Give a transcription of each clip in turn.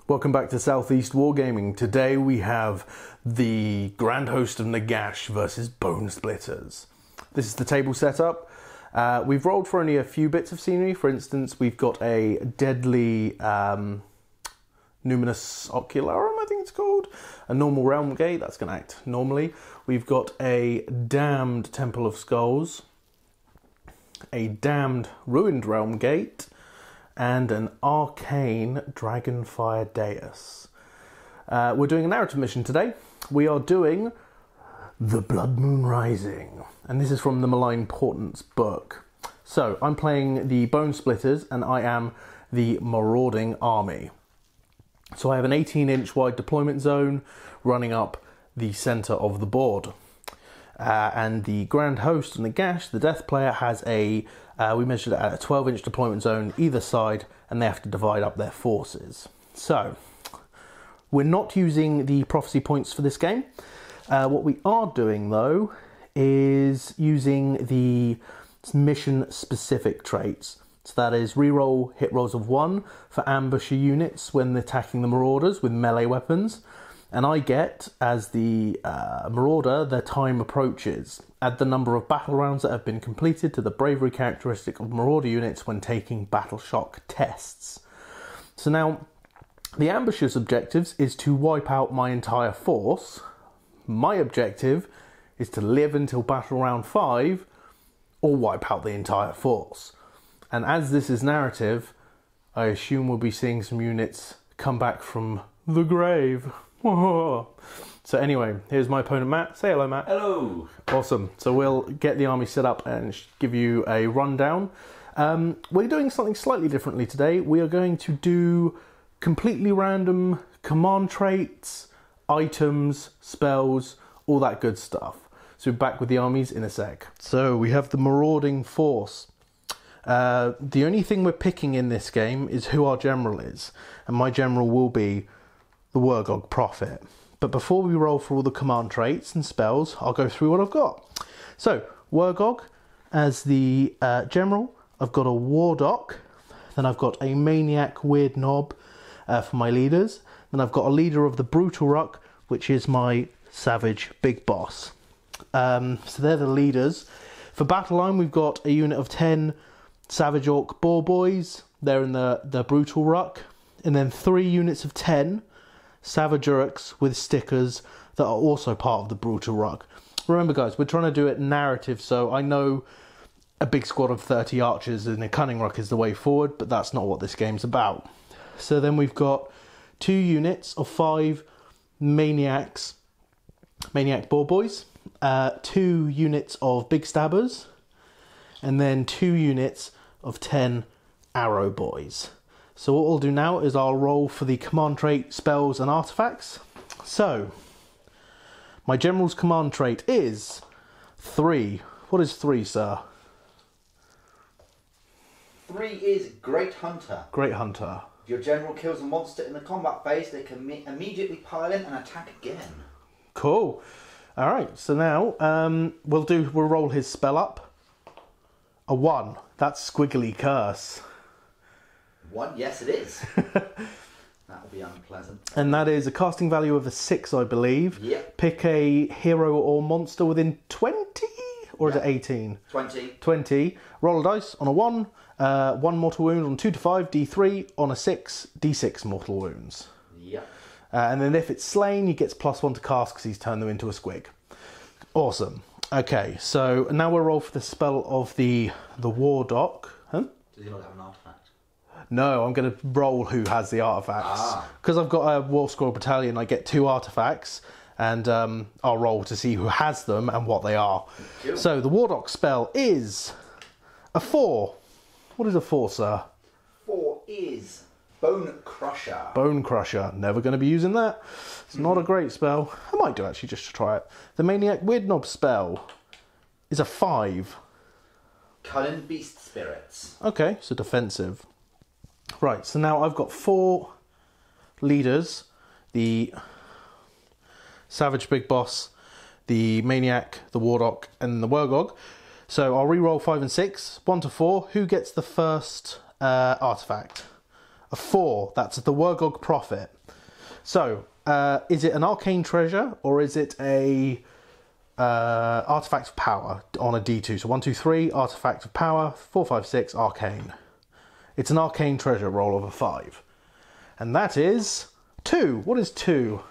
Welcome back to Southeast Wargaming. Today we have the Grand Host of Nagash versus Bonesplitterz. This is the table setup. We've rolled for only a few bits of scenery. For instance, we've got a deadly Numinous Ocularum, I think it's called. A normal Realm Gate, that's going to act normally. We've got a damned Temple of Skulls, a damned Ruined Realm Gate, and an arcane Dragonfire Deus. We're doing a narrative mission today. We are doing The Blood Moon Rising, and this is from the Malign Portents book. So I'm playing the Bonesplitterz, and I am the Marauding Army. So I have an 18-inch wide deployment zone running up the centre of the board. And the Grand Host and Nagash, the Death Player, has a, we measured it at a 12-inch deployment zone either side, and they have to divide up their forces. So, we're not using the prophecy points for this game. What we are doing, though, is using the mission-specific traits. So that is reroll hit rolls of 1 for ambusher units when attacking the Marauders with melee weapons. And I get, as the Marauder, their time approaches. Add the number of battle rounds that have been completed to the bravery characteristic of Marauder units when taking battle shock tests. So now, the ambusher's objectives is to wipe out my entire force. My objective is to live until battle round 5, or wipe out the entire force. And as this is narrative, I assume we'll be seeing some units come back from the grave. So anyway, here's my opponent Matt. Say hello, Matt. Hello. Awesome. So we'll get the army set up and give you a rundown. We're doing something slightly differently today. We are going to do completely random command traits, items, spells, all that good stuff. So we're back with the armies in a sec. So we have the marauding force. The only thing we're picking in this game is who our general is. And my general will be the Wurgog Prophet. But before we roll for all the command traits and spells, I'll go through what I've got. So, Wurgog as the general. I've got a Wardock. Then I've got a Maniac Weird Knob for my leaders. Then I've got a leader of the Brutal Ruck, which is my Savage Big Boss. So they're the leaders. For battle line, we've got a unit of 10 Savage Orc Boar Boys. They're in the Brutal Ruck. And then 3 units of 10 Savage Urks with stickers that are also part of the Brutal Ruck. Remember, guys, we're trying to do it narrative, so I know a big squad of 30 archers in a Cunning Ruck is the way forward, but that's not what this game's about. So then we've got 2 units of 5 Maniac Boar Boys, 2 units of Big Stabbers, and then 2 units of 10 Arrow Boys. So what we'll do now is I'll roll for the command trait, spells and artifacts. So, my general's command trait is 3. What is 3, sir? 3 is Great Hunter. Great Hunter. If your general kills a monster in the combat phase, they can immediately pile in and attack again. Cool. Alright, so now we'll roll his spell up. A 1. That's Squiggly Curse. 1, yes it is. That will be unpleasant. And that is a casting value of a 6, I believe. Yep. Pick a hero or monster within 20? Or is it 18? 20. 20. Roll a dice on a 1. 1 mortal wound on 2 to 5. D3 on a 6. D6 mortal wounds. Yep. And then if it's slain, he gets +1 to cast because he's turned them into a squig. Awesome. Okay, so now we'll roll for the spell of the Wardock. Huh? Does he not have an artifact? No, I'm going to roll who has the artifacts. Because I've got a War Scroll Battalion, I get 2 artifacts, and I'll roll to see who has them and what they are. Cool. So the Wardock spell is a 4. What is a 4, sir? 4 is Bone Crusher. Bone Crusher. Never going to be using that. It's not a great spell. I might do actually just to try it. The Maniac Weird Knob spell is a 5. Cullen Beast Spirits. Okay, so defensive. Right, so now I've got 4 leaders. The Savage Big Boss, the Maniac, the Wardock, and the Wurgog. So I'll re-roll 5 and 6. 1 to 4. Who gets the first artifact? A 4. That's the Wurgog Prophet. So, is it an arcane treasure or is it a artifact of power on a D2? So 1, 2, 3, artifact of power, 4, 5, 6, arcane. It's an arcane treasure, roll of a 5. And that is 2. What is 2?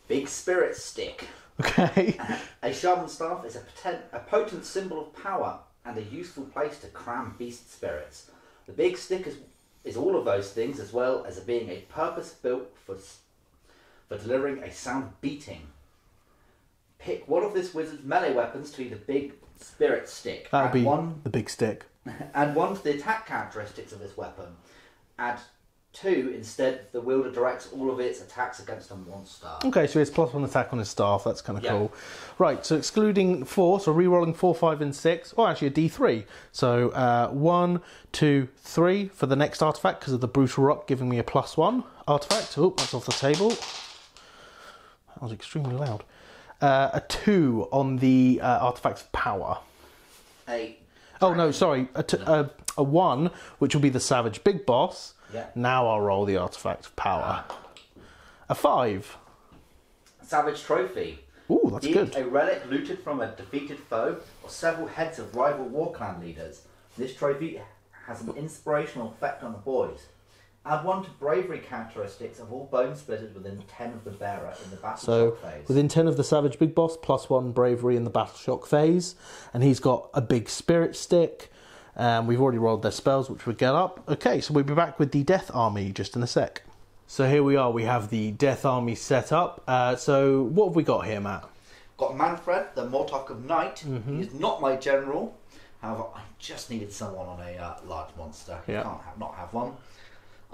Big spirit stick. Okay. A shaman staff is a potent symbol of power and a useful place to cram beast spirits. The big stick is all of those things, as well as being a purpose built for delivering a sound beating. Pick one of this wizard's melee weapons to be the big spirit stick. That'll be the big stick. Add 1 to the attack characteristics of this weapon. Add 2 instead if the wielder directs all of its attacks against a monster. Okay, so it's +1 attack on his staff. That's kind of cool. Right, so excluding 4, so re-rolling 4, 5 and 6. Oh, actually a D3. So 1, 2, 3 for the next artifact because of the Brutal Rock giving me a +1 artifact. Oh, that's off the table. That was extremely loud. A 2 on the artifact of power. Oh no, sorry. A 1, which will be the Savage Big Boss. Yeah. Now I'll roll the artifact of power. A 5. Savage Trophy. Ooh, that's good. A relic looted from a defeated foe or several heads of rival war clan leaders. This trophy has an inspirational effect on the boys. Add 1 to bravery characteristics of all Bonesplitterz within 10 of the bearer in the battle shock phase. Within 10 of the Savage Big Boss, +1 bravery in the battle shock phase. And he's got a big spirit stick. We've already rolled their spells, which we get up. Okay, so we'll be back with the Death Army just in a sec. So here we are. We have the Death Army set up. So what have we got here, Matt? Got Manfred, the Mortok of Night. He's not my general. However, I just needed someone on a large monster. You can't not have one.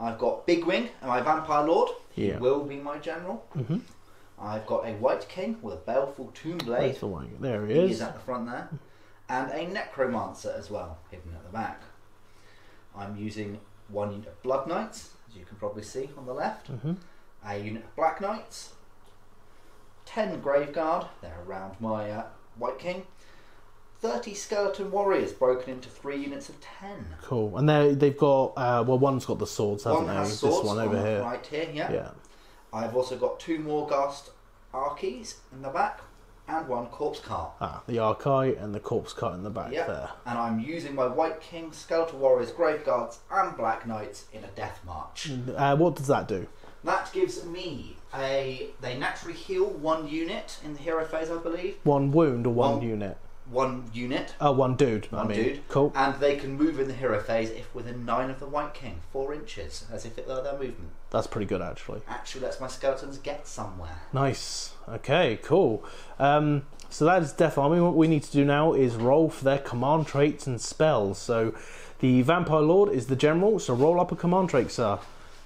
I've got Big Wing and my Vampire Lord. He will be my general. I've got a White King with a baleful tomb blade. Where's the one? There he is. He's at the front there. And a Necromancer as well, hidden at the back. I'm using 1 unit of Blood Knights, as you can probably see on the left. A unit of Black Knights. 10 Graveguard, they're around my White King. 30 Skeleton Warriors broken into 3 units of 10. Cool. And they've got, well, one's got the swords, hasn't One they? has swords, this one over here. Right here, yeah. I've also got 2 Morghast Archies in the back and 1 Corpse Cart. Ah, the Archie and the Corpse Cart in the back there. And I'm using my White King, Skeleton Warriors, Graveguards and Black Knights in a Death March. What does that do? That gives me they naturally heal 1 unit in the hero phase, I believe. 1 wound or 1 unit? 1 unit. Oh, 1 dude. One dude. Cool. And they can move in the hero phase if within 9 of the White King, 4 inches, as if it were their movement. That's pretty good, actually. Actually lets my skeletons get somewhere. Nice. Okay, cool. So that is Death Army. What we need to do now is roll for their command traits and spells. So the Vampire Lord is the general, so roll up a command trait, sir.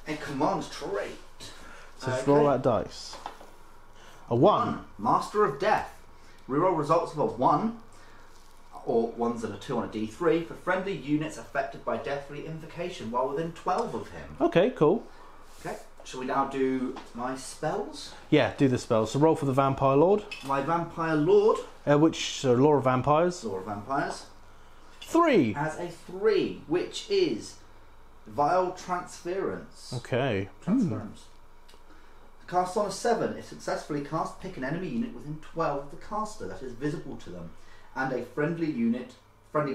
A command trait. So just roll that dice. A 1. Master of Death. Reroll results of a 1 or 1s and a 2 on a D3 for friendly units affected by Deathly Invocation while within 12 of him. Okay, cool. Okay, shall we now do my spells? Yeah, do the spells. So roll for the Vampire Lord. My Vampire Lord. So Law of Vampires. Law of Vampires. 3. Has a 3, which is Vile Transference. Okay. Transference. Cast on a 7. If successfully cast, pick an enemy unit within 12 of the caster that is visible to them, and a friendly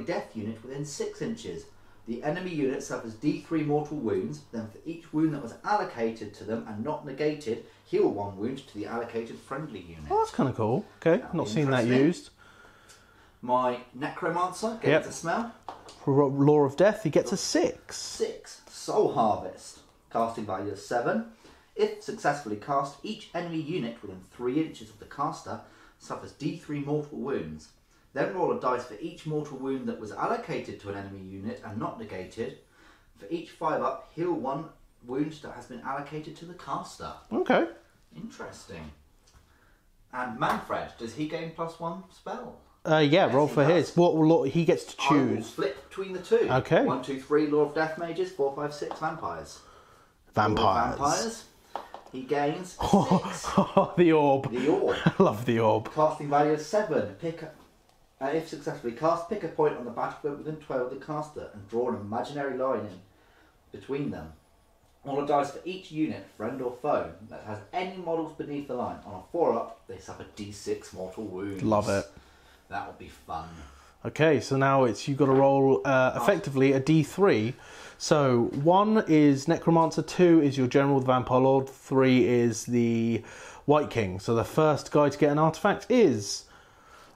death unit within 6 inches. The enemy unit suffers D3 mortal wounds, then for each wound that was allocated to them and not negated, heal 1 wound to the allocated friendly unit. Oh, that's kind of cool. Okay, not seen that used. My Necromancer gets a smell. Law of Death, he gets a 6. 6. Soul Harvest. Casting value of 7. If successfully cast, each enemy unit within 3 inches of the caster suffers D3 mortal wounds. Then roll a dice for each mortal wound that was allocated to an enemy unit and not negated. For each 5 up, heal 1 wound that has been allocated to the caster. Okay. Interesting. And Manfred, does he gain +1 spell? Yeah, yes, roll for his. What he gets to choose? I will flip between the 2. Okay. 1, 2, 3 Law of Death Mages, 4, 5, 6 Vampires. Vampires. He gains 6. The orb. The orb. I love the orb. Casting value of 7. If successfully cast, pick a point on the battlefield within 12 of the caster and draw an imaginary line in between them. Roll a dice for each unit, friend or foe, that has any models beneath the line. On a 4-up, they suffer D6 mortal wounds. Love it. That will be fun. Okay, so now you've got to roll effectively a D3. So 1 is Necromancer, 2 is your General, the Vampire Lord, 3 is the White King. So the first guy to get an artifact is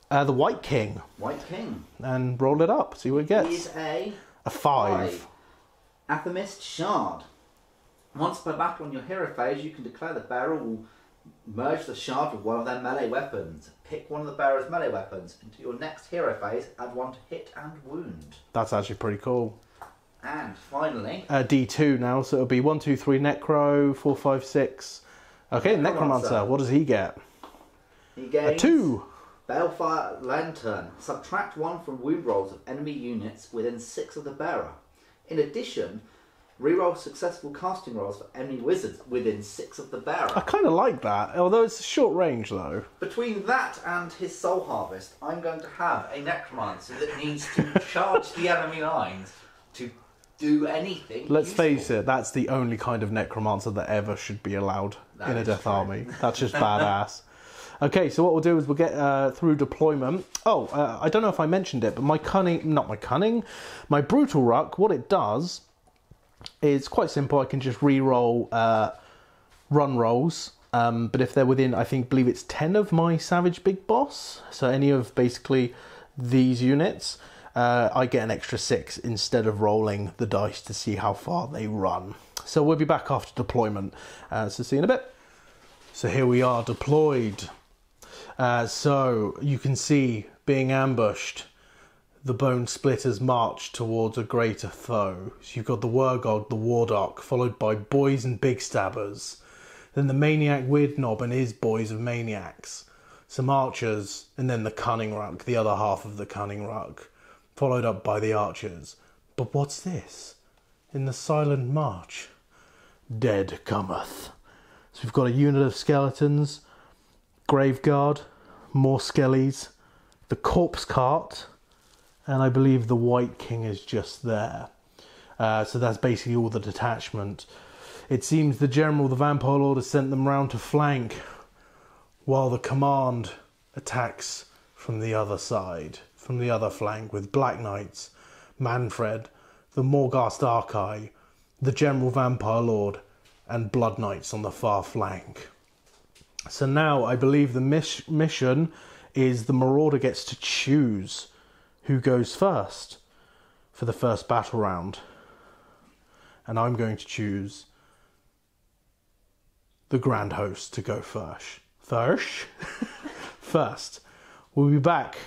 the White King. White King. And roll it up, see what it gets. Is a 5. Atomist Shard. Once per battle on your hero phase, you can declare the bearer will merge the shard with one of their melee weapons. Pick one of the bearer's melee weapons. Into your next hero phase, add 1 to hit and wound. That's actually pretty cool. And finally... D2 now, so it'll be 1, 2, 3 Necro, 4, 5, 6. Okay, Necromancer, what does he get? He gains... A 2! Balefire Lantern. Subtract 1 from wound rolls of enemy units within 6 of the bearer. In addition... reroll successful casting rolls for enemy wizards within 6 of the bearer. I kind of like that, although it's a short range though. Between that and his soul harvest, I'm going to have a necromancer that needs to charge the enemy lines to do anything. Let's useful. face it, that's the only kind of necromancer that ever should be allowed in a death army. That's just badass. Okay, so what we'll do is we'll get through deployment. Oh, I don't know if I mentioned it, but my brutal ruck, what it does... it's quite simple. I can just re-roll run rolls, but if they're within, believe it's 10 of my Savage Big Boss, so any of basically these units, I get an extra 6 instead of rolling the dice to see how far they run. So we'll be back after deployment, so see you in a bit. So here we are deployed. So you can see being ambushed. The Bonesplitterz march towards a greater foe. So you've got the Wurgog, the Wardock, followed by boys and big stabbers. Then the Maniac Weird Knob and his boys of maniacs. Some archers, and then the Cunning Ruck, the other half of the Cunning Ruck, followed up by the archers. But what's this? In the silent march, dead cometh. So we've got a unit of skeletons, Graveguard, more skellies, the Corpse Cart, and I believe the White King is just there. So that's basically all the detachment. It seems the General, the Vampire Lord, has sent them round to flank, while the command attacks from the other side, from the other flank, with Black Knights, Manfred, the Morghast Archai, the General Vampire Lord, and Blood Knights on the far flank. So now I believe the mission is the Marauder gets to choose who goes first for the first battle round. And I'm going to choose the Grand Host to go first. First. We'll be back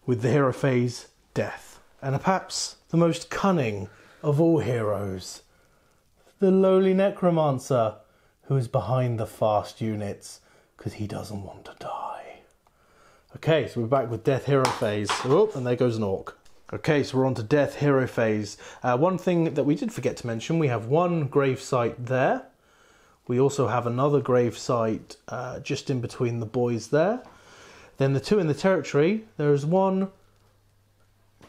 with the hero phase, Death. And perhaps the most cunning of all heroes, the lowly Necromancer, who is behind the fast units because he doesn't want to die. Okay, so we're back with Death Hero Phase. Oh, and there goes an orc. Okay, so we're on to Death Hero Phase. One thing that we did forget to mention, we have one grave site there. We also have another grave site just in between the boys there. Then the 2 in the territory, there's one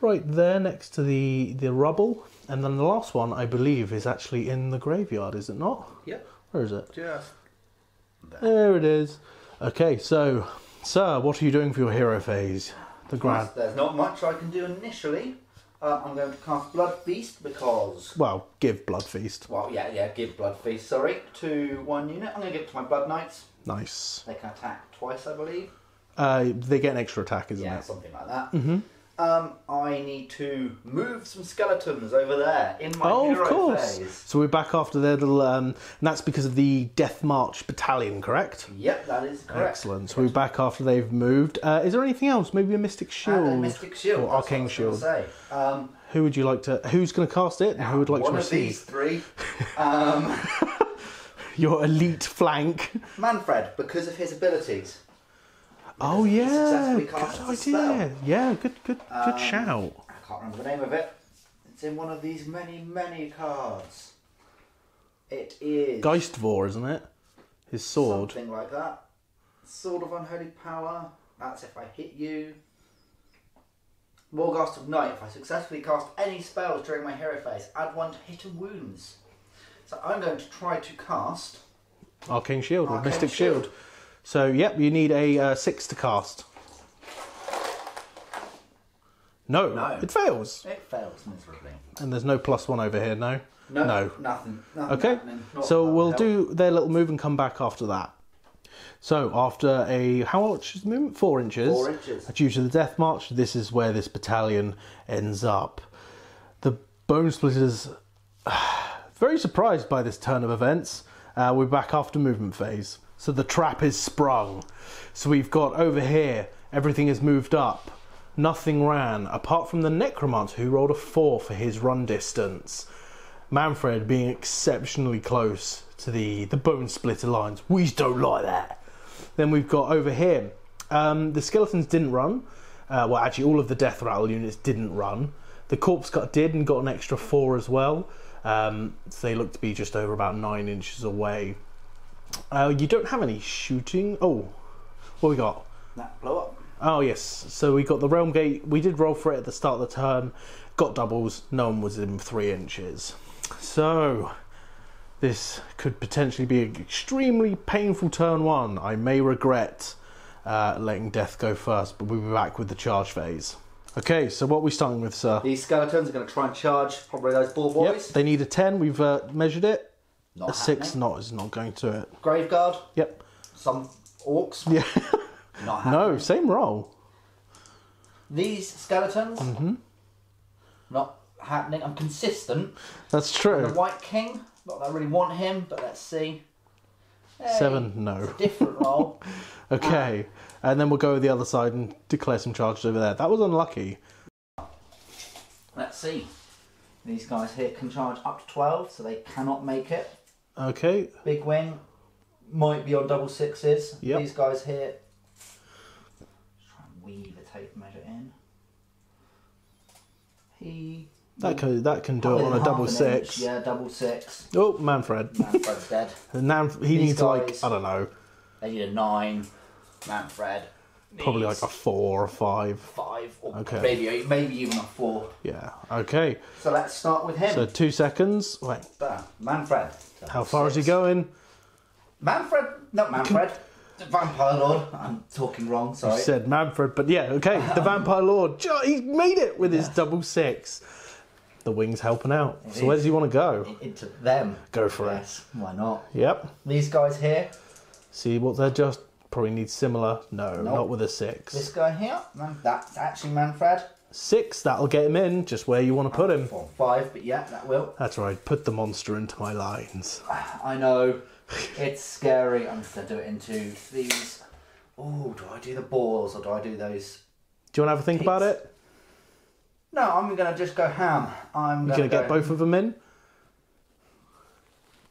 right there next to the rubble. And then the last one, I believe, is actually in the graveyard, is it not? Yep. Where is it? Just there it is. Okay, so... sir, what are you doing for your hero phase? There's not much I can do initially. I'm going to cast Blood Feast because... well, give Blood Feast. Well, yeah, give Blood Feast, sorry, to one unit. I'm going to give it to my Blood Knights. Nice. They can attack twice, I believe. They get an extra attack, isn't it? Yeah, something like that. Mm-hmm. I need to move some skeletons over there in my hero phase. So we're back after their little... and that's because of the Death March Battalion, correct? Yep, that is correct. Excellent. So we're back after they've moved. Is there anything else? Maybe a Mystic Shield? A Mystic Shield. Or Arcane Shield. Say. Who would you like to... who's going to cast it and who would like to receive? One of these 3. Your elite flank. Manfred, because of his abilities. Oh yeah, good idea. Spell. Yeah, good shout. I can't remember the name of it. It's in one of these many cards. It is Geistvor, isn't it? His sword. Something like that. Sword of Unholy Power. That's if I hit you. Morghast of Night. If I successfully cast any spells during my hero phase, add 1 to hit and wounds. So I'm going to try to cast Arcane Shield or Arcane Mystic Shield. Shield. So, yep, you need a 6 to cast. No, it fails. It fails miserably. And there's no +1 over here, no? No. Nothing Okay, happening. Not so that we'll help. do their little move and come back after that. So after how much is the movement? 4 inches. 4 inches. Due to the death march, this is where this battalion ends up. The Bonesplitterz, very surprised by this turn of events. We're back after movement phase. So the trap is sprung. So we've got over here, everything is moved up. Nothing ran, apart from the Necromancer, who rolled a 4 for his run distance. Manfred being exceptionally close to the Bone Splitter lines. We don't like that. Then we've got over here, the skeletons didn't run. Well, actually, all of the death rattle units didn't run. The corpse cut did and got an extra 4 as well. So they look to be just over about 9 inches away. You don't have any shooting. Oh, what we got? That blow up. Oh yes, so we got the Realm Gate. We did roll for it at the start of the turn. Got doubles. No one was in 3 inches. So this could potentially be an extremely painful turn 1. I may regret letting death go first, but we'll be back with the charge phase. Okay, so what are we starting with, sir? These skeletons are going to try and charge probably those ball boys. Yep, they need a 10. We've measured it. Not a 6 happening. is not going to it. Graveguard. Yep. Some orcs. Yeah. Not happening. No, same roll. These skeletons. Not happening. I'm consistent. That's true. The White King. Not that I really want him, but let's see. Hey, 7, no. Different roll. Okay, and then we'll go to the other side and declare some charges over there. That was unlucky. Let's see. These guys here can charge up to 12, so they cannot make it. Okay. Big Wing might be on double 6s. Yep. These guys here. Let's try and weave a tape measure in. That can do it on a half double an 6. inch. Yeah, double 6. Oh, Manfred. Manfred's dead. He needs These like, guys- I don't know, They need a 9. Manfred probably like needs a 4 or 5. 5 or Okay. maybe even a 4. Yeah, okay. So let's start with him. So 2 seconds. Wait, Manfred. how far is he going? Manfred, not Manfred. The Vampire Lord. I'm talking wrong, sorry. You said Manfred, but yeah, okay. The Vampire Lord. He's made it with his double 6. The wing's helping out. So where does he want to go? Into them. Go for it. Yes, why not? Yep. These guys here. See what they're just. Probably need similar. No, Nope. not with a 6. This guy here. That's actually Manfred. 6, that'll get him in, just where you want to put him. 4, 5, but yeah, that will. That's right, put the monster into my lines. I know. It's scary. I'm just going to do it into these. Oh, do I do the balls or do I do those? Do you want to have a think about it? No, I'm going to just go ham. I'm You're going to get both of them in?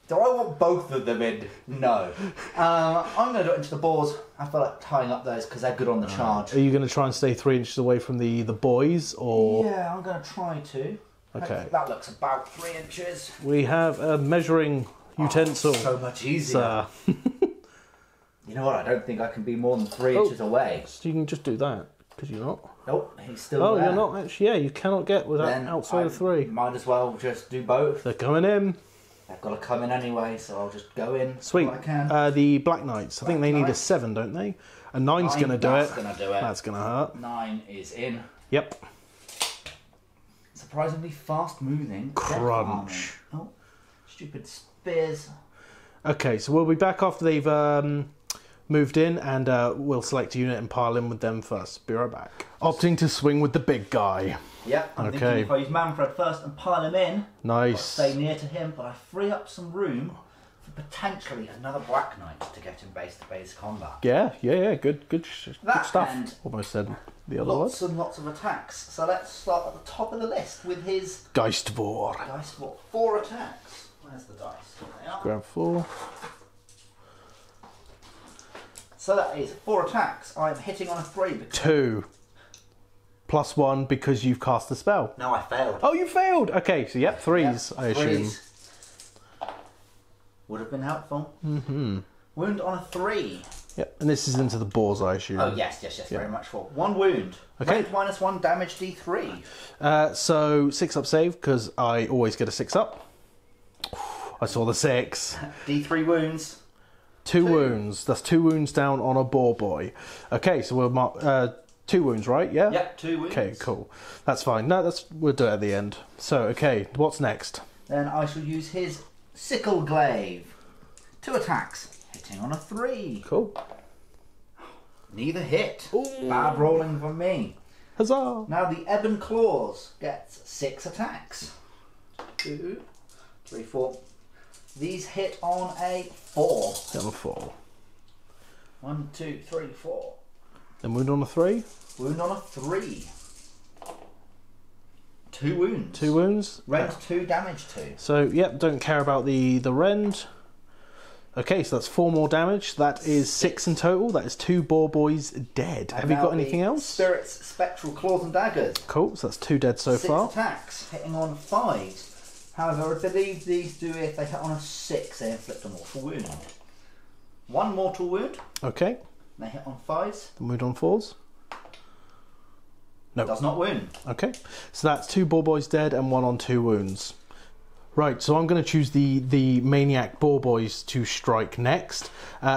Do I want both of them in? No. I'm going to do it into the balls. I feel like tying up those because they're good on the charge. Are you going to try and stay 3 inches away from the boys, or...? Yeah, I'm going to try to. Okay. That looks about 3 inches. We have a measuring utensil. So much easier. You know what? I don't think I can be more than 3 inches away. So you can just do that. Could you not? Nope, he's still there. You're not actually. Yeah, you cannot get without Then outside of 3. Might as well just do both. They're coming in. They've got to come in anyway, so I'll just go in. Sweet. What I can. The Black Knights. I think they need a Knights. 7, don't they? A 9's going to do That's it. going to do it. That's going to hurt. 9 is in. Yep. Surprisingly fast moving. Crunch. Oh, stupid spears. Okay, so we'll be back after they've moved in, and we'll select a unit and pile in with them first. Be right back. Opting to swing with the big guy. Yep, I'm Okay. thinking if I use Manfred first and pile him in, Nice. stay near to him, but I free up some room for potentially another Black Knight to get in base-to-base combat. Yeah. Good That stuff. and Almost said the other word. Lots and lots of attacks. So let's start at the top of the list with his Geistvor. dice for 4 attacks. Where's the dice? There they are. Grab 4. So that is 4 attacks. I'm hitting on a 3 because... 2. +1 because you've cast the spell. No, I failed. Oh, you failed! Okay, so yep, 3s, Yep, I assume. 3s. Would have been helpful. Mm-hmm. Wound on a 3. Yep, and this is into the boars, I assume. Oh, yes, very much for 1 wound. Okay. Rank -1 damage D3. So 6 up save, because I always get a 6 up. I saw the 6. D3 wounds. 2 wounds. That's 2 wounds down on a boar boy. Okay, so we'll mark 2 wounds, right? Yeah? Yep, 2 wounds. Okay, cool. That's fine. No, we'll do it at the end. So, okay, what's next? Then I shall use his sickle glaive. 2 attacks, hitting on a 3. Cool. Neither hit. Ooh. Bad rolling for me. Huzzah! Now the Ebon Claws gets 6 attacks. 2, 3, 4. These hit on a 4. Hit on a 4. 1, 2, 3, 4. Then wound on a 3. Wound on a 3. 2 wounds. 2 wounds. Rend 2, damage 2. So, yep, don't care about the rend. Okay, so that's 4 more damage. That is 6 in total. That is 2 boar boys dead. And have you got anything else? Spirit's spectral claws and daggers. Cool, so that's 2 dead so 6 far. attacks, hitting on 5s. However, I believe these do, if they hit on a 6, they inflict a mortal wound. 1 mortal wound. Okay. They hit on 5s. Wound on 4s. No. Does not wound. Okay, so that's 2 boar boys dead and 1 on 2 wounds. Right, so I'm going to choose the Maniac Boar Boys to strike next.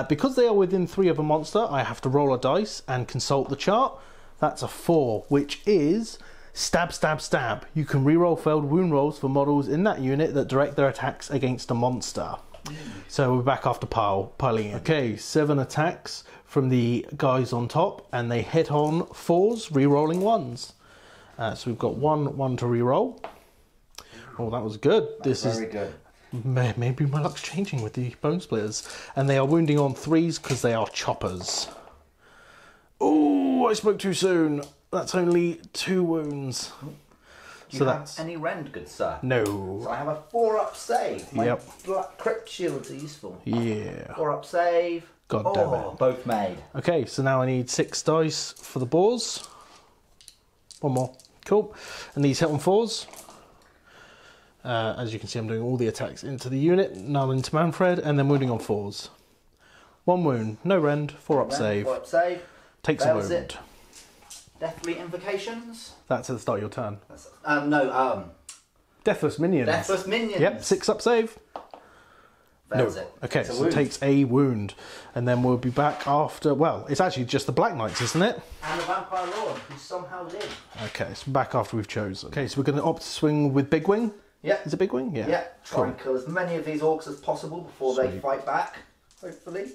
Because they are within 3 of a monster, I have to roll a dice and consult the chart. That's a 4, which is stab, stab, stab. You can reroll failed wound rolls for models in that unit that direct their attacks against a monster. So we're back after piling in. Okay, 7 attacks from the guys on top, and they hit on 4s, rerolling 1s. So we've got 1 to reroll. Oh, that was good. This is very good. Maybe my luck's changing with the Bonesplitterz. And they are wounding on 3s because they are choppers. Oh, I spoke too soon. That's only 2 wounds. Do you have any rend, good sir? No. So I have a 4-up save. My Yep. crypt shields are useful. Yeah. 4-up save. God damn it. Both made. Okay, so now I need 6 dice for the boars. 1 more. Cool. And these hit on 4s. As you can see, I'm doing all the attacks into the unit, none into Manfred, and then wounding on 4s. 1 wound, no rend, 4-up save. 4-up save. Takes a wound. It. Deathly invocations. That's at the start of your turn. Deathless minions. Deathless minions. Yep, 6-up save. Fails it. Okay, so it takes a wound, and then we'll be back after. Well, it's actually just the Black Knights, isn't it? And the Vampire Lord, who somehow lived. Okay, so back after we've chosen. Okay, so we're going to opt to swing with Big Wing. Yeah. Is it Big Wing? Yeah. Yeah. Try and kill as many of these orcs as possible before they fight back, hopefully.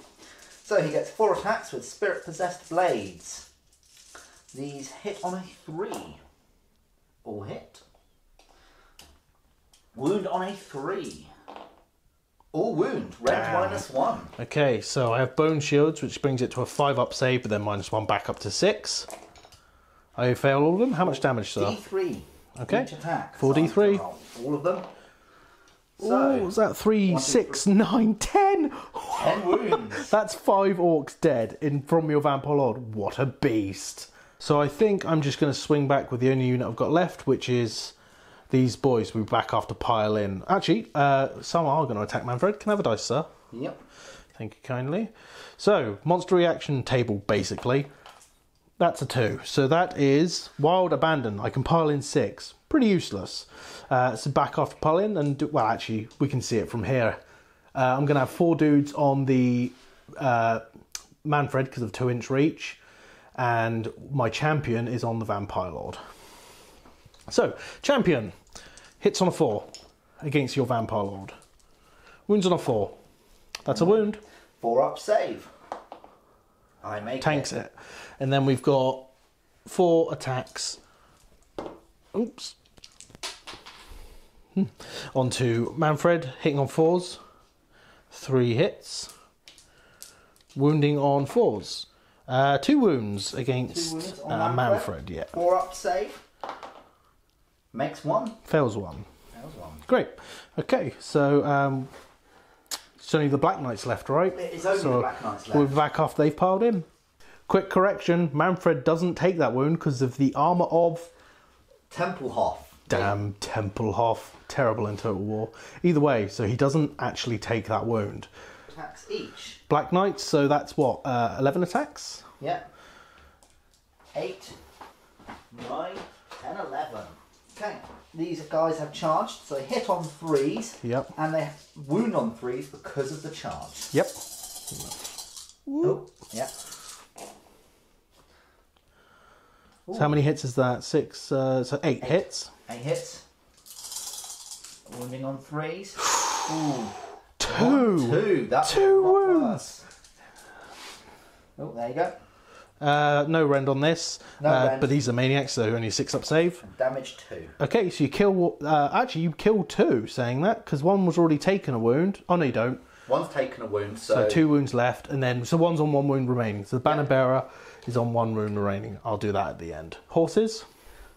So he gets 4 attacks with spirit-possessed blades. These hit on a 3. All hit. Wound on a 3. All wound. Rend -1. Okay, so I have Bone Shields, which brings it to a 5-up save, but then -1 back up to 6. I fail all of them. How much damage, sir? D3. Okay. Each attack. 4d3. All of them. So, oh, was that 3, 6, 9, 10? 10 wounds. That's 5 orcs dead from your Vampire Lord. What a beast. So I think I'm just going to swing back with the only unit I've got left, which is these boys. We'll be back after pile in. Actually, some are going to attack Manfred. Can I have a dice, sir? Yep. Thank you kindly. So, monster reaction table, basically. That's a 2. So that is Wild Abandon. I can pile in 6. Pretty useless. So back after pile in, and well, actually, we can see it from here. I'm going to have 4 dudes on the Manfred because of 2-inch reach, and my champion is on the Vampire Lord. So, champion hits on a 4 against your Vampire Lord. Wounds on a 4. That's a wound. 4-up save. I make Tanks it. And then we've got 4 attacks. Oops. Onto Manfred, hitting on 4s. 3 hits. Wounding on 4s. 2 wounds against 2 wounds on Manfred. Yeah. 4-up save. Makes 1. Fails 1. Fails 1. Great. Okay, so it's only the Black Knights left, right? It is only the Black Knights left. We'll be back after they've piled in. Quick correction, Manfred doesn't take that wound because of the armour of Templehof. Damn Templehof. Terrible in Total War. Either way, so he doesn't actually take that wound. Attacks each. Black Knights, so that's what, 11 attacks? Yeah. 8, 9, 10, 11. Okay, these guys have charged, so they hit on 3s. Yep. And they wound on 3s because of the charge. Yep. Oh, yeah. So how many hits is that? 6, so 8 hits. 8 hits. Wounding on 3s. Ooh. 2. That's 2 wounds. Worse. Oh, there you go. No rend on this. No rend. But these are maniacs, so only a 6-up save. And damage 2. Okay, so you kill. Actually, you kill 2. Saying that because one was already taken a wound. Oh no, you don't. One's taken a wound, So 2 wounds left, and then so one's on 1 wound remaining. So the banner bearer is on 1 wound remaining. I'll do that at the end. Horses.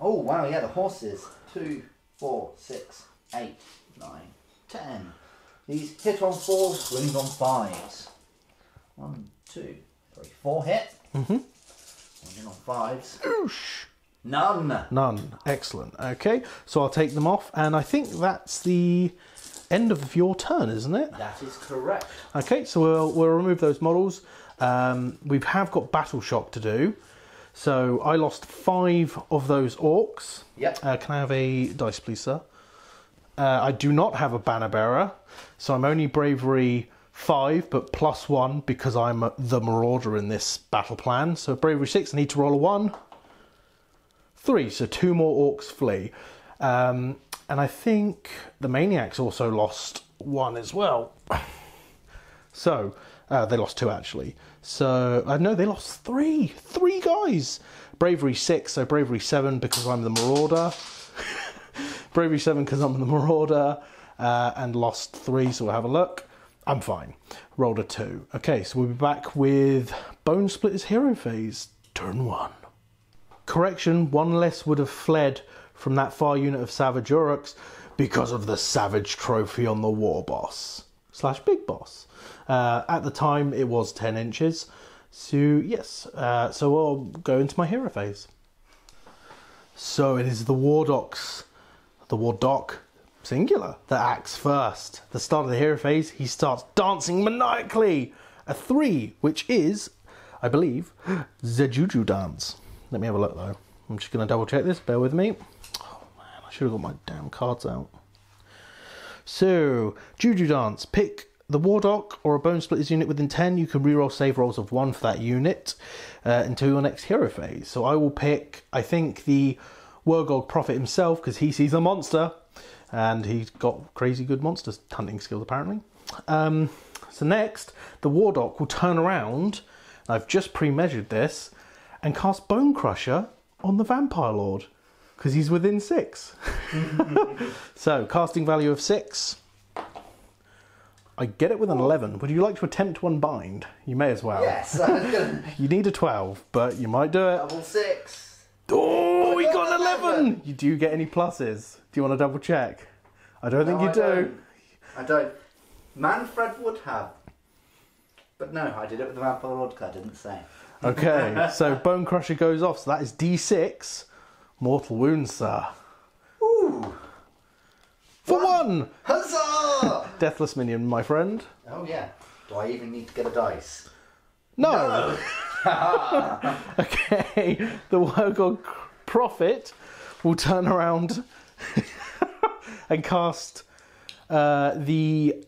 Oh wow, yeah, the horses. 2, 4, 6, 8, 9, 10. These hit on 4s, wound on 5s. 1, 2, 3, 4 hit. Wounding on 5s. Oosh. None. Excellent. Okay, so I'll take them off, and I think that's the end of your turn, isn't it? That is correct. Okay, so we'll remove those models. We have got battle shock to do. So I lost 5 of those orcs. Yep. Can I have a dice, please, sir? I do not have a banner bearer, so I'm only bravery 5, but +1 because I'm the marauder in this battle plan. So bravery 6, I need to roll a 1. 3, so 2 more orcs flee. And I think the maniacs also lost 1 as well. So they lost 2 actually. So no, they lost 3. 3 guys. Bravery 6, so bravery 7 because I'm the marauder. Bravery 7 because I'm the marauder, and lost 3. So we'll have a look. I'm fine. Rolled a 2. Okay, so we'll be back with Bonesplitterz hero phase, turn 1. Correction: 1 less would have fled from that far unit of savage orcs because of the savage trophy on the war boss / big boss. At the time it was 10 inches. So yes, so I'll go into my hero phase. So it is the Wardock singular that acts first. At the start of the hero phase, he starts dancing maniacally. A 3, which is, I believe, the Juju dance. Let me have a look though. I'm just going to double check this. Bear with me. Oh man, I should have got my damn cards out. So, Juju dance. Pick the Wardock or a Bonesplitterz unit within 10. You can reroll save rolls of 1 for that unit until your next hero phase. So I will pick, I think, the Wurgog Prophet himself because he sees a monster. And he's got crazy good monster hunting skills, apparently. So next, the Wardock will turn around, I've just pre-measured this, and cast Bone Crusher on the Vampire Lord, because he's within 6. So, casting value of 6. I get it with an 11. Would you like to attempt to unbind? You may as well. Yes. You need a 12, but you might do it. Double 6. Oh, we got an 11! You do get any pluses? Do you want to double check? I don't think you do. I don't. Manfred would have. But no, I did it with the Vampire Lord card, I didn't say. Okay, so Bone Crusher goes off, so that is D6. Mortal wounds, sir. Ooh! For 1! Huzzah! Deathless minion, my friend. Oh yeah. Do I even need to get a dice? No! Okay, the Wurgog Prophet will turn around and cast the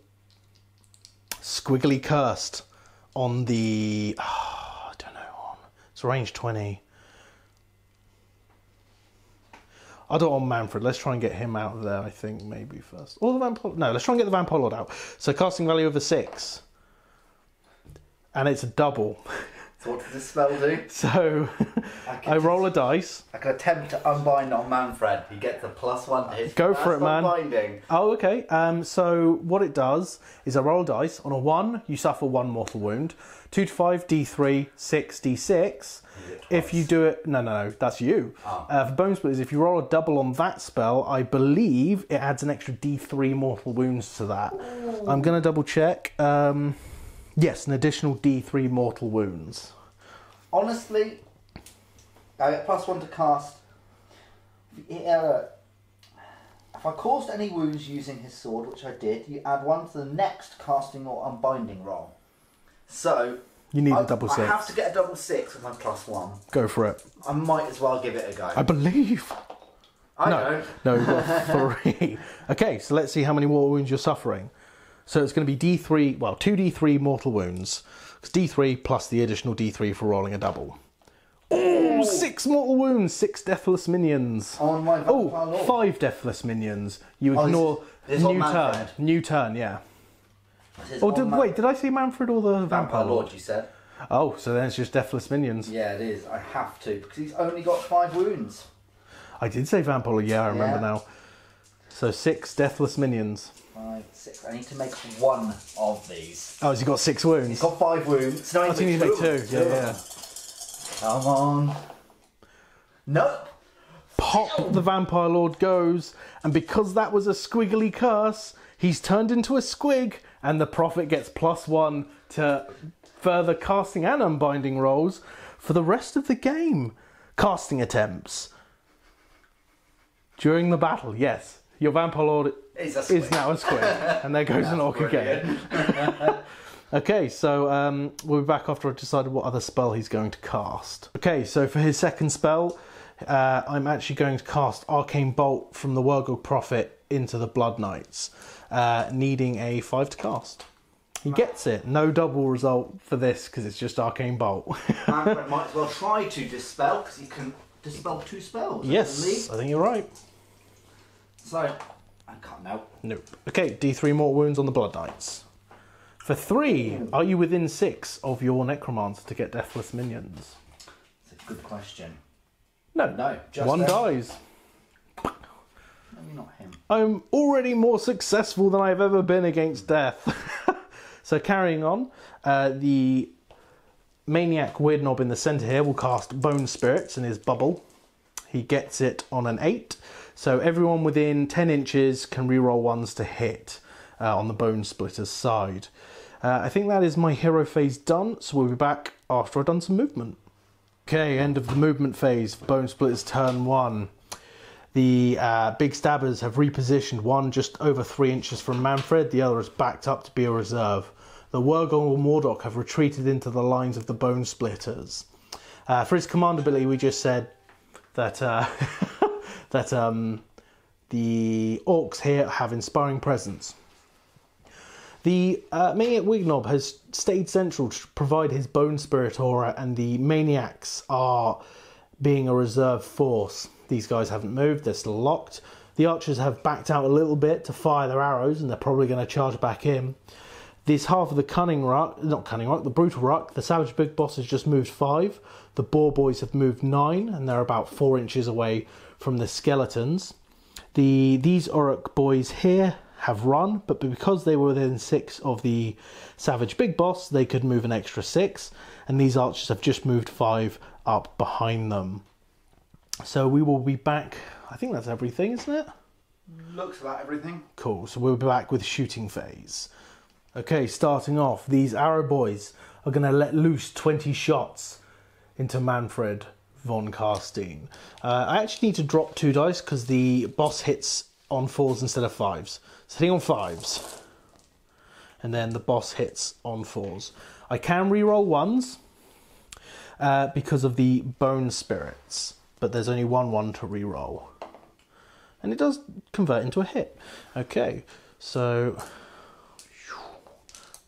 Squiggly Cursed on the... I don't know, it's range 20. I'll do it on Manfred. Let's try and get him out of there, I think, maybe first. Or the Vampire... No, let's try and get the Vampire Lord out. So casting value of a 6. And it's a double. So what does this spell do? So I roll a dice. I can attempt to unbind on Manfred. He gets a +1 to his Go for it, man. unbinding. Oh, okay. So what it does is I roll a dice. On a 1, you suffer 1 mortal wound. 2 to 5, D3, 6, D6. If you do it... No, that's you. Oh. For Bonesplitterz, if you roll a double on that spell, I believe it adds an extra D3 mortal wounds to that. Ooh. I'm going to double check. Yes, an additional D3 mortal wounds. Honestly, I get +1 to cast. If I caused any wounds using his sword, which I did, you add 1 to the next casting or unbinding roll. So you need a double 6. I have to get a double 6 with my +1. Go for it. I might as well give it a go. I believe. I don't. No, you've got 3. Okay, so let's see how many mortal wounds you're suffering. So it's going to be D3, well, 2D3 mortal wounds. It's D3 plus the additional D3 for rolling a double. Oh, 6 mortal wounds, 6 deathless minions. On my vampire lord. 5 deathless minions. You ignore this new turn. New turn, yeah. Wait, did I say Manfred or the vampire lord? You said. Oh, so then it's just deathless minions. Yeah, it is. I have to because he's only got 5 wounds. I did say vampire lord. Yeah, I remember now. So 6 deathless minions. 5, 6. I need to make 1 of these. Oh, has he got 6 wounds? He's got 5 wounds. No, I think you need to make 2. Yeah. Come on. Nope. Pop the vampire lord goes, and because that was a squiggly curse, he's turned into a squig, and the prophet gets +1 to further casting and unbinding rolls for the rest of the game. Casting attempts. During the battle, yes. Your vampire lord is now a squig. And there goes an orc again. Okay, so we'll be back after I've decided what other spell he's going to cast. Okay, so for his second spell, I'm actually going to cast Arcane Bolt from the Wurgog Prophet into the Blood Knights, needing a 5 to cast. He gets it. No double result for this because it's just Arcane Bolt. Manfred might as well try to dispel because he can dispel 2 spells. Yes, I think you're right. So, I can't now. Nope. Okay, D3 mortal wounds on the Blood Knights. For 3, are you within 6 of your Necromancer to get deathless minions? That's a good question. No, just 1 them. dies. Maybe not him. I'm already more successful than I've ever been against death. So carrying on, the Maniac Weird Knob in the centre here will cast Bonesplitterz in his bubble. He gets it on an 8. So everyone within 10 inches can reroll 1s to hit on the Bonesplitterz side. I think that is my hero phase done, so we'll be back after I've done some movement. Okay, end of the movement phase for Bonesplitterz turn 1. The big stabbers have repositioned, one just over 3 inches from Manfred, the other is backed up to be a reserve. The Wurgog and Mordok have retreated into the lines of the Bonesplitterz. For his command ability, we just said that the orcs here have inspiring presence. The Maniac Wignob has stayed central to provide his Bone Spirit aura, and the Maniacs are being a reserve force. These guys haven't moved, they're still locked. The archers have backed out a little bit to fire their arrows, and they're probably going to charge back in. This half of the the Brutal Ruck, the Savage Big Boss has just moved 5. The Boar Boys have moved 9, and they're about 4 inches away from the skeletons. These Uruk boys here have run, but because they were within 6 of the Savage Big Boss, they could move an extra 6, and these archers have just moved 5 up behind them. So we will be back, I think that's everything, isn't it? Looks like everything. Cool, so we'll be back with shooting phase. Okay, starting off, these arrow boys are going to let loose 20 shots into Manfred von Carstein. I actually need to drop 2 dice because the boss hits on 4s instead of 5s. So hitting on 5s, and then the boss hits on 4s. I can reroll 1s because of the Bone Spirits, but there's only 1 to reroll. And it does convert into a hit. Okay, so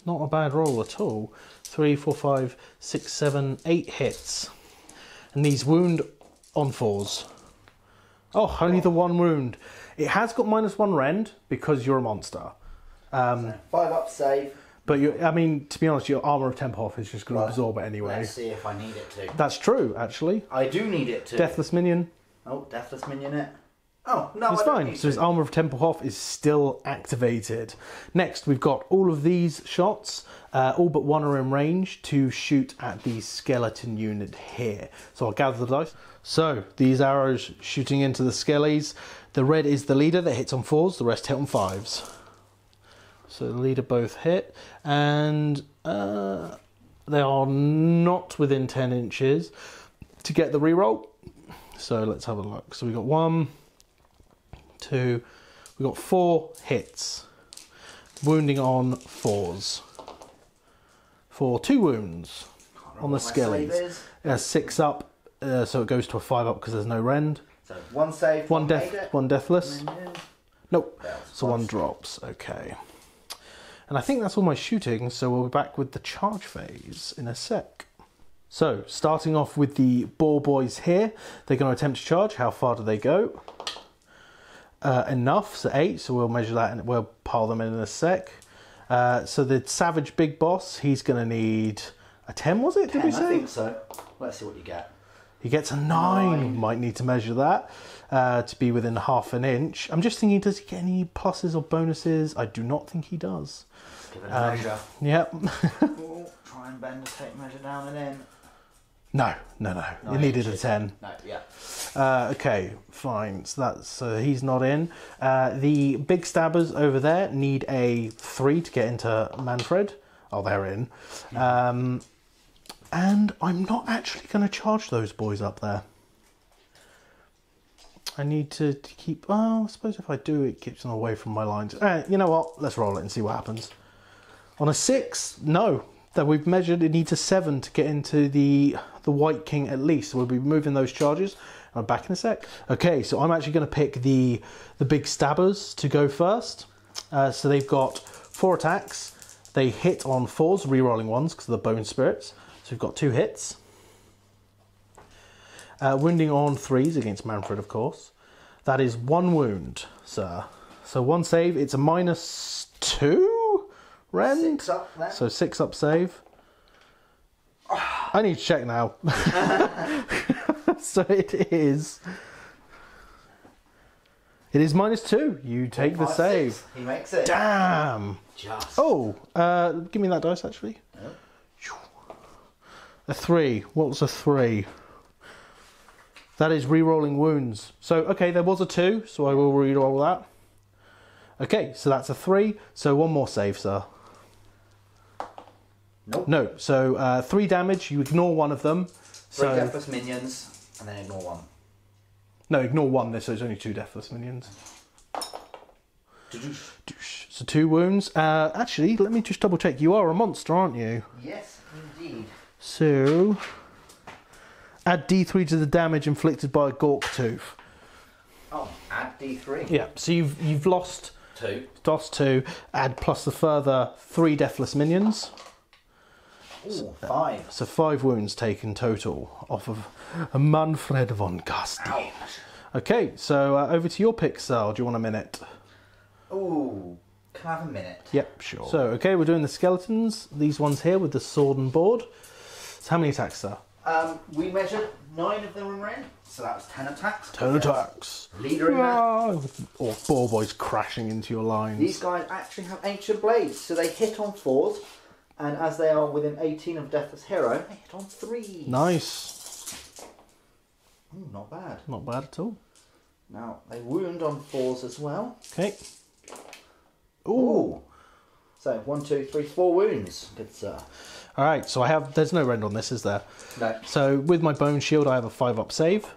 not a bad roll at all. 3, 4, 5, 6, 7, 8 hits. And these wound on 4s. Oh, only the 1 wound. It has got -1 rend because you're a monster. 5 up save. But I mean, to be honest, your armor of Tempoff is just going to absorb it anyway. Let's see if I need it to. That's true, actually. I do need it to. Deathless minion. Oh, Deathless minion it. Oh, no, it's I don't fine. need So his armor of Tempoff is still activated. Next, we've got all of these shots. All but 1 are in range to shoot at the skeleton unit here. So I'll gather the dice. So these arrows shooting into the skellies. The red is the leader that hits on 4s. The rest hit on 5s. So the leader both hit, and they are not within 10 inches to get the reroll. So let's have a look. So we got 1, 2, we got 4 hits, wounding on 4s. For 2 wounds on the skellies. 6 up, so it goes to a 5 up because there's no rend. So one save, one deathless. Minion. Nope. Fails. So one drops. Okay. And I think that's all my shooting, so we'll be back with the charge phase in a sec. So, starting off with the boar boys here, they're going to attempt to charge. How far do they go? Enough, so 8, so we'll measure that and we'll pile them in a sec. So the savage big boss, he's going to need a 10, was it? 10, did we say? I think so. Let's see what you get. He gets a 9. Might need to measure that to be within half an inch. I'm just thinking, does he get any pluses or bonuses? I do not think he does. Give it a measure. Yep. Oh, try and bend the tape measure down and in. No. You needed a 10. No, yeah. Okay, fine. So he's not in. The big stabbers over there need a 3 to get into Manfred. Oh, they're in. And I'm not actually going to charge those boys up there. I need to keep... Oh, I suppose if I do, it keeps them away from my lines. You know what? Let's roll it and see what happens. On a 6, no. That we've measured, it needs a 7 to get into the White King at least. So we'll be moving those charges. I'm back in a sec. Okay, so I'm actually going to pick the big stabbers to go first. So they've got 4 attacks. They hit on 4s, re-rolling 1s because of the bone spirits. So we've got 2 hits. Wounding on 3s against Manfred, of course. That is 1 wound, sir. So 1 save. It's a -2 rend. 6 up then. So 6 up save. I need to check now. So it is. It is -2. You take the save. 6. He makes it. Damn. Just. Oh, give me that dice actually. Yep. A 3. What was a 3? That is re-rolling wounds. So, okay, there was a 2, so I will re-roll that. Okay, so that's a 3. So 1 more save, sir. Nope. No, so 3 damage. You ignore 1 of them. 3 deathless minions, and then ignore 1. No, ignore 1. So it's only 2 deathless minions. So 2 wounds. Actually, let me just double check. You are a monster, aren't you? Yes, indeed. So, add D3 to the damage inflicted by a Gork tooth. Oh, add D3. Yeah, so you've lost 2. Lost 2. Add plus the further 3 deathless minions. Ooh, 5. So 5 wounds taken total off of a Manfred von Gastein. Okay, so over to your pick, Sal. Do you want a minute? Ooh, can I have a minute? Yep, sure. So, okay, we're doing the skeletons. These ones here with the sword and board. So how many attacks, sir? We measured 9 of them in red, so that was 10 attacks. 10 attacks. Leader in that. Or boar boys crashing into your lines. These guys actually have ancient blades, so they hit on 4s, and as they are within 18 of Deathless Hero, they hit on 3s. Nice. Ooh, not bad. Not bad at all. Now, they wound on 4s as well. Okay. Ooh. So, 1, 2, 3, 4 wounds. Good sir. Alright, so there's no rend on this, is there? No. So with my bone shield, I have a 5 up save.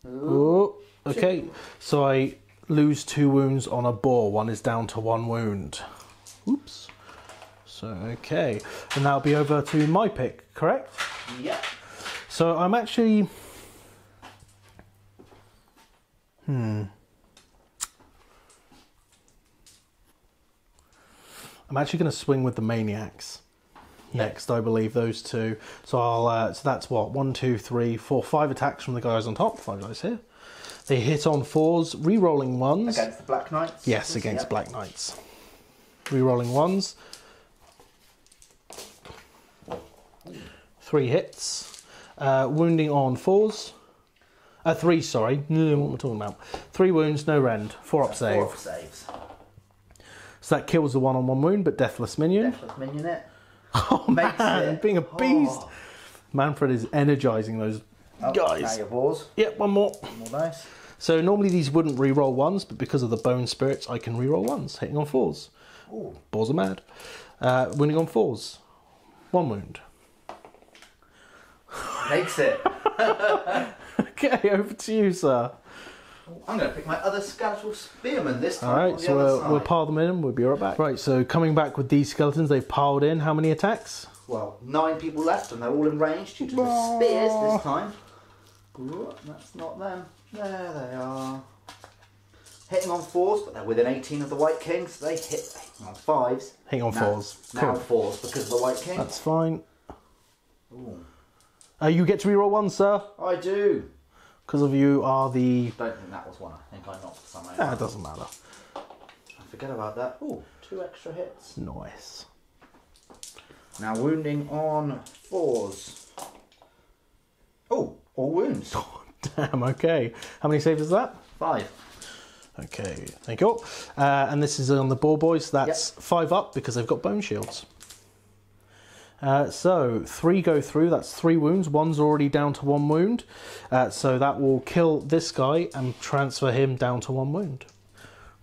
Ooh. Okay, so I lose 2 wounds on a boar. 1 is down to 1 wound. Oops. So, okay. And that'll be over to my pick, correct? Yep. So I'm actually... I'm actually going to swing with the maniacs next, I believe, those 2. So I'll. So that's what 1, 2, 3, 4, 5 attacks from the guys on top. 5 guys here. They hit on 4s, re-rolling 1s. Against the Black Knights. Yes, against Black Knights. Re-rolling 1s. 3 hits. Wounding on 4s. 3, sorry. What am I talking about? 3 wounds, no rend. 4 up save. 4 up saves. So that kills the 1-on-1 wound, but Deathless Minion. Deathless Minion it. Oh man, being a beast. Oh. Manfred is energising those guys. Now your balls. Yep, one more. More dice. So normally these wouldn't re-roll 1s, but because of the bone spirits, I can re-roll 1s, hitting on 4s. Ooh. Balls are mad. Wounding on 4s. 1 wound. Makes it. Okay, over to you, sir. I'm going to pick my other skeletal spearman this time. Alright, so we'll pile them in and we'll be right back. Right, so coming back with these skeletons, they've piled in. How many attacks? Well, 9 people left and they're all in range due to the spears this time. Ooh, that's not them. There they are. Hitting on 4s, but they're within 18 of the White King, so they hit on 5s. Hitting on 4s. Now 4s because of the White King. That's fine. Ooh. You get to reroll 1, sir. I do. Because of you are the... I don't think that was one. I think I knocked some out. Ah, it doesn't matter. I forget about that. Ooh, 2 extra hits. Nice. Now wounding on 4s. Oh, all wounds. Oh, damn, okay. How many saves is that? 5. Okay, thank you. And this is on the ball boys. That's 5 up because they've got bone shields. So 3 go through. That's 3 wounds. 1's already down to 1 wound. So that will kill this guy and transfer him down to 1 wound.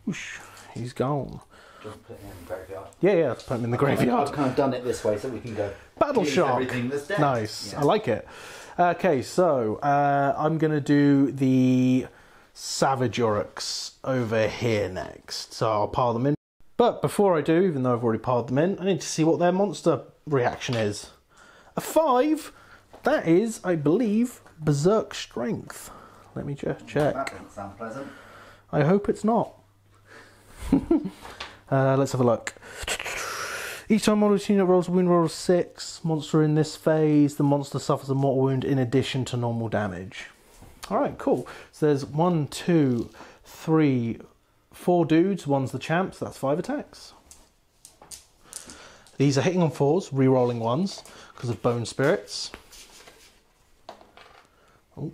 Whoosh, he's gone. Just put him in the graveyard. Yeah, let's put him in the graveyard. I've kind of done it this way so we can go. Battle shock. Everything that's dead. Nice. Yeah. I like it. Okay, so I'm going to do the Savage Uruks over here next. So I'll pile them in. But before I do, even though I've already piled them in, I need to see what their monster reaction is. A 5? That is, I believe, Berserk Strength. Let me just check. That doesn't sound pleasant. I hope it's not. Let's have a look. Each time monster unit rolls a wound roll of 6, monster in this phase, the monster suffers a mortal wound in addition to normal damage. Alright, cool. So there's 1, 2, 3, 4 dudes. One's the champ, so that's 5 attacks. These are hitting on 4s, re-rolling 1s because of bone spirits. Oh.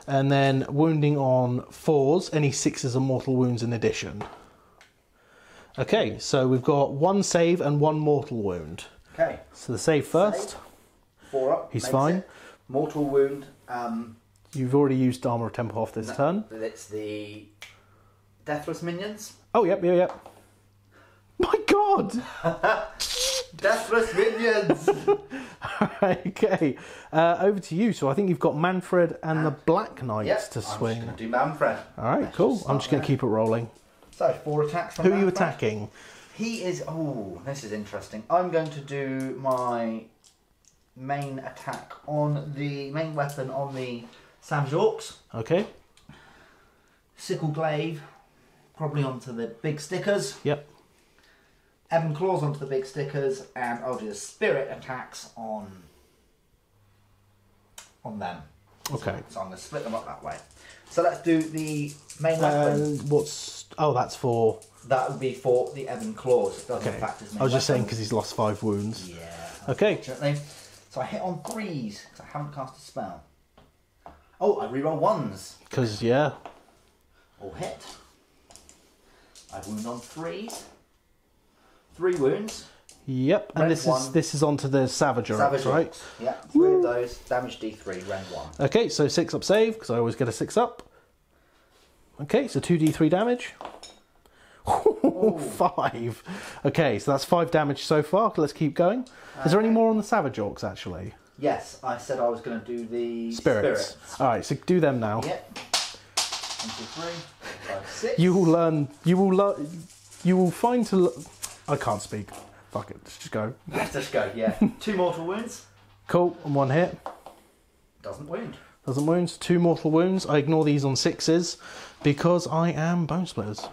And then wounding on 4s, any 6s are mortal wounds in addition. Okay, so we've got 1 save and 1 mortal wound. Okay. So the save first. Save. 4 up. He's fine. It. Mortal wound. You've already used Armour of Temple off this turn. It's the Deathless Minions. Oh, yep. My God! Deathless Minions! Okay, over to you. So I think you've got Manfred and the Black Knights to swing. I'm just going to do Manfred. Alright, cool. I'm just going to keep it rolling. So, 4 attacks from Who Manfred. are you attacking? He is... Oh, this is interesting. I'm going to do my main attack on the main weapon on the Savage Orcs. Okay. Sickle Glaive, probably onto the big stickers. Yep. Ebon Claws onto the big stickers, and I'll do spirit attacks on them. Okay. So I'm going to split them up that way. So let's do the main weapon. That's for... That would be for the Ebon Claws. It doesn't Okay. affect his main I was just saying weapon. because he's lost 5 wounds. Yeah. Okay. Unfortunately. So I hit on 3s because I haven't cast a spell. Oh, I reroll 1s. Because, yeah. All hit. I wound on 3s. 3 wounds. Yep. And this is onto the Savage Uruks, right? Orcs. Yeah, 3 of those. Damage D3, rend 1. Okay, so 6 up save, because I always get a 6 up. Okay, so 2d3 damage. 5. Okay, so that's 5 damage so far. Let's keep going. Is there any more on the Savage Orcs, actually? Yes, I said I was going to do the Spirits. Alright, so do them now. Yep. 1, 2, 3, 5, 6. You will find to... I can't speak. Fuck it, let's just go. Let's just go, yeah. 2 mortal wounds. Cool, and 1 hit. Doesn't wound. Doesn't wound. 2 mortal wounds. I ignore these on 6s because I am Bonesplitterz.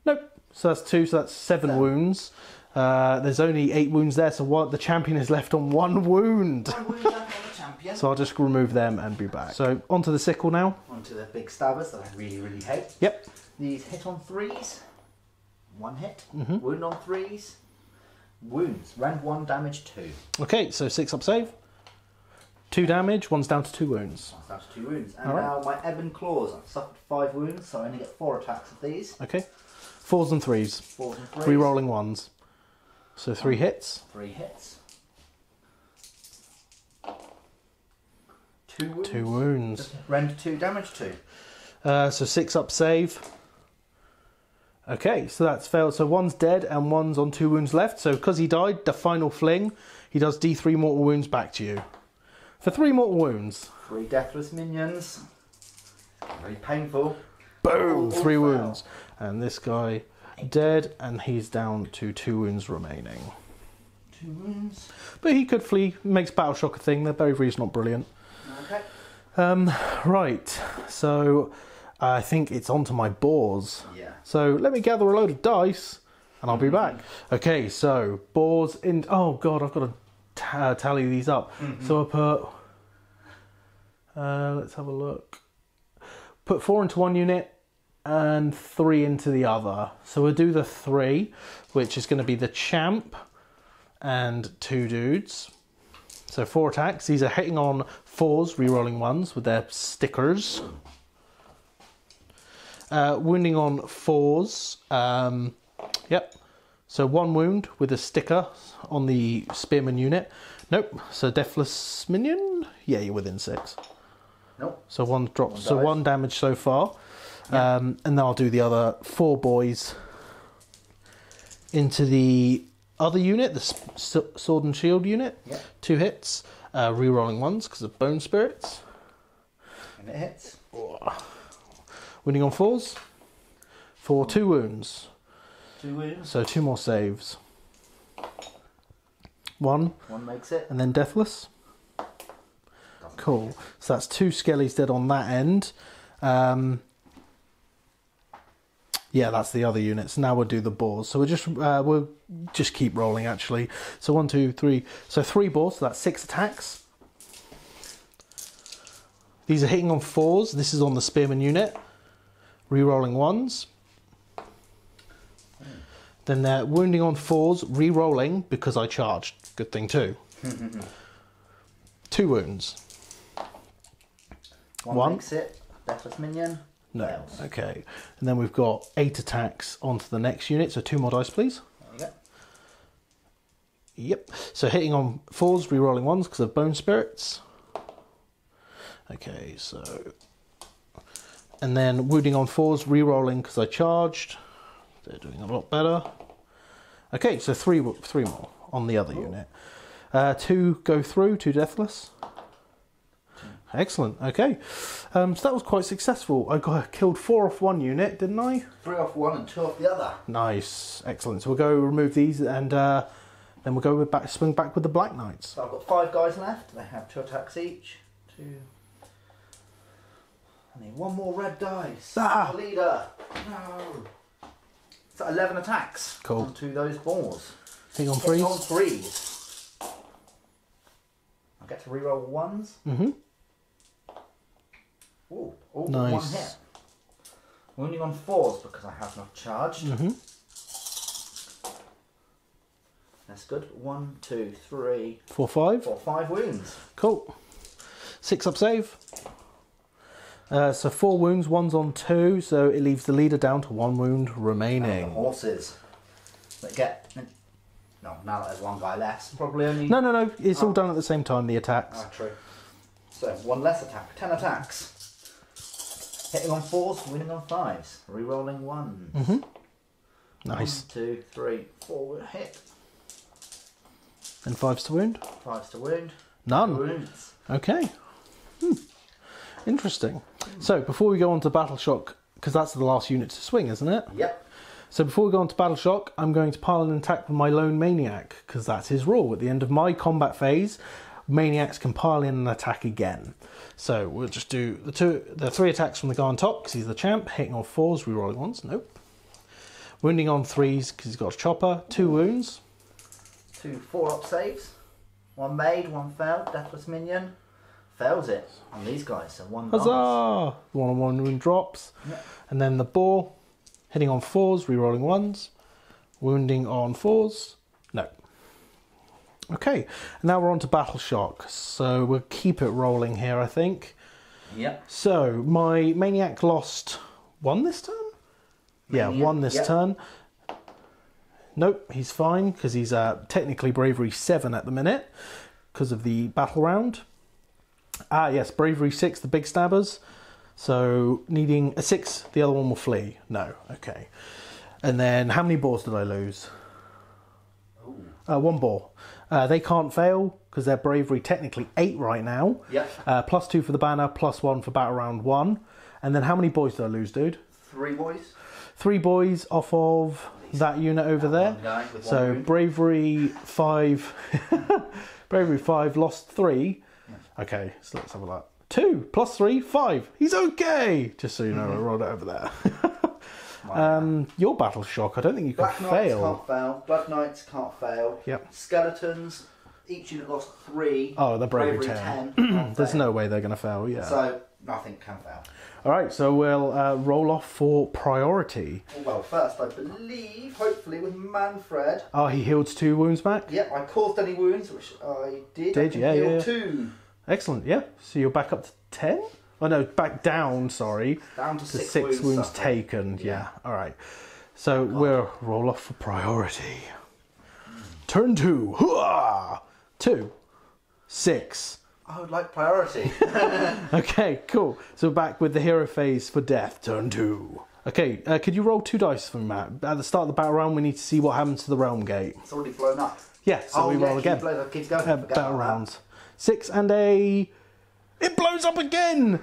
Nope. So that's 2, so that's 7 wounds. There's only 8 wounds there, so the champion is left on 1 wound. 1 wound left on the champion. So I'll just remove them and be back. So onto the sickle now. Onto the big stabbers that I really, really hate. Yep. These hit on 3s. 1 hit. Wound on 3s. Wounds. Rend 1, damage 2. Okay, so 6 up save. 2 damage, 1's down to 2 wounds. That's 2 wounds. And now my Ebon Claws. I've suffered 5 wounds, so I only get 4 attacks of these. Okay. 4s and 3s. 4s and 3s. Re-rolling 1s. So 3 hits. 3 hits. 2 wounds. 2 wounds. Rend 2, damage 2. So 6 up save. Okay, so that's failed. So 1's dead and 1's on 2 wounds left. So because he died, the final fling, he does D3 mortal wounds back to you. For 3 mortal wounds. 3 deathless minions. Very painful. Boom! 3 wounds. And this guy dead, and he's down to 2 wounds remaining. 2 wounds. But he could flee. Makes Battle Shock a thing. Their bravery is not brilliant. Okay. Right, so I think it's onto my boars. Yeah. So let me gather a load of dice and I'll be back. Okay, so boars in... Oh God, I've got to tally these up. So I put... let's have a look. Put 4 into one unit and 3 into the other. So we'll do the 3, which is going to be the champ and 2 dudes. So 4 attacks. These are hitting on 4s, re-rolling 1s with their stickers. Wounding on 4s. Yep. So 1 wound with a sticker on the spearman unit. Nope. So deathless minion. Yeah, you're within 6. Nope. So 1 drop. So 1 damage so far. Yeah. And then I'll do the other 4 boys into the other unit, the sword and shield unit. Yep. 2 hits. Re-rolling 1s because of Bonesplitterz. And it hits. Wounding on 4s for 2 wounds. 2 wounds. So 2 more saves. 1. 1 makes it. And then deathless. Cool. So that's 2 skellies dead on that end. Yeah, that's the other units. Now we'll do the boars. So we'll just keep rolling actually. So 1, 2, 3. So 3 boars. So that's 6 attacks. These are hitting on 4s. This is on the spearman unit. Re-rolling 1s. Then they're wounding on 4s, re-rolling because I charged. Good thing too. 2 wounds. 1 makes it. Deathless minion. No. Fails. Okay. And then we've got 8 attacks onto the next unit. So 2 more dice, please. There you go. Yep. So hitting on 4s, re-rolling 1s because of Bonesplitterz. Okay, so... And then wounding on 4s, re-rolling because I charged. They're doing a lot better. Okay, so 3 more on the other unit. 2 go through, 2 deathless. Excellent. Okay, so that was quite successful. I killed 4 off one unit, didn't I? 3 off one and 2 off the other. Nice, excellent. So we'll go remove these and then we'll go swing back with the Black Knights. So I've got 5 guys left. They have 2 attacks each. 2. I need 1 more red dice. Ah! The leader. No. So 11 attacks. Cool. Onto those boars. Hitting on Hitting 3s. on 3s. I get to reroll 1s. Mm-hmm. Ooh, Nice. 1 hit. Wounding on 4s because I have not charged. Mm-hmm. That's good. 1, 2, 3, 4, 5. 4, 5 wounds. Cool. 6 up save. So 4 wounds, 1's on 2, so it leaves the leader down to 1 wound And the remaining. horses that get... No, now that there's 1 guy less, probably only... No, it's all done at the same time, the attacks. Ah, true. So 1 less attack, 10 attacks. Hitting on 4s, winning on 5s. Rerolling 1s. Mm-hmm. Nice. 1, 2, 3, 4 hit. And 5s to wound? 5s to wound. None. Wounds. Okay. Interesting. So before we go on to Battle Shock, because that's the last unit to swing, isn't it? Yep. So before we go on to Battle Shock, I'm going to pile an attack with my Lone Maniac, because that's his rule. At the end of my combat phase, Maniacs can pile in an attack again. So we'll just do the 3 attacks from the guy on top, because he's the champ. Hitting on 4s, rerolling 1s. Nope. Wounding on 3s, because he's got a chopper. 2 wounds. 2 4-up saves. 1 made, 1 failed. Deathless minion. Fails it on these guys, so 1 dies. Huzzah! 1 wound drops. Yep. And then the boar, hitting on 4s, rerolling 1s. Wounding on 4s. No. Okay, now we're on to Battle Shock. So we'll keep it rolling here, I think. Yep. So my Maniac lost 1 this turn? Yeah, 1 this turn. Nope, he's fine, because he's technically Bravery 7 at the minute, because of the battle round. Ah, yes, Bravery 6, the big stabbers. So needing a 6, the other one will flee. No, okay. And then how many boars did I lose? 1 boar. They can't fail, because they're Bravery technically 8 right now. Yep. +2 for the banner, +1 for battle round 1. And then how many boys did I lose, dude? 3 boys. 3 boys off of that unit over there. 1 guy with 1 So wound. Bravery 5, Bravery 5 lost 3. Okay, so let's have a look. 2 plus 3, 5. He's okay. Just so you know, I rolled it over there. Your battle shock. I don't think you can Black Knights fail. can't fail. Blood Knights can't fail. Yep. Skeletons. Each unit lost 3. Oh, they're bravery 10. 10. Can't There's fail. no way they're going to fail. Yeah. So nothing can fail. All right. So we'll roll off for priority. Well, first, I believe, hopefully, with Manfred. Oh, he healed 2 wounds back. Yep, I caused any wounds, which I did. Did you? Yeah. 2. Excellent. Yeah. So you're back up to 10. Oh no, back down. Sorry. Down to 6 wounds suffered. taken. Yeah. All right. So we'll roll off for priority. Turn 2. Hooah! 2. 6. I would like priority. Okay, cool. So back with the hero phase for death. Turn 2. Okay, could you roll 2 dice for me, Matt? At the start of the battle round, we need to see what happens to the realm gate. It's already blown up. Yeah, so we roll again. Keep going. Forget Battle about rounds. 6 and a... It blows up again!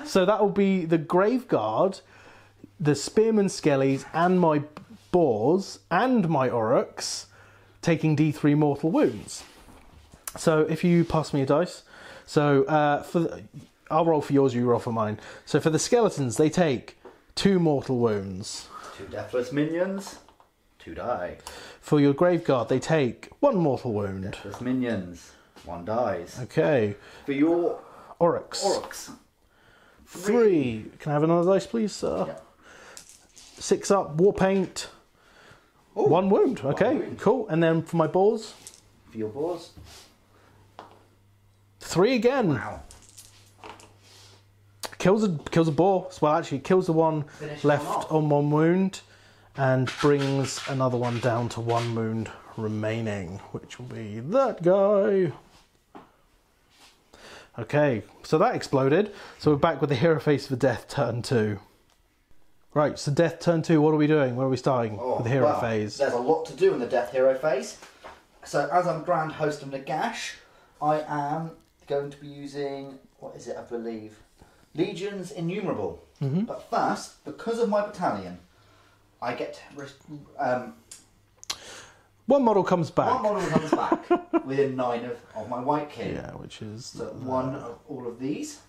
So that will be the Grave Guard, the Spearman Skellies, and my Boars, and my Uruks, taking D3 mortal wounds. So if you pass me a dice, so I'll roll for yours, you roll for mine. So for the skeletons, they take 2 mortal wounds. 2 deathless minions, 2 die. For your Grave Guard, they take 1 mortal wound. Deathless minions, 1 dies. Okay. For your Oryx. 3. 3. Can I have another dice, please, sir? Yeah. 6 up, war paint. Ooh, 1 wound. Okay, wound. cool. And then for my Boars, For your boars. 3 again. Wow. Kills a boar. Well, actually, kills the one Finish left one off. on 1 wound, and brings another one down to 1 wound remaining, which will be that guy. Okay, so that exploded. So we're back with the hero face for death turn 2. Right, so death turn 2. What are we doing? Where are we starting with the hero phase? There's a lot to do in the death hero phase. So as I'm Grand Host of Nagash, I am going to be using, what is it, I believe? Legions Innumerable. But first, because of my battalion, I get to, 1 model comes back. 1 model comes back within 9 of my White King. Yeah, which is... So 1 of all of these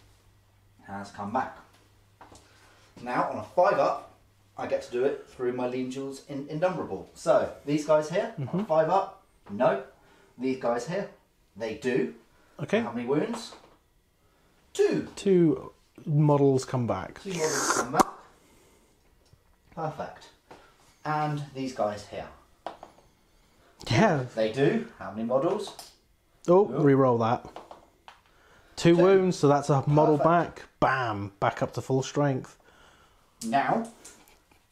has come back. Now, on a 5 up, I get to do it through my Legions Innumerable. So, these guys here, on a 5 up, no. These guys here, they do. Okay. How many wounds? 2. 2 models come back. 2 models come back. Perfect. And these guys here. Yeah. They do. How many models? Oh, re-roll that. 2 wounds, so that's a model Perfect. back. Bam! Back up to full strength. Now,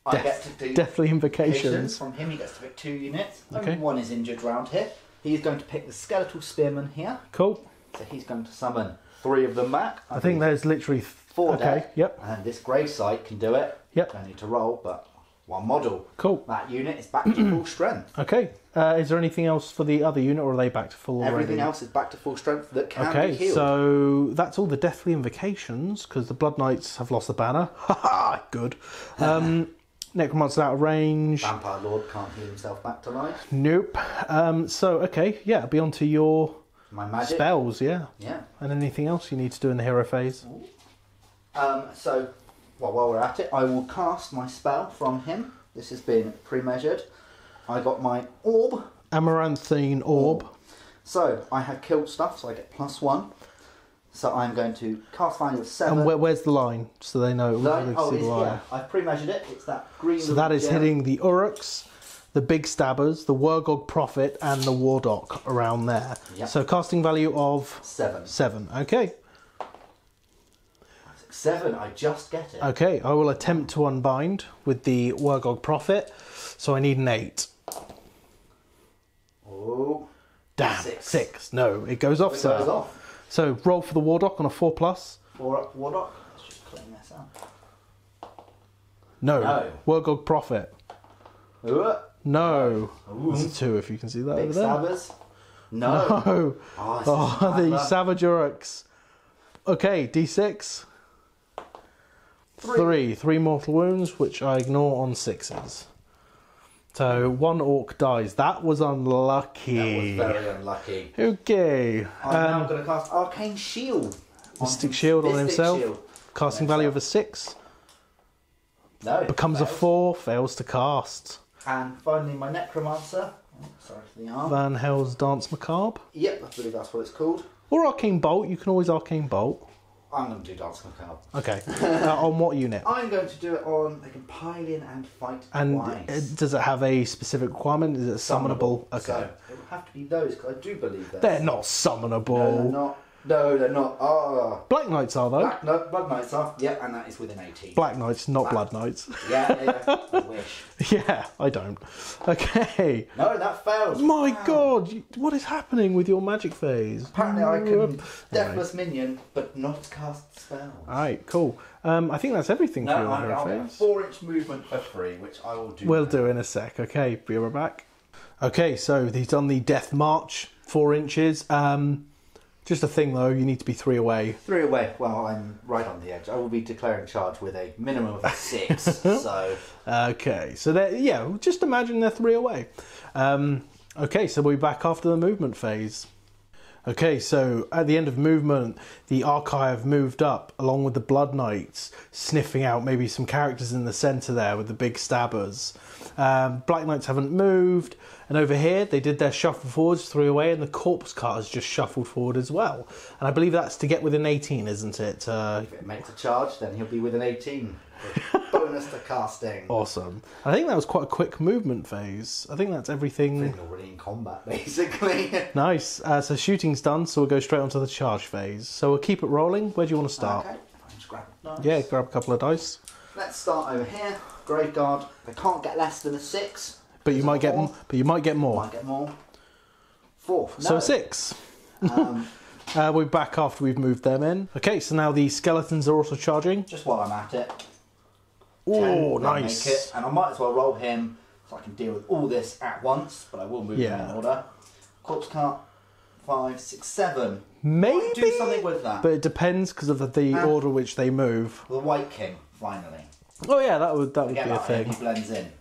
I get to do Deathly Invocations. from him. He gets to pick 2 units. Okay. Only 1 is injured round here. He's going to pick the Skeletal Spearman here. Cool. So he's going to summon 3 of them back. I think there's literally... 4 okay, dead. yep. And this gravesite can do it. Yep. I need to roll, but 1 model. Cool. That unit is back to full strength. Okay. Is there anything else for the other unit, or are they back to full already? Everything else is back to full strength that can be Okay, healed. so that's all the Deathly Invocations, because the Blood Knights have lost the banner. Haha, good. Necromancer out of range. Vampire Lord can't heal himself back to life. Nope. So, okay, yeah, be on to your My magic. spells, yeah. Yeah. And anything else you need to do in the hero phase? So, while we're at it, I will cast my spell from him. This has been pre-measured. I got my orb. Amaranthine Orb. So, I have killed stuff, so I get +1. So I'm going to cast value of 7. And where's the line? So they know. I've pre-measured it. It's that green. So that is gem. hitting the Uruks, the Big Stabbers, the Wurgog Prophet, and the Wardock around there. Yep. So casting value of 7. 7. Okay. 7, I just get it. Okay, I will attempt to unbind with the Wurgog Prophet. So I need an 8. Oh. Damn. 6. 6. No, it goes off, It sir. goes off. So roll for the Wardock on a 4+. 4 up Wardock. Let's just clean this out. No. Wurgog Prophet. Ooh. No. Ooh. There's a 2 if you can see that Big over there. Stabbers. No. No. Oh, Oh, the Savage Uruks. Okay, D6. 3 mortal wounds, which I ignore on 6s. So 1 orc dies. That was unlucky. That was very unlucky. Okay. I'm now going to cast Arcane Shield. Mystic Shield on Mystic himself. Shield. Casting value of a 6. No. Becomes a 4. Fails to cast. And finally, my Necromancer. Oh, sorry for the arm. Van Hell's Dance Macabre. Yep, I believe that's what it's called. Or Arcane Bolt. You can always Arcane Bolt. I'm going to do Dance Macabre. Okay. On what unit? I'm going to do it on a companion and fight And twice. does it have a specific requirement? Is it summonable? Okay. So, it will have to be those, because I do believe that. They're not summonable. No, they're not. No, they're not. Oh. Black Knights are, though. Blood Knights are. Yeah, and that is within 18. Black Knights, not Blood Knights. Yeah. I wish. Yeah, I don't. Okay. No, that fails. My Wow. God, what is happening with your magic phase? Apparently I can Anyway. Deathless Minion, but not cast spells. Alright, cool. I think that's everything for your hero I'll get a phase. 4-inch movement for free, which I will do. We'll now. do in a sec. Okay, be right back. Okay, so he's done the Death March, 4 inches. Just a thing though, you need to be 3 away. 3 away. Well, I'm right on the edge. I will be declaring charge with a minimum of a 6. So Okay, so yeah, just imagine they're 3 away. Okay, so we'll be back after the movement phase. Okay, so at the end of movement, the archive moved up along with the Blood Knights, sniffing out maybe some characters in the centre there with the big stabbers. Black Knights haven't moved, and over here they did their shuffle forwards 3 away, and the Corpse Carters just shuffled forward as well. And I believe that's to get within 18, isn't it? if it makes a charge, then he'll be within 18. Bonus to casting. Awesome. I think that was quite a quick movement phase. I think that's everything. They're already in combat, basically. Nice. So shooting's done, so we'll go straight onto the charge phase. So we'll keep it rolling. Where do you want to start? Okay, if I can just grab dice. Yeah, grab a couple of dice. Let's start over here. Graveguard. They can't get less than a 6. But you might get, Four. but you might get more. Might get more. 4. No. So 6. Um, We're back after we've moved them in. Okay, so now the skeletons are also charging. just while I'm at it. Oh, 10, will nice. Make it, and I might as well roll him so I can deal with all this at once, but I will move them in order. Corpse cart, 5, 6, 7. Maybe. Might do something with that. But it depends because of the order which they move. The White King, finally. Oh yeah, that would be Get a that in, thing. he blends in.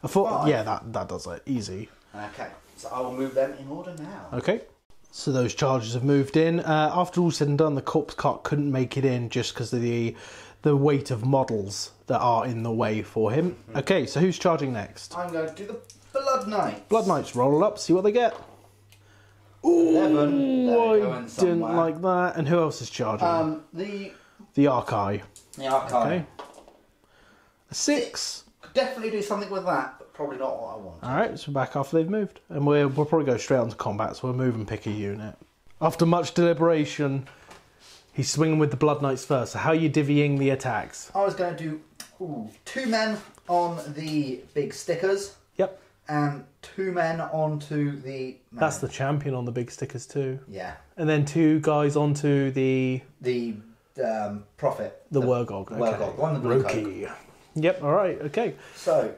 I thought, 5. yeah, that does it easy. Okay, so I will move them in order now. Okay. So those charges have moved in. After all said and done, the corpse cart couldn't make it in just because of the weight of models that are in the way for him. Okay, so who's charging next? I'm going to do the Blood Knight. Blood Knights, roll up, see what they get. Ooh, 11. They're I going didn't somewhere. like that. And who else is charging? The Archive. The Archive. Okay. A 6. Could definitely do something with that, but probably not what I want. Alright, so we're back after they've moved. And we'll probably go straight on to combat, so we'll move and pick a unit. After much deliberation, he's swinging with the Blood Knights first. So how are you divvying the attacks? I was going to do 2 men on the big stickers Yep. and 2 men onto the... That's the champion on the big stickers too. Yeah. And then 2 guys onto the Prophet. the Wurgog. Okay. Wurgog, one of the blue Roki. Yep, alright, okay. So,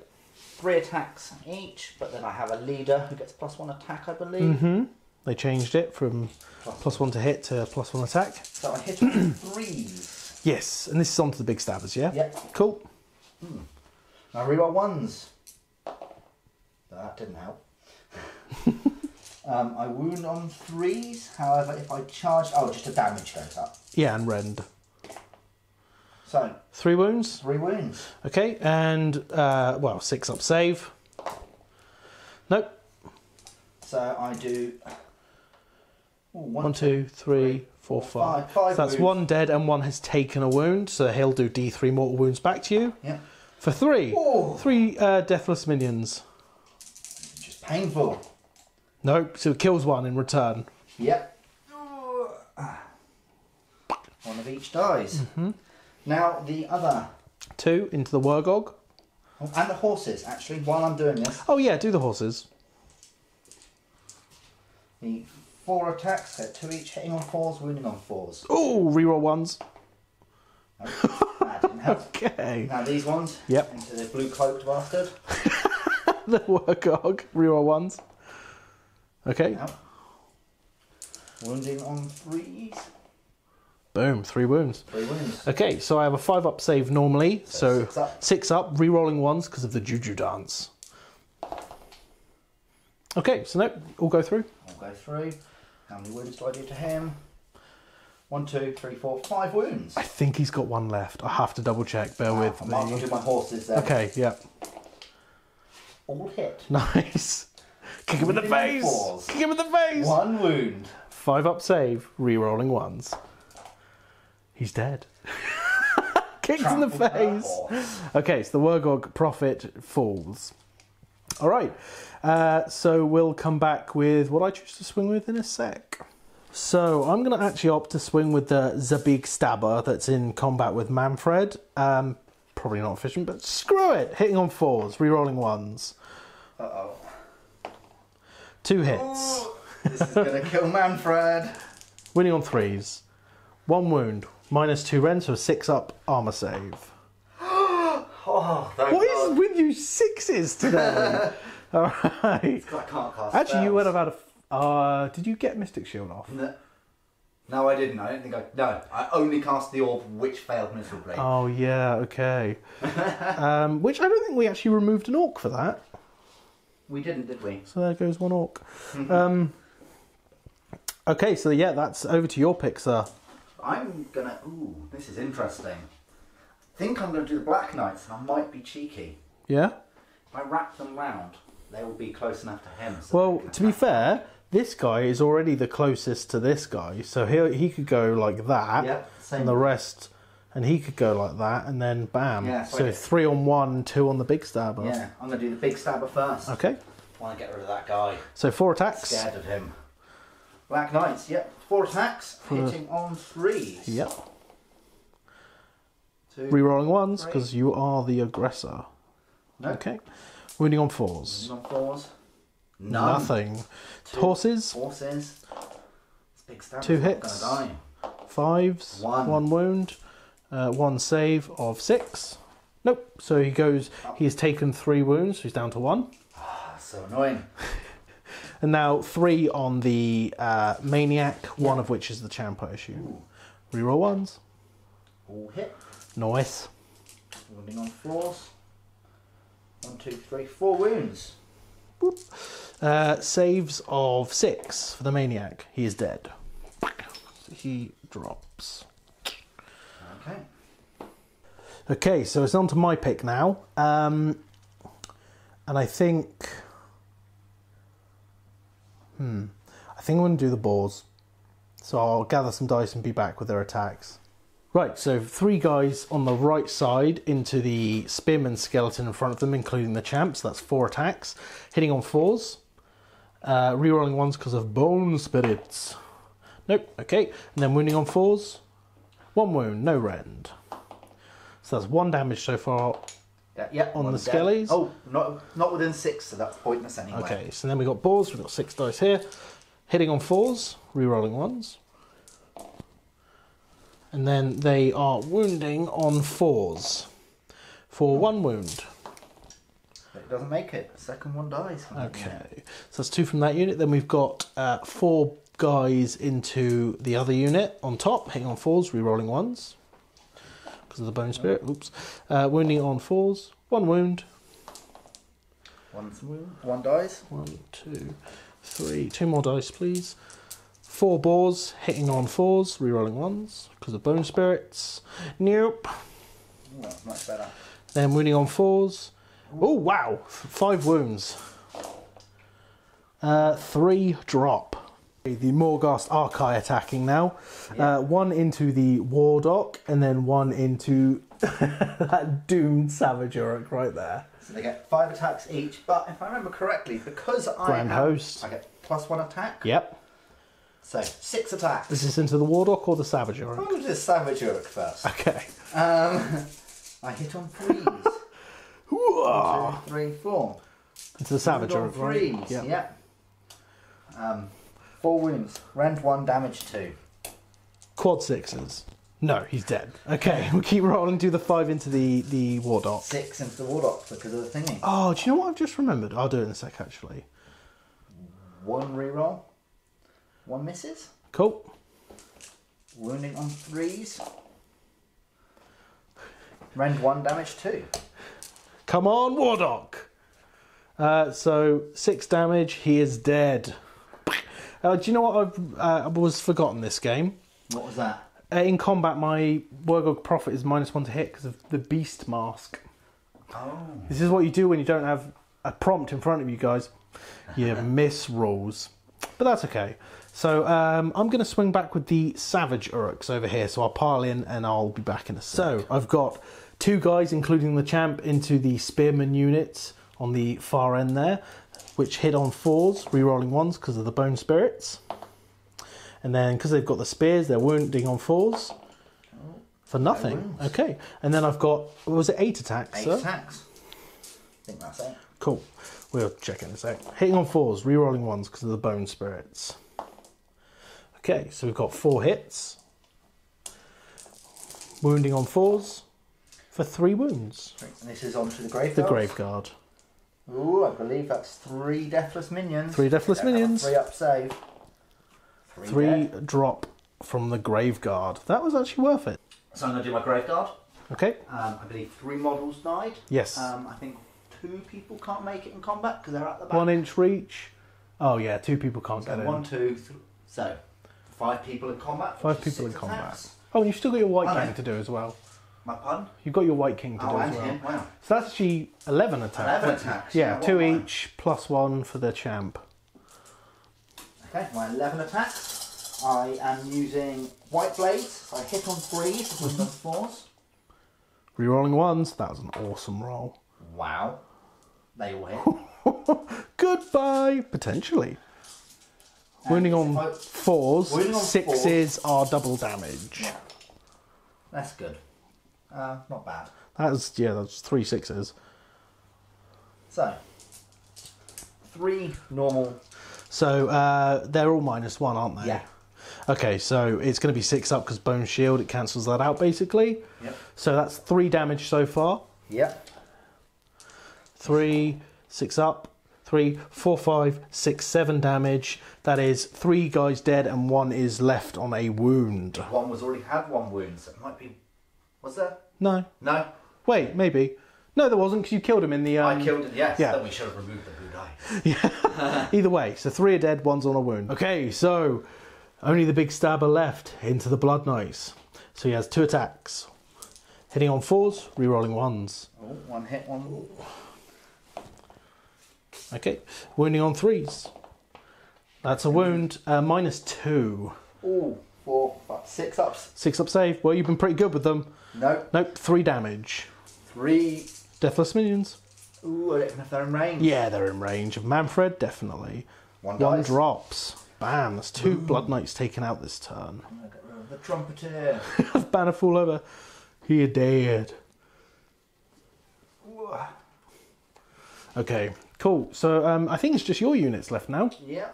3 attacks each, but then I have a leader who gets +1 attack, I believe. Mm-hmm. They changed it from +1 to hit to +1 attack. So I hit with 3s. Yes, and this is onto the big stabbers, yeah? Yep. Cool. I reroll 1s. That didn't help. I wound on 3s. However, if I charge... Oh, just the damage goes up. Yeah, and rend. So, 3 wounds. 3 wounds. Okay, and, 6 up save. Nope. So I do... 1, 2, 3, 4, 5. So that's wounds. 1 dead and 1 has taken a wound, so he'll do D3 mortal wounds back to you. Yep. For 3. Oh. 3 deathless minions. Just painful. Nope, so it kills 1 in return. Yep. 1 of each dies. Now the other... 2 into the Wurgog. Oh, and the horses, actually, while I'm doing this. Oh yeah, do the horses. The 4 attacks, so 2 each, hitting on 4s, wounding on 4s. Oh, reroll 1s. Oh, that didn't help. Okay. Now these ones, Yep. into the blue cloaked bastard. The Wurgog, reroll 1s. Okay. Now, wounding on 3s. Boom, 3 wounds. 3 wounds. Okay, so I have a 5 up save normally, so 6 up. 6 up, re-rolling 1s because of the Juju dance. Okay, so nope, all go through. I'll go through. How many wounds do I do to him? 1, 2, 3, 4, 5 wounds. I think he's got one left. I have to double check. Bear with I me. might as well do my horses then. Okay, yeah. All hit. Nice. Kick him in the face. Kick him in the face. 1 wound. 5 up save. Re-rolling ones. He's dead. Kicked in the face. Okay, so the Wurgog prophet falls. All right. So we'll come back with what I choose to swing with in a sec. So I'm going to actually opt to swing with the big stabber that's in combat with Manfred. Probably not efficient, but screw it. Hitting on 4s, re-rolling 1s. Uh-oh. 2 hits. Oh, this is going to kill Manfred. Winning on 3s. 1 wound. -2 rend, so a 6 up armor save. Oh, thank What God. is with you 6s today? All right. I can't cast Actually, you spells. would have had a... did you get Mystic Shield off? No, I didn't. I don't think I... No, I only cast the orb which failed miserably. Oh, yeah, okay. Which I don't think we actually removed an orc for that. We didn't, did we? So there goes 1 orc. Okay, so yeah, that's over to your pick, sir. I'm gonna... Ooh, this is interesting. I think I'm gonna do the Black Knights, and I might be cheeky. Yeah? If I wrap them round, they will be close enough to him. So Well, to be fair, this guy is already the closest to this guy, so he could go like that, yeah, same. and the rest, and he could go like that, and then bam. Yeah, so 3 on 1, 2 on the big stabber. Yeah, I'm gonna do the big stabber first. Okay. I want to get rid of that guy. So 4 attacks. Scared of him. Black Knights, yep. 4 attacks, hitting on 3s. Yep. 2. Re-rolling 1s, because you are the aggressor. No. Okay. Wounding on 4s. On 4s. None. Nothing. 2 Horses. Horses. This big stabber's 2 not hits. gonna die. 5s. 1 wound. 1 save of 6. Nope. So he has taken 3 wounds, so he's down to 1. Ah, so annoying. And now 3 on the Maniac, one of which is the Champ, I assume. Reroll 1s. All hit. Nice. Wounding on 4s. 1, 2, 3, 4 wounds. Boop. Saves of 6 for the Maniac. He is dead. He drops. Okay. Okay, so it's on to my pick now. And I think... I think I'm going to do the boars. So I'll gather some dice and be back with their attacks. Right, so 3 guys on the right side into the spearman skeleton in front of them, including the champs. That's 4 attacks. Hitting on 4s. Rerolling 1s because of Bonesplitterz. Nope, okay. And then wounding on 4s. 1 wound, no rend. So that's 1 damage so far. Yeah, on the dead. skellies. Oh, not within 6, so that's pointless anyway. Okay, so then we've got boars. We've got 6 dice here. Hitting on 4s, rerolling 1s. And then they are wounding on 4s for 1 wound. But it doesn't make it. The second one dies. Okay, so that's 2 from that unit. Then we've got 4 guys into the other unit on top, hitting on 4s, rerolling 1s. Because of the bone spirit. Oops. Wounding on 4s, 1 wound. 1 wound. 1 dies. 1, 2, 3. 2 more dice, please. 4 boars, hitting on 4s, rerolling 1s, because of bone spirits. Nope. Ooh, that's much better. Then wounding on 4s. Oh, wow. 5 wounds. 3 drop. The Morghast Archai attacking now. Yeah. 1 into the Wardock, and then 1 into that doomed Savage Uruk right there. So they get 5 attacks each, but if I remember correctly, because Grand Host. I get +1 attack. Yep. So 6 attacks. This is into the Wardock or the Savage Uruk? I'm going to do the Savage Uruk first. Okay. I hit on 3s. 1, 2, 3, 4. Into the Savage On Uruk, right? 3s. Yep. 4 wounds. Rend 1, damage 2. Quad 6s. No, he's dead. Okay, we'll keep rolling. Do the 5 into the Wardock. 6 into the Wardock because of the thingy. Oh, do you know what I've just remembered? I'll do it in a sec, actually. 1 reroll. 1 misses. Cool. Wounding on 3s. Rend 1, damage 2. Come on, Wardock! So, 6 damage. He is dead. Do you know what I was forgotten this game? What was that? In combat, my Wurgog Prophet is -1 to hit because of the Beast Mask. Oh. This is what you do when you don't have a prompt in front of you, guys. You miss rolls. But that's okay. So I'm going to swing back with the Savage Uruks over here. So I'll pile in and I'll be back in a sec. So I've got 2 guys, including the champ, into the Spearman units on the far end there, which hit on 4s, rerolling 1s because of the Bone Spirits. And then because they've got the spears, they're wounding on 4s. For nothing. Okay. And then I've got, what was it, 8 attacks? 8 attacks. I think that's it. Cool. We'll check in a sec. Hitting on 4s, rerolling 1s because of the Bone Spirits. Okay, so we've got 4 hits. Wounding on 4s for 3 wounds. And this is onto the Graveguard. The Graveguard. Ooh, I believe that's 3 Deathless Minions. 3 Deathless Minions. 3 up save. 3 drop from the Graveguard. That was actually worth it. So I'm going to do my Graveguard. Okay. I believe 3 models died. Yes. I think 2 people can't make it in combat because they're at the back. 1 inch reach. Oh yeah, 2 people can't So get 1, in. 2, 3. So 5 people in combat. 5 people in 6 combat. attacks. Oh, and you've still got your White Oh, King no. to do as well. My pun? You've got your White King to do as and well. him. Wow. So that's actually 11 attacks. 11 attacks. Yeah, what 2 am I? each plus 1 for the champ. Okay, my 11 attacks. I am using White Blades. I hit on 3s with on 4s. Rerolling 1s. That was an awesome roll. Wow. They all hit. Goodbye. Potentially. Wounding on 4s. Wounding on 6s are double damage. Yeah. That's good. Not bad. That's 3 6s. So, 3 normal. So they're all -1, aren't they? Yeah. Okay, so it's going to be 6 up because Bone Shield, it cancels that out basically. Yep. So that's 3 damage so far. Yep. 3, 6 up, 3, 4, 5, 6, 7 damage. That is 3 guys dead and 1 is left on a wound. 1 was already had 1 wound, so it might be. Was there? No. No. Wait, maybe. No, there wasn't because you killed him in the. I killed it. Yes. yeah. Then we should have removed the blue die. Yeah. Either way, so 3 are dead, 1's on a wound. Okay, so only the big stabber left into the Blood Knights. So he has 2 attacks. Hitting on 4s, rerolling 1s. Oh, 1 hit, 1. Okay, wounding on 3s. That's a wound, -2. Oh, 4, 5, 6 ups. 6 up save. Well, you've been pretty good with them. Nope. Nope, 3 damage. 3. Deathless Minions. Ooh, I don't know if they're in range. Yeah, they're in range of Manfred, definitely. 1 1 dies. drops. Bam, that's 2 Blood Knights taken out this turn. I'm gonna get rid of the trumpeter. Banner fall over. He dead. Ooh. Okay, cool. So I think it's just your units left now. Yeah.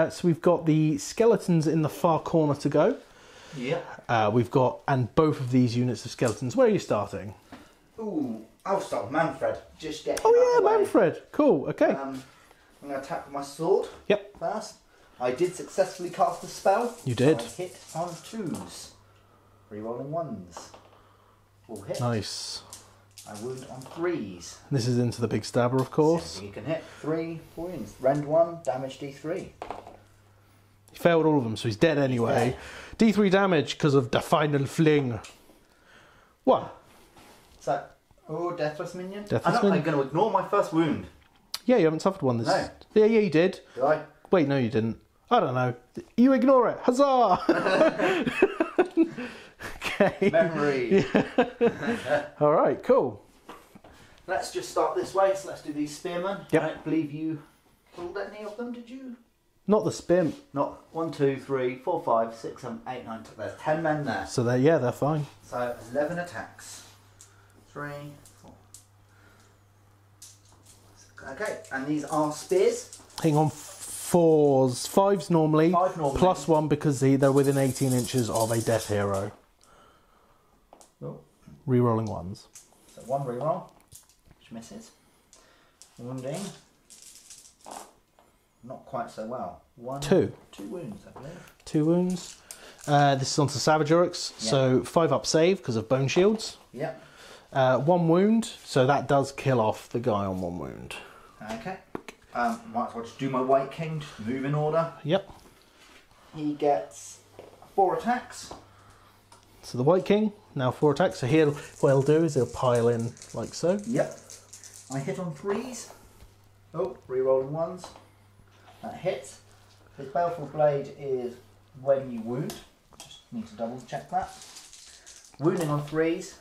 So we've got the skeletons in the far corner to go. Yeah. We've got, and both of these units of skeletons. Where are you starting? Ooh, I'll start with Manfred. Just get him out Oh the yeah, way. Manfred. Cool, okay. I'm going to attack with my sword Yep, first. I did successfully cast the spell. you did. I hit on 2s. Rerolling 1s. All hit. Nice. I wound on 3s. This is into the big stabber, of course. So you can hit 3 wounds. Rend 1, damage D3. He failed all of them, so he's dead anyway. D3 damage because of the final fling. What? So, oh, Deathless Minion. Deathless I'm Minion. going to ignore my first wound. Yeah, you haven't suffered one this. No. Yeah, you did. Did I? Wait, no, you didn't. I don't know. You ignore it. Huzzah! Okay. Memory. All right, cool. Let's just start this way. So let's do these spearmen. Yep. I don't believe you killed any of them, did you? Not the spim. Not 1, 2, 3, 4, 5, 6, 7, 8, 9. There's 10 men there. So they're fine. So 11 attacks. 3, 4. Okay, and these are spears. Hang on, 4s, 5s normally. 5 normally. Plus 1 because they're within 18 inches of a death hero. Oh. Rerolling 1s. So 1 reroll, which misses. Wounding. Not quite so well. 2. 2 wounds, I believe. 2 wounds. This is onto Savage Uruks, Yeah. so 5 up save because of bone shields. Yep. 1 wound, so that does kill off the guy on 1 wound. Okay. Might as well just do my White King, just move in order. Yep. He gets 4 attacks. So the White King, now 4 attacks. So here, what he'll do is he'll pile in like so. Yep. I hit on 3s. Oh, re-rolling 1s. That hits. His Baleful Blade is when you wound. Just need to double check that. Wounding on 3s.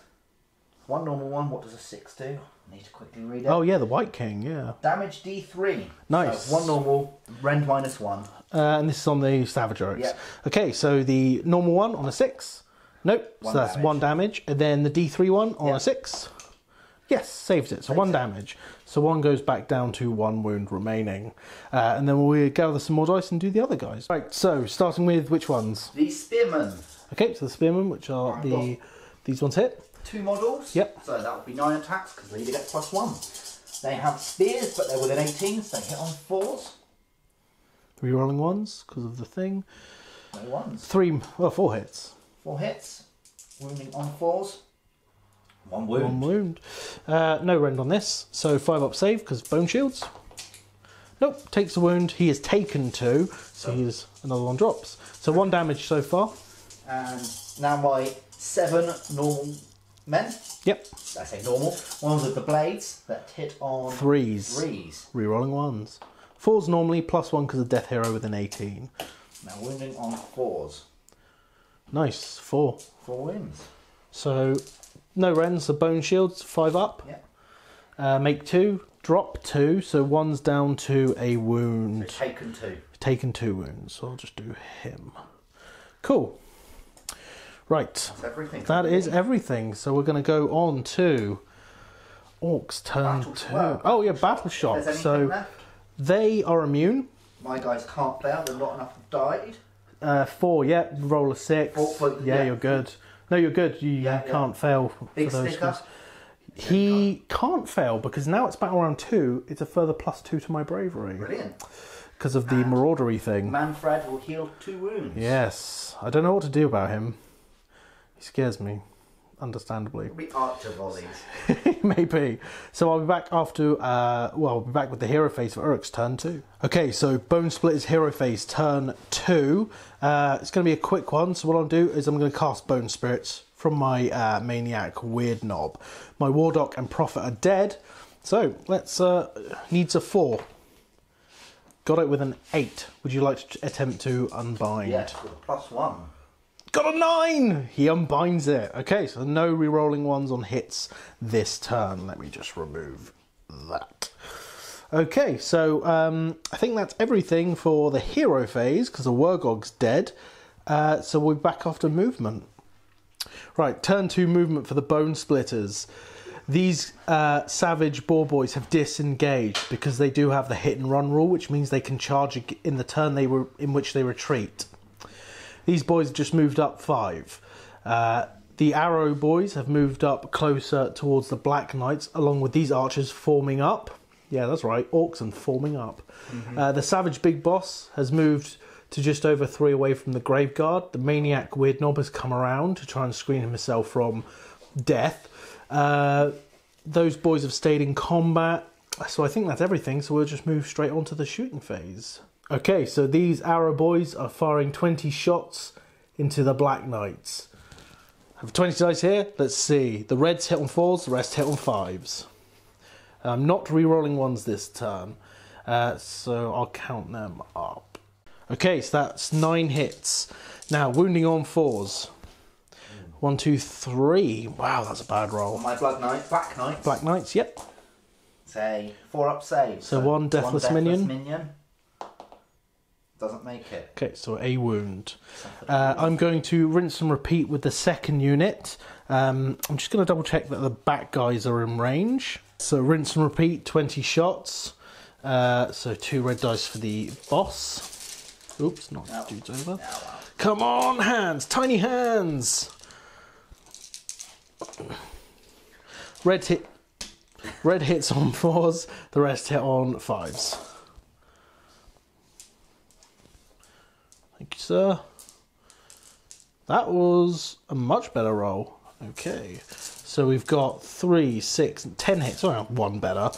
1 normal 1. What does a 6 do? I need to quickly read it. Oh yeah, the White King, yeah. Damage D3. Nice. So 1 normal, rend -1. And this is on the Savage Orcs. Yep. Okay, so the normal one on a 6. Nope, so that's 1 damage. And then the D3 one on a 6. Yes, saves it. So 1 damage. So 1 goes back down to 1 wound remaining. And then we'll gather some more dice and do the other guys. Right, so starting with which ones? The Spearmen. Okay, so the Spearmen, which are these ones hit. 2 models. Yep. So that would be 9 attacks because leader gets +1. They have spears, but they're within 18, so they hit on 4s. Rerolling 1s because of the thing. No 1s. 4 hits. 4 hits. Wounding on 4s. 1 wound. 1 wound. No rend on this, so 5 up save because bone shields. Nope, takes a wound. He is taken 2, so he's another 1 drops. So 1 damage so far. And now my 7 normal men. Yep. I say normal. Ones with the blades that hit on 3s. Rerolling 1s. 4s normally, +1 because of Death Hero with an 18. Now wounding on 4s. Nice, 4. 4 wins. So no rends, so bone shields, 5 up. Yep. Make 2, drop 2, so 1's down to a wound. So taken 2. Taken 2 wounds, so I'll just do him. Cool. Right. That's everything. That is everything. So we're going to go on to Orcs turn 2. Oh yeah, Battle Shock. So left? they are immune. My guys can't fail, they're not enough died. 4, yeah, roll a 6. Yeah, you're good. No, you're good. You can't fail Big for those sticker. ones. He can't fail because now it's battle round 2. It's a further +2 to my bravery. Brilliant. Because of the maraudery thing. Manfred will heal 2 wounds. Yes. I don't know what to do about him. He scares me, understandably. It'll be archer volleys. Maybe. So I'll be back after, I'll be back with the hero phase for Uruk's turn 2. Okay, so Bonesplitterz hero phase turn 2. It's going to be a quick one, so what I'll do is I'm going to cast Bone Spirits from my Maniac Weird Knob. My Warlock and Prophet are dead, so let's, needs a 4. Got it with an 8. Would you like to attempt to unbind? Yes, with a +1. Got a 9! He unbinds it. Okay, so no re-rolling 1s on hits this turn. Let me just remove that. Okay, so I think that's everything for the hero phase, because the Wurgog's dead. So we're back after movement. Right, turn 2 movement for the Bonesplitterz. These savage boar boys have disengaged because they do have the hit and run rule, which means they can charge in the turn in which they retreat. These boys have just moved up 5. The arrow boys have moved up closer towards the Black Knights, along with these archers forming up. Yeah, that's right, orcs and forming up. The savage big boss has moved to just over 3 away from the Graveguard. The maniac Weird Knob has come around to try and screen himself from death. Those boys have stayed in combat. So I think that's everything, so we'll just move straight on to the shooting phase. Okay, so these arrow boys are firing 20 shots into the Black Knights. I have 20 dice here. Let's see. The reds hit on 4s, the rest hit on 5s. I'm not re-rolling 1s this turn, so I'll count them up. Okay, so that's 9 hits. Now, wounding on 4s. 1, 2, 3. Wow, that's a bad roll. My Black Knights. Black Knights, yep. Say 4 up save. So 1 deathless minion. Doesn't make it. Okay, so a wound. I'm going to rinse and repeat with the second unit. I'm just going to double check that the back guys are in range. So rinse and repeat, 20 shots. So 2 red dice for the boss. Oops, not dude's over. Come on, hands, tiny hands. Red hits on 4s, the rest hit on 5s. Thank you, sir. That was a much better roll. Okay, so we've got 3, 6, 10 hits. Oh, 1 better.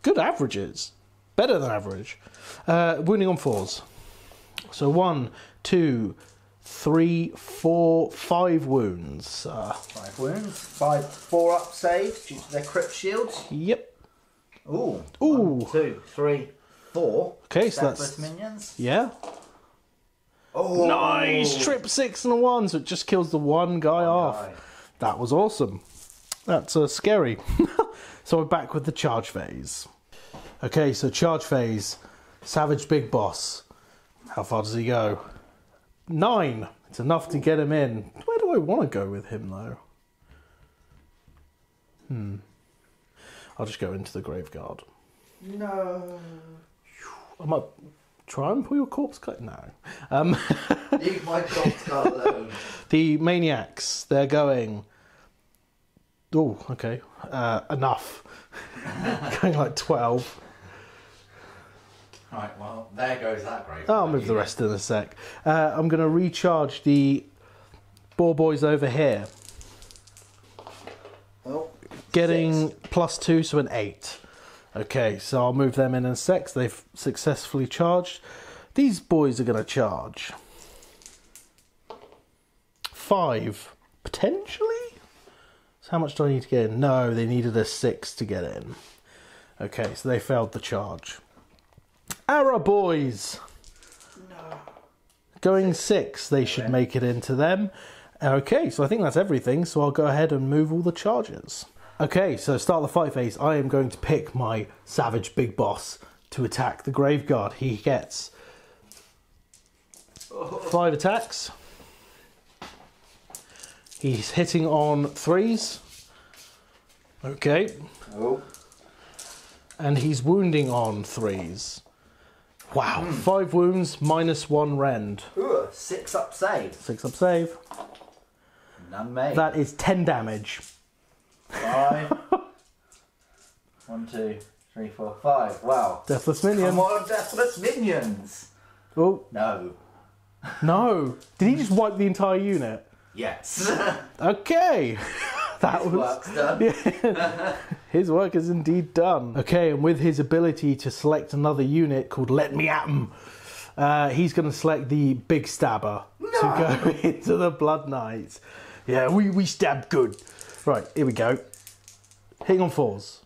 Good averages. Better than average. Wounding on 4s. So 1, 2, 3, 4, 5 wounds. 5 wounds. 5 4-up saves due to their crit shields. Yep. Ooh. Ooh. 1, 2, 3, 4. Okay, so Deathless that's... minions. Yeah. Oh. Nice! Trip 6 and a 1, so it just kills the one guy off. That was awesome. That's scary. So we're back with the charge phase. Okay, so charge phase. Savage Big Boss. How far does he go? 9. It's enough to get him in. Where do I want to go with him, though? I'll just go into the graveyard. No. I might try and pull your corpse cut. No. Leave my corpse cut alone. The Maniacs, they're going... Oh, okay. Enough. Going like 12. Right, well, there goes that graveyard. I'll move the rest in a sec. I'm going to recharge the Boar Boys over here. Oh, Getting 6. +2, so an 8. Okay, so I'll move them in a sec. So they've successfully charged. These boys are going to charge 5, potentially? So how much do I need to get in? No, they needed a 6 to get in. Okay, so they failed the charge. Arrow Boys! No. Going 6, they should make it into them. Okay, so I think that's everything, so I'll go ahead and move all the charges. Okay, so start the fight phase. I am going to pick my Savage Big Boss to attack the Graveguard. He gets 5 attacks. He's hitting on 3s. Okay. Oh. And he's wounding on 3s. Wow, 5 wounds, -1 rend. Ooh, 6-up save. 6-up save. None made. That is 10 damage. 5. 1, 2, 3, 4, 5. Wow. Deathless minion. Come on, Deathless minions. Oh, No. no. Did he just wipe the entire unit? Yes. Okay. That was... Work's done. Yeah. His work is indeed done. Okay, and with his ability to select another unit called Let Me At 'Em, he's going to select the Big Stabber to go into the Blood Knights. Yeah, we stab good. Right, here we go. Hitting on 4s.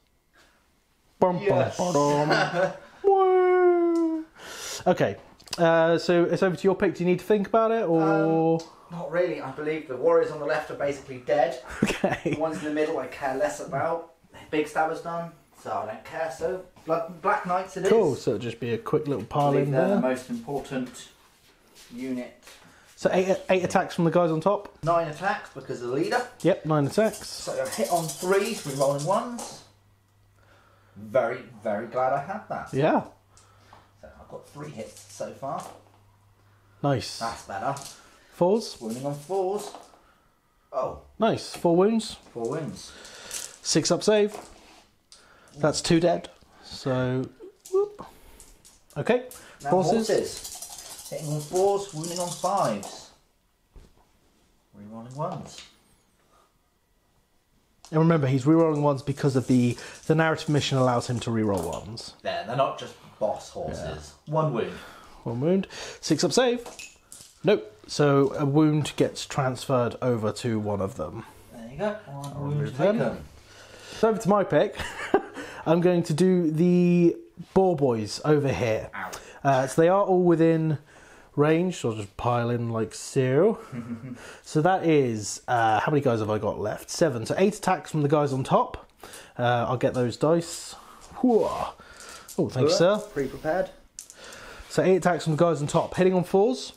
Bum, Yes. bum, ba-dum. Woo. Okay, so it's over to your pick. Do you need to think about it, or...? Not really. I believe the warriors on the left are basically dead. Okay. The ones in the middle I care less about. Big Stabber's done, so I don't care. So Black Knights it is. Cool, so it'll just be a quick little I pile believe in they're there. the most important unit. So 8 attacks from the guys on top. 9 attacks because of the leader. Yep, 9 attacks. So I hit on 3s, rerolling 1s. Very, very glad I had that. Yeah. So I've got 3 hits so far. Nice. That's better. 4s. Wounding on 4s. Oh, Nice. 4 wounds. 4 wins. 6-up save. That's 2 dead. So, whoop. Okay. Now Horses. Hitting on 4s, wounding on 5s. Rerolling 1s. And remember, he's rerolling 1s because of the narrative mission allows him to reroll 1s. They're not just boss horses. 1 wound. 1 wound. 6-up save. Nope. So a wound gets transferred over to one of them. There you go. 1 wound remove them. taken. So over to my pick. I'm going to do the Boar Boys over here. So they are all within range, so I'll just pile in like so. So that is, how many guys have I got left? 7. So 8 attacks from the guys on top. I'll get those dice. Whoa. Oh, thank you, sir. Pre-prepared. So 8 attacks from the guys on top. Hitting on 4s.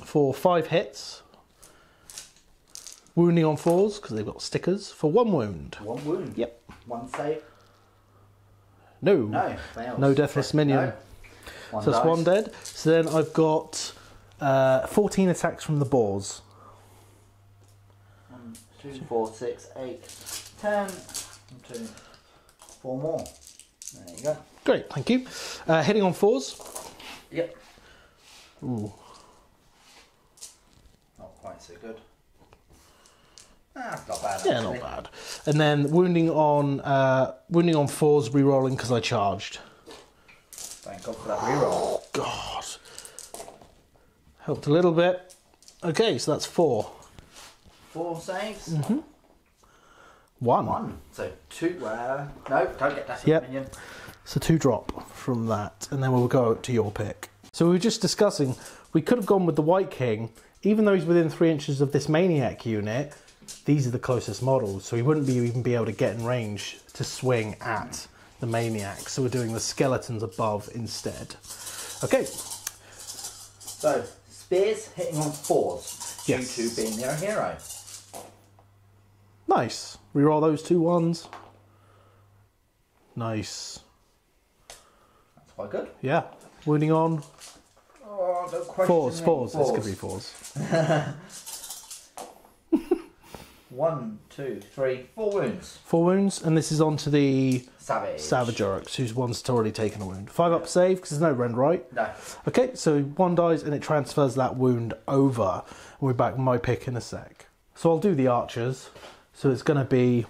For 5 hits. Wounding on 4s, because they've got stickers, for 1 wound. 1 wound. Yep. 1 save. No. No. Fails. No deathless minion. No. 1 So that's dice. 1 dead. So then I've got 14 attacks from the boars. 1, 2, 4, 6, 8, 10. 1, 2, 4 more. There you go. Great, thank you. Hitting on 4s. Yep. Ooh. Not quite so good. Not bad. Yeah, actually. not bad. And then wounding on 4s, re-rolling because I charged. Thank God for that reroll. God. Helped a little bit. Okay, so that's 4. 4 saves. Mm-hmm. 1. 1. So 2. No, don't get that minion. So 2 drop from that, and then we'll go to your pick. So we were just discussing, we could have gone with the White King, even though he's within 3 inches of this Maniac unit. These are the closest models, so he wouldn't even be able to get in range to swing at the Maniac. So we're doing the skeletons above instead. Okay. So spears hitting on 4s. Yes. You 2 being their hero. Nice. Reroll those 2 1s. Nice. That's quite good. Yeah. Wounding on. Oh, don't question 4s. me. This could be 4s. 1, 2, 3, 4 wounds. 4 wounds, and this is on to the Savage Orcs, who's one's already taken a wound. 5 up save, because there's no rend, right? No. Okay, so 1 dies and it transfers that wound over. And we're back with my pick in a sec. So I'll do the archers. So it's going to be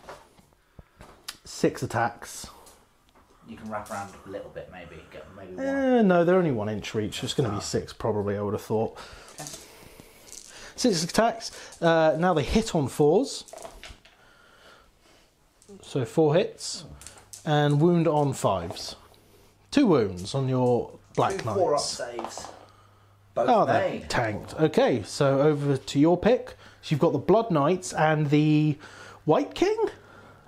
6 attacks. You can wrap around a little bit, maybe. Get maybe 1. No, they're only 1 inch each. It's going to be 6 probably, I would have thought. Okay. 6 attacks. Now they hit on 4s. So 4 hits. And wound on 5s. 2 wounds on your Black 2 4 up Knights. saves. Both Oh, they're made. tanked. Okay, so over to your pick. So you've got the Blood Knights and the White King?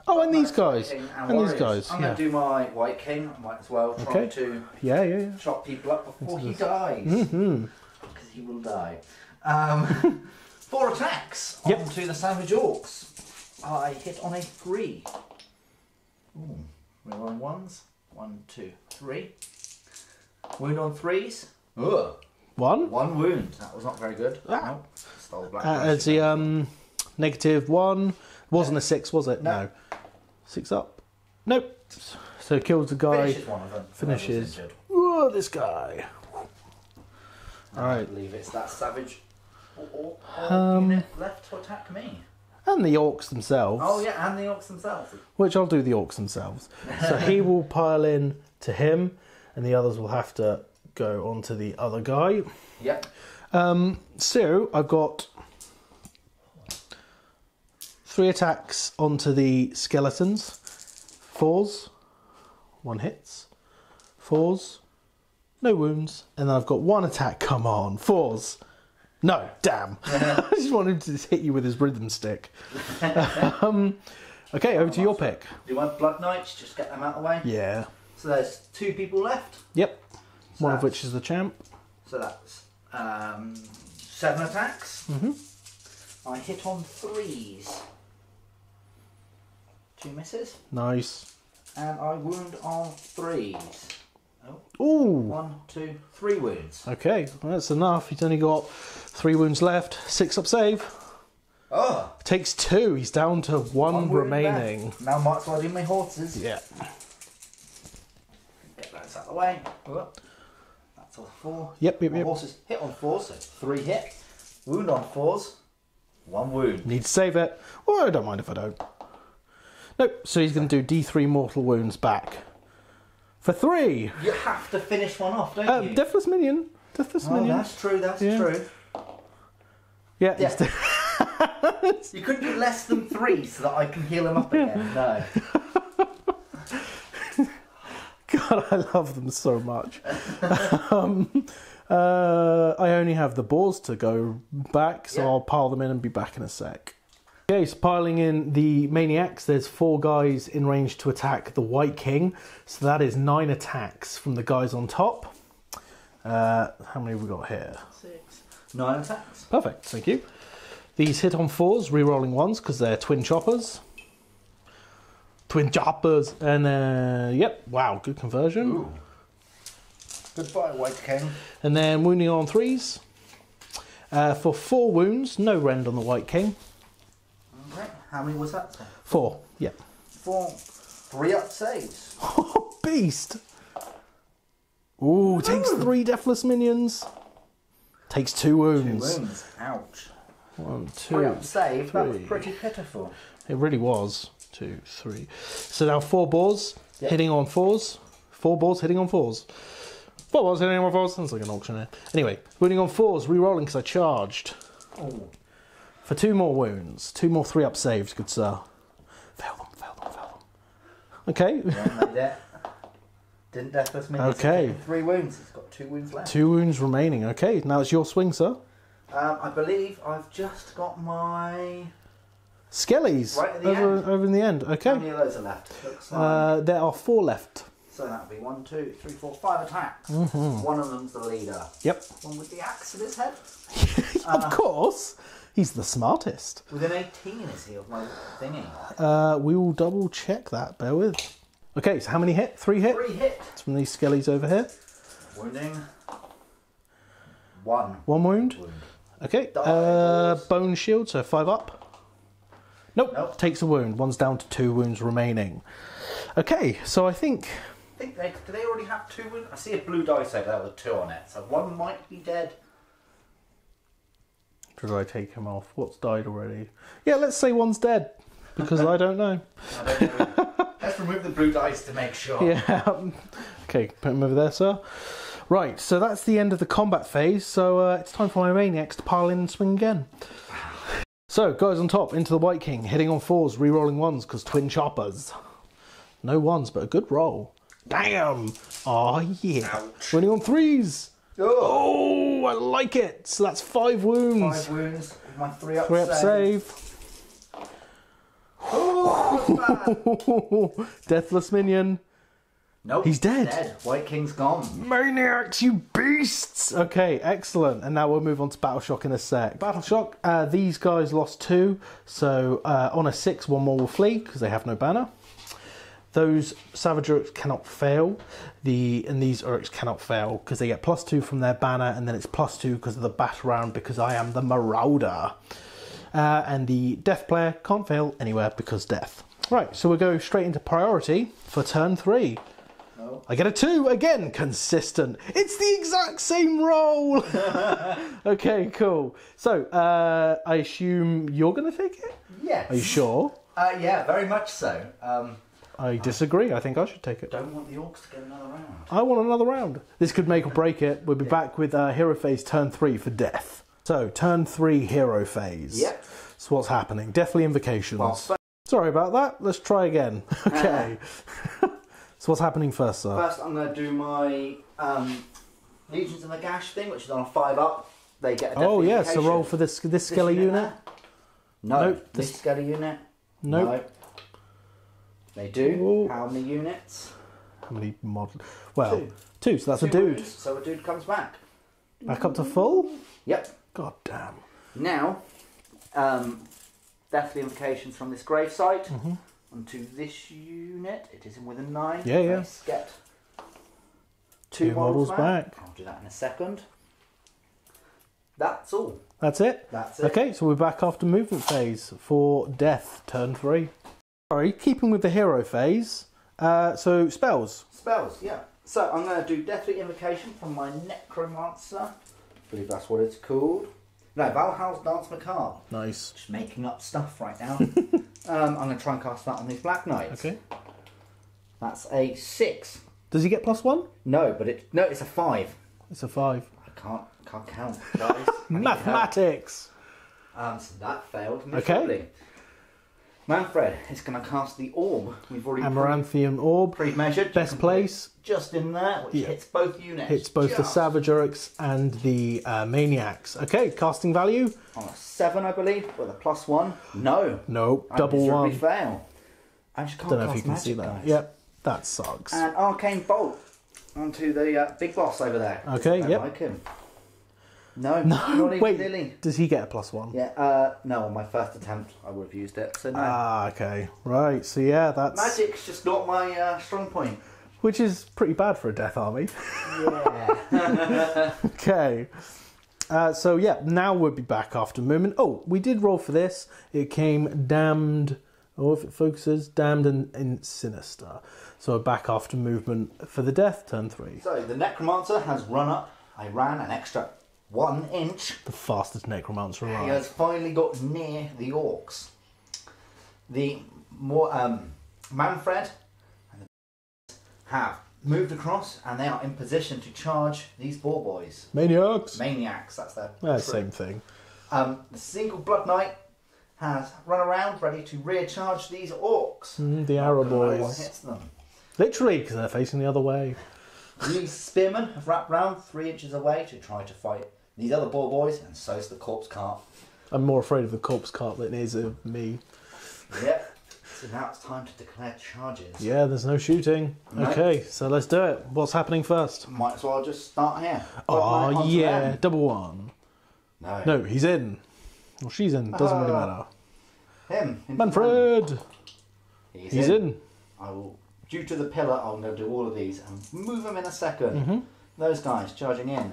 Oh, and these guys. And these guys. I'm going to do my White King. I might as well try to Yeah. chop people up before he dies. Mm-hmm. Because he will die. 4 attacks Yep. onto the Savage Orcs. I hit on a 3. Ooh. Rerolling 1s. 1, 2, 3. Wound on 3s. Ugh. 1. 1 wound. That was not very good. Ah. No. Stole black. It's the -1. Wasn't a 6, was it? No. 6 up. Nope. So kills the guy. Finishes one of them. Finishes. Injured. Whoa, this guy. I Alright. believe it's that Savage unit left to attack me. And the Orcs themselves. Oh yeah, and the Orcs themselves. Which I'll do the Orcs themselves. So he will pile in to him, and the others will have to go on to the other guy. Yep. So I've got 3 attacks onto the skeletons. 4s. 1 hits. 4s. No wounds. And then I've got 1 attack. Come on. 4s. No, damn. I just want him to hit you with his rhythm stick. Okay, over to your pick. Do you want Blood Knights? Just get them out of the way. Yeah. So there's 2 people left. Yep. So One of which is the champ. So that's 7 attacks. Mm-hmm. I hit on 3s. 2 misses. Nice. And I wound on 3s. Ooh. 1, 2, 3 wounds. Okay, well, that's enough. He's only got 3 wounds left. 6 up save. Oh! Takes 2. He's down to 1 wound remaining. left. Now might as well do my horses. Yeah. Get those out of the way. That's all 4. Yep. My horses hit on 4s, so 3 hit. Wound on 4s. 1 wound. Need to save it. Well, I don't mind if I don't. Nope. So he's going to do D3 mortal wounds back. For 3. You have to finish one off, don't you? Deathless Minion. Deathless Minion. That's true, that's Yeah. true. Yeah. Yeah. You couldn't do less than 3 so that I can heal him up again. No. God, I love them so much. I only have the boars to go back, so I'll pile them in and be back in a sec. Okay, so piling in the maniacs, there's 4 guys in range to attack the White King. So that is 9 attacks from the guys on top. How many have we got here? 6. 9 attacks. Perfect, thank you. These hit on 4s, re-rolling 1s because they're twin choppers. Twin choppers. And yep, wow, good conversion. Ooh. Goodbye, White King. And then wounding on 3s. For 4 wounds, no rend on the White King. Okay, how many was that? 4, yep. 4. 3 up saves. Oh, beast! Ooh, takes 3 deathless minions. Takes 2 wounds. 2 wounds. Ouch. 1, 2, 3 up save. That was 3. pretty pitiful. It really was. 2, 3. So now 4 boars hitting on 4s. 4 boars hitting on 4s. What was it? Anyone was? Sounds like an auctioneer. Anyway, wounding on 4s, re-rolling because I charged. Oh. For 2 more wounds. 2 more 3-up saves, good sir. Fail them. Okay. Yeah, didn't Deathless mean okay. 3 wounds? It's got 2 wounds left. 2 wounds remaining. Okay, now it's your swing, sir. I believe I've just got my... Skellies. Right at the end. Over in the end. Okay. How many of those are left? Looks like... there are 4 left. So that'll be 1, 2, 3, 4, 5 attacks. Mm-hmm. One of them's the leader. Yep. One with the axe in his head. Of course. He's the smartest. Within 18 is he of my thingy? We will double check that. Bear with. Okay, so how many hit? 3 hit? 3 hit. It's from these skellies over here. Wounding. 1. 1 wound. Okay. Bone shield, so 5 up. Nope. Takes a wound. 1's down to 2 wounds remaining. Okay, so I think... do they already have 2 wounds? I see a blue dice over there with a 2 on it, so 1 might be dead. Did I take him off? What's died already? Yeah, let's say 1's dead, because I don't know. I don't know. Let's remove the blue dice to make sure. Yeah. Okay, put him over there, sir. Right, so that's the end of the combat phase, so it's time for my maniacs to pile in and swing again. So, guys on top, into the White King, hitting on 4s, re-rolling 1s, because twin choppers. No 1s, but a good roll. Damn! Oh, yeah. Ouch. Running on 3s. Oh, I like it. So that's 5 wounds. 5 wounds with my 3-up 3-up save. Oh, bad. Deathless minion. Nope. He's dead. White King's gone. Maniacs, you beasts! Okay, excellent. And now we'll move on to Battle Shock in a sec. Battle Shock, these guys lost 2. So on a 6, 1 more will flee because they have no banner. Those Savage Orcs cannot fail. And these Orcs cannot fail because they get +2 from their banner, and then it's +2 because of the bat round because I am the Marauder. And the Death player can't fail anywhere because death. Right, so we'll go straight into priority for turn 3. Oh. I get a 2 again, consistent. It's the exact same roll. Okay, cool. So I assume you're going to take it? Yes. Are you sure? Yeah, very much so. I disagree. I think I should take it. Don't want the Orcs to get another round. I want another round. This could make or break it. We'll be back with Hero Phase turn 3 for death. So, turn 3 Hero Phase. Yep. So what's happening? Deathly Invocations. Well, sorry about that. Let's try again. Okay. So what's happening first, sir? First, I'm going to do my Legions of Nagash thing, which is on a 5-up. They get a deathly invocation. So roll for this Skelly unit. No. Nope. This Skelly unit. Nope. No. They do. Ooh. How many units? How many models? Well, 2. So that's 2 a dude. wounds, so a dude comes back. Back up to full? Yep. God damn. Now, deathly invocations from this gravesite Mm-hmm. onto this unit. It is in with a 9. Yeah, yeah. Let's get 2 models back. I'll do that in a second. That's all. That's it? That's it. Okay, so we're back after movement phase for death, turn 3. Sorry, keeping with the hero phase. So spells. Spells, yeah. So I'm going to do Deathly Invocation from my Necromancer. I believe that's what it's called. No, Valhal's Dance Macabre. Nice. Just making up stuff right now. I'm going to try and cast that on these Black Knights. Okay. That's a 6. Does he get +1? No, but it's a 5. It's a 5. I can't count, guys. Mathematics. So that failed miserably. Okay. Manfred is going to cast the orb. We've already Amaranthian orb. pre-measured. Best place. Just in there, which hits both units. Hits both the Savage Orcs and the Maniacs. Okay, casting value. On a 7, I believe, with a +1. No. Nope, I double 1. fail. I just can't Don't know cast if you can magic, see that. guys. Yep, that sucks. And Arcane Bolt onto the big boss over there. Okay, I yep. like him. No, not even wait, Lily. does he get a +1? Yeah, no, on my first attempt I would have used it, so no. Ah, okay. Right, so yeah, that's... Magic's just not my strong point. Which is pretty bad for a death army. Yeah. Okay. So yeah, now we'll be back after movement. Oh, we did roll for this. It came damned... Oh, if it focuses, damned and sinister. So back after movement for the death, turn 3. So the Necromancer has run up. I ran an extra 1 inch. The fastest Necromancer alive. He has finally got near the Orcs. The more Manfred and the have moved across, and they are in position to charge these boar boys. Maniacs. Maniacs, that's their Same thing. The single Blood Knight has run around, ready to rear charge these orcs. The arrow boys. What hits them? Literally, because they're facing the other way. These spearmen have wrapped round 3 inches away to try to fight these other boar boys, and so is the corpse cart. I'm more afraid of the corpse cart than it is of me. Yep. So now it's time to declare charges. Yeah, there's no shooting. No. Okay, so let's do it. What's happening first? Might as well just start here. Oh, yeah. Double one. No. No, he's in. Well, she's in. Doesn't really matter. Him. Manfred! He's in. I will, due to the pillar, I'm going to do all of these and move them in a second. Those guys charging in.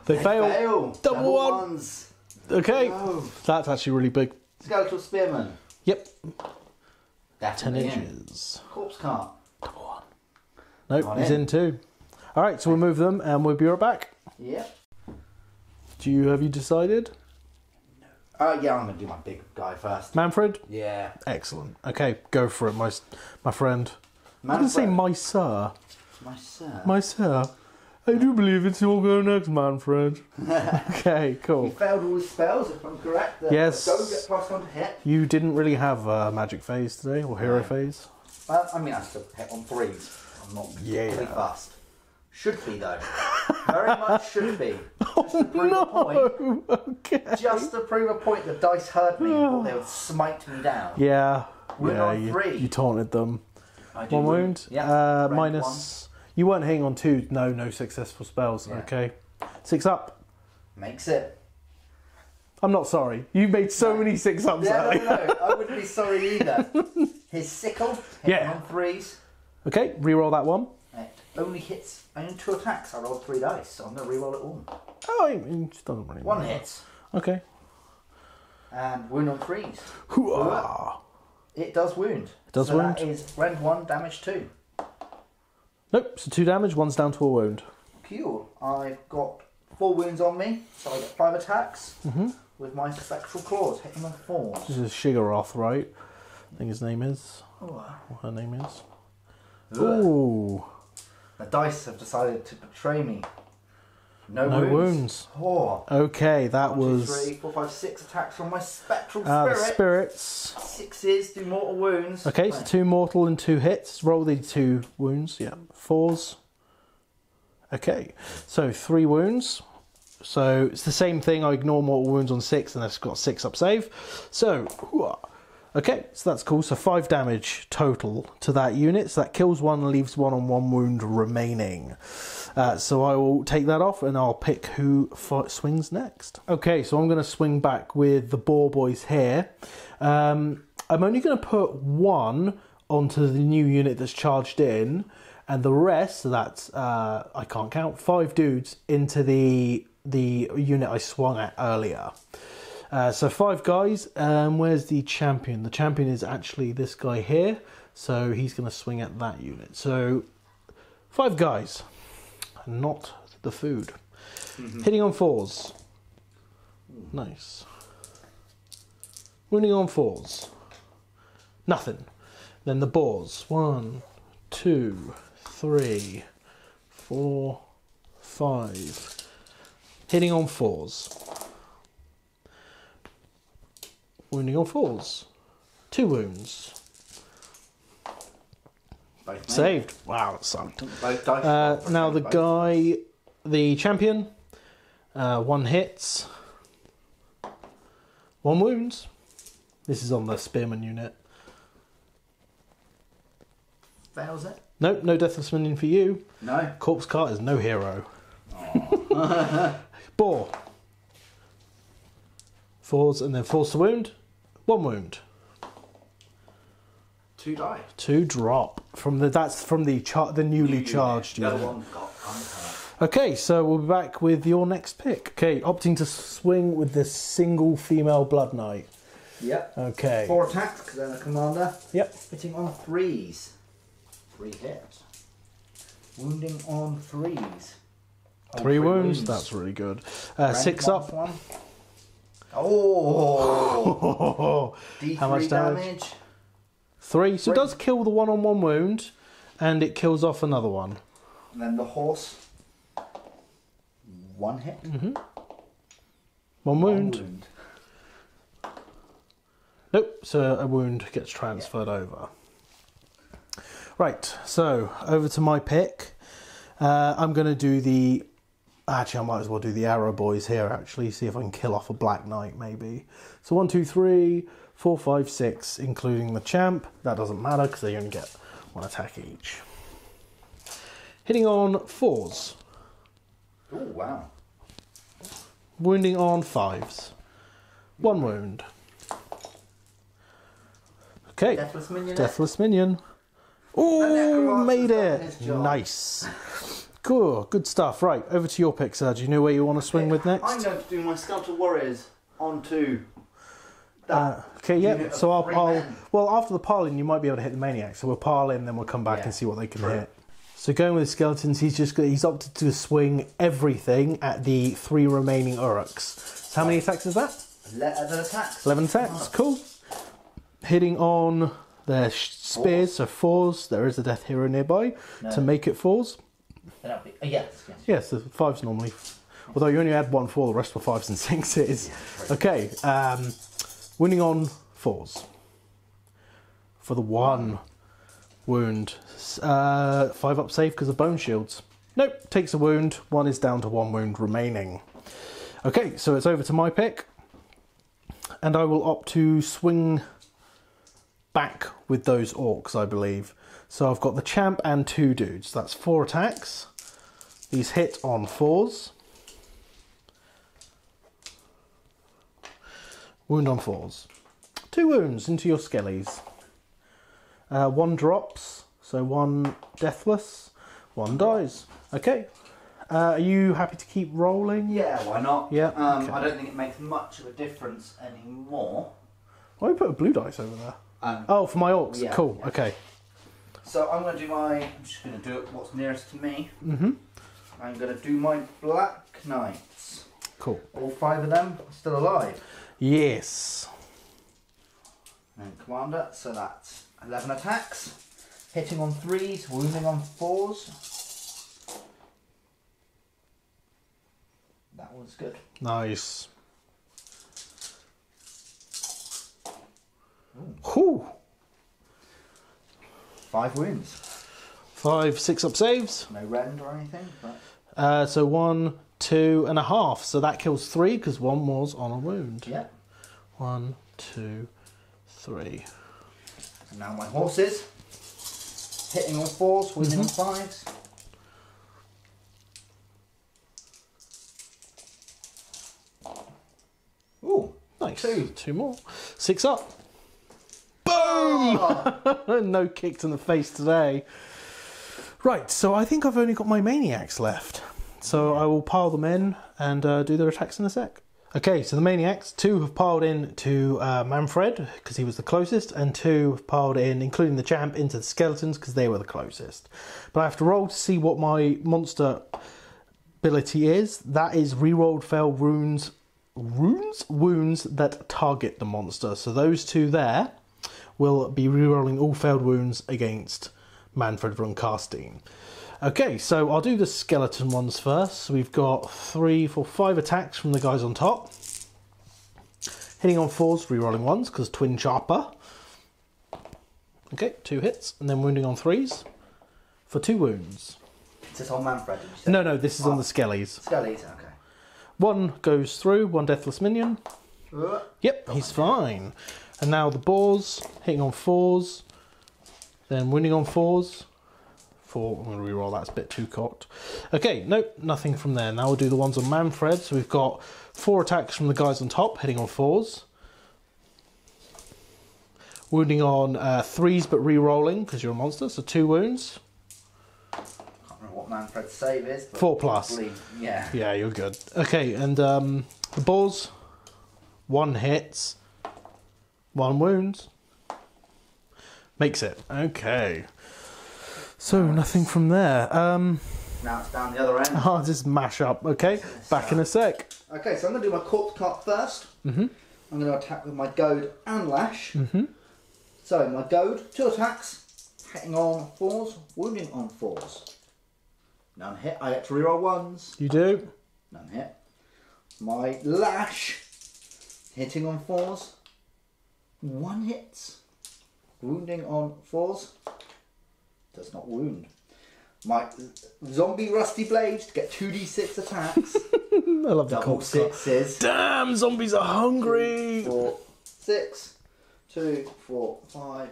They fail. Double one. Ones. Okay. No. That's actually really big. Skeletal spearman. Yep. 10 Definitely inches. Corpse cart. Double one. Nope, he's in too. Alright, so we'll move them and we'll be right back. Yep. Have you decided? Yeah, I'm going to do my big guy first. Manfred? Yeah. Excellent. Okay, go for it, my friend. Manfred. I didn't say my sir. My sir. My sir. I do believe it's your go next, Manfred. Okay, cool. You failed all his spells, if I'm correct. Yes. Don't get +1 to hit. You didn't really have a magic phase today, or hero phase? I mean, I still hit on 3s. I'm not really fast. Should be, though. Very much should be. Just to prove a point. Okay. Just to prove a point, the dice heard me and thought they would smite me down. Yeah. Wound on 3. You taunted them. I do 1 wound. Yeah. Minus. You weren't hitting on 2. No successful spells. Yeah. Okay. 6 up. Makes it. I'm not sorry. You made so many 6 ups. Yeah, no. I wouldn't be sorry either. His sickle, hitting on 3s. Okay, reroll that one. It only hits. Only 2 attacks. I rolled 3 dice, so I'm going to reroll it all. Oh, it just doesn't really matter. 1 hit. Okay. And wound on 3s. Hooah. It does wound. It does wound. That is rend 1, damage 2. Nope, so 2 damage, 1's down to a wound. Cool. I've got 4 wounds on me, so I get 5 attacks with my spectral claws, hitting on 4s. This is Shigaroth, right? I think his name is. Oh. Or her name is. Ugh. Ooh. The dice have decided to betray me. No wounds. 4. Okay, that 1, 2, was 3, 4, 5, 6 attacks from my spectral spirit. spirits. 6s do mortal wounds. Okay, so 2 mortal and 2 hits. Roll the 2 wounds. Yeah, 4s. Okay, so 3 wounds. So it's the same thing. I ignore mortal wounds on 6, and I've got 6 up save. So, okay, so that's cool. So 5 damage total to that unit. So that kills 1 and leaves 1 on 1 wound remaining. So I will take that off and I'll pick who swings next. Okay, so I'm going to swing back with the boar boys here. I'm only going to put 1 onto the new unit that's charged in, and the rest, so that's, I can't count, 5 dudes into the unit I swung at earlier. So 5 guys. Where's the champion? The champion is actually this guy here, so he's going to swing at that unit. So 5 guys, not the food. Hitting on 4s. Nice. Wounding on 4s. Nothing. Then the boars. 1, 2, 3, 4, 5. Hitting on 4s. Wounding on 4s. 2 wounds. Saved. Wow, that sucked. Now the guy, the champion, 1 hits. 1 wounds. This is on the spearman unit. Fails it? Nope, no death of smithing for you. No. Corpse cart is no hero. Boar. 4s and then 4s to wound. 1 wound. 2 die. 2 drop from that's from the newly charged unit. Okay, so we'll be back with your next pick. Okay, opting to swing with this single female blood knight. Yep. Okay. 4 attacks because I'm a commander. Yep. Hitting on 3s. 3 hits. Wounding on 3s. 3 wounds. That's really good. 6 up. One. Oh. D3 How much damage? 3. So it does kill the 1-on-1 wound. and it kills off another one. And then the horse, 1 hit. One wound. Nope, so a wound gets transferred over. Right, so over to my pick. I'm going to do the... Actually, I might as well do the arrow boys here, actually. See if I can kill off a Black Knight, maybe. So 1, 2, 3, 4, 5, 6, including the champ. That doesn't matter, because they only get 1 attack each. Hitting on 4s. Oh, wow. Wounding on 5s. 1 wound. Okay. Deathless minion. Deathless minion. Oh, made it. Nice. Cool, good stuff. Right, over to your pick, Sir. Do you know where you want to swing with next? I'm going to do my Skeletal Warriors onto that. Okay, yeah. So well, after the piling, you might be able to hit the maniac. So we'll pile in, then we'll come back and see what they can hit. So going with the skeletons, he's opted to swing everything at the 3 remaining Uruks. So how many attacks is that? 11 attacks. 11 attacks. Cool. Hitting on their spears, so 4s. There is a death hero nearby to make it 4s. Yes, the 5s normally. Although you only had 1 4, the rest were 5s and 6s. Okay, winning on 4s. For the 1 wound. 5 up save because of bone shields. Nope, takes a wound. 1 is down to 1 wound remaining. Okay, so it's over to my pick. And I will opt to swing back with those orcs, I believe. So I've got the champ and 2 dudes. That's 4 attacks. These hit on 4s. Wound on 4s. 2 wounds into your skellies. 1 drops, so 1 deathless, 1 dies. Okay. Are you happy to keep rolling? Yeah, why not? Yeah. Okay. I don't think it makes much of a difference anymore. Why don't you put a blue dice over there? Oh, for my orcs. Yeah, cool. yeah. Okay. So I'm going to do I'm just going to do it what's nearest to me. I'm going to do my Black Knights. Cool. All 5 of them are still alive. Yes. And Commander, so that's 11 attacks. Hitting on 3s, wounding on 4s. That was good. Nice. Whew. 5 wounds. 5 6-up saves. No rend or anything. But... So 1, 2 and a half. So that kills 3 because 1 was on a wound. Yeah. 1, 2, 3. And now my horses. Hitting on 4s, wounding on 5s. Ooh, Nice. 2. 2 more. 6 up. Boom! Oh. No kick in the face today. Right, so I think I've only got my maniacs left. So I will pile them in and do their attacks in a sec. Okay, so the maniacs, 2 have piled in to Manfred, because he was the closest, and 2 have piled in, including the champ, into the skeletons, because they were the closest. But I have to roll to see what my monster ability is. That is rerolled failed wounds that target the monster. So those 2 there will be rerolling all failed wounds against Manfred von Karstein. Okay, so I'll do the skeleton ones first. So we've got 3, 4, 5 attacks from the guys on top. Hitting on 4s, rerolling 1s, because twin chopper. Okay, 2 hits, and then wounding on 3s for 2 wounds. Is this on Manfred, did you say? No, this is on the skellies. Skellies, okay. 1 goes through, 1 deathless minion. Yep, he's fine. And now the boars, hitting on 4s, then wounding on 4s. 4, I'm going to reroll, that's a bit too cocked. Okay, nope, nothing from there. Now we'll do the ones on Manfred. So we've got 4 attacks from the guys on top, hitting on 4s. Wounding on 3s, but re-rolling, because you're a monster, so 2 wounds. I can't remember what Manfred's save is. But 4 plus. Yeah. Yeah, you're good. Okay, and the balls, 1 hits, 1 wounds. Makes it. Okay. So, nothing from there. Now it's down the other end. I'll just mash up. Okay, back in a sec. Okay, so I'm going to do my corpse cart first. I'm going to attack with my goad and lash. So, my goad, 2 attacks. Hitting on 4s, wounding on 4s. None hit. I get to reroll 1s. You do. None hit. My lash. Hitting on 4s. 1 hits. Wounding on 4s. Does not wound. My zombie rusty blades get 2d6 attacks. I love the Double cold 6s. Damn, zombies are hungry. 4, 6. 2, 4, 5,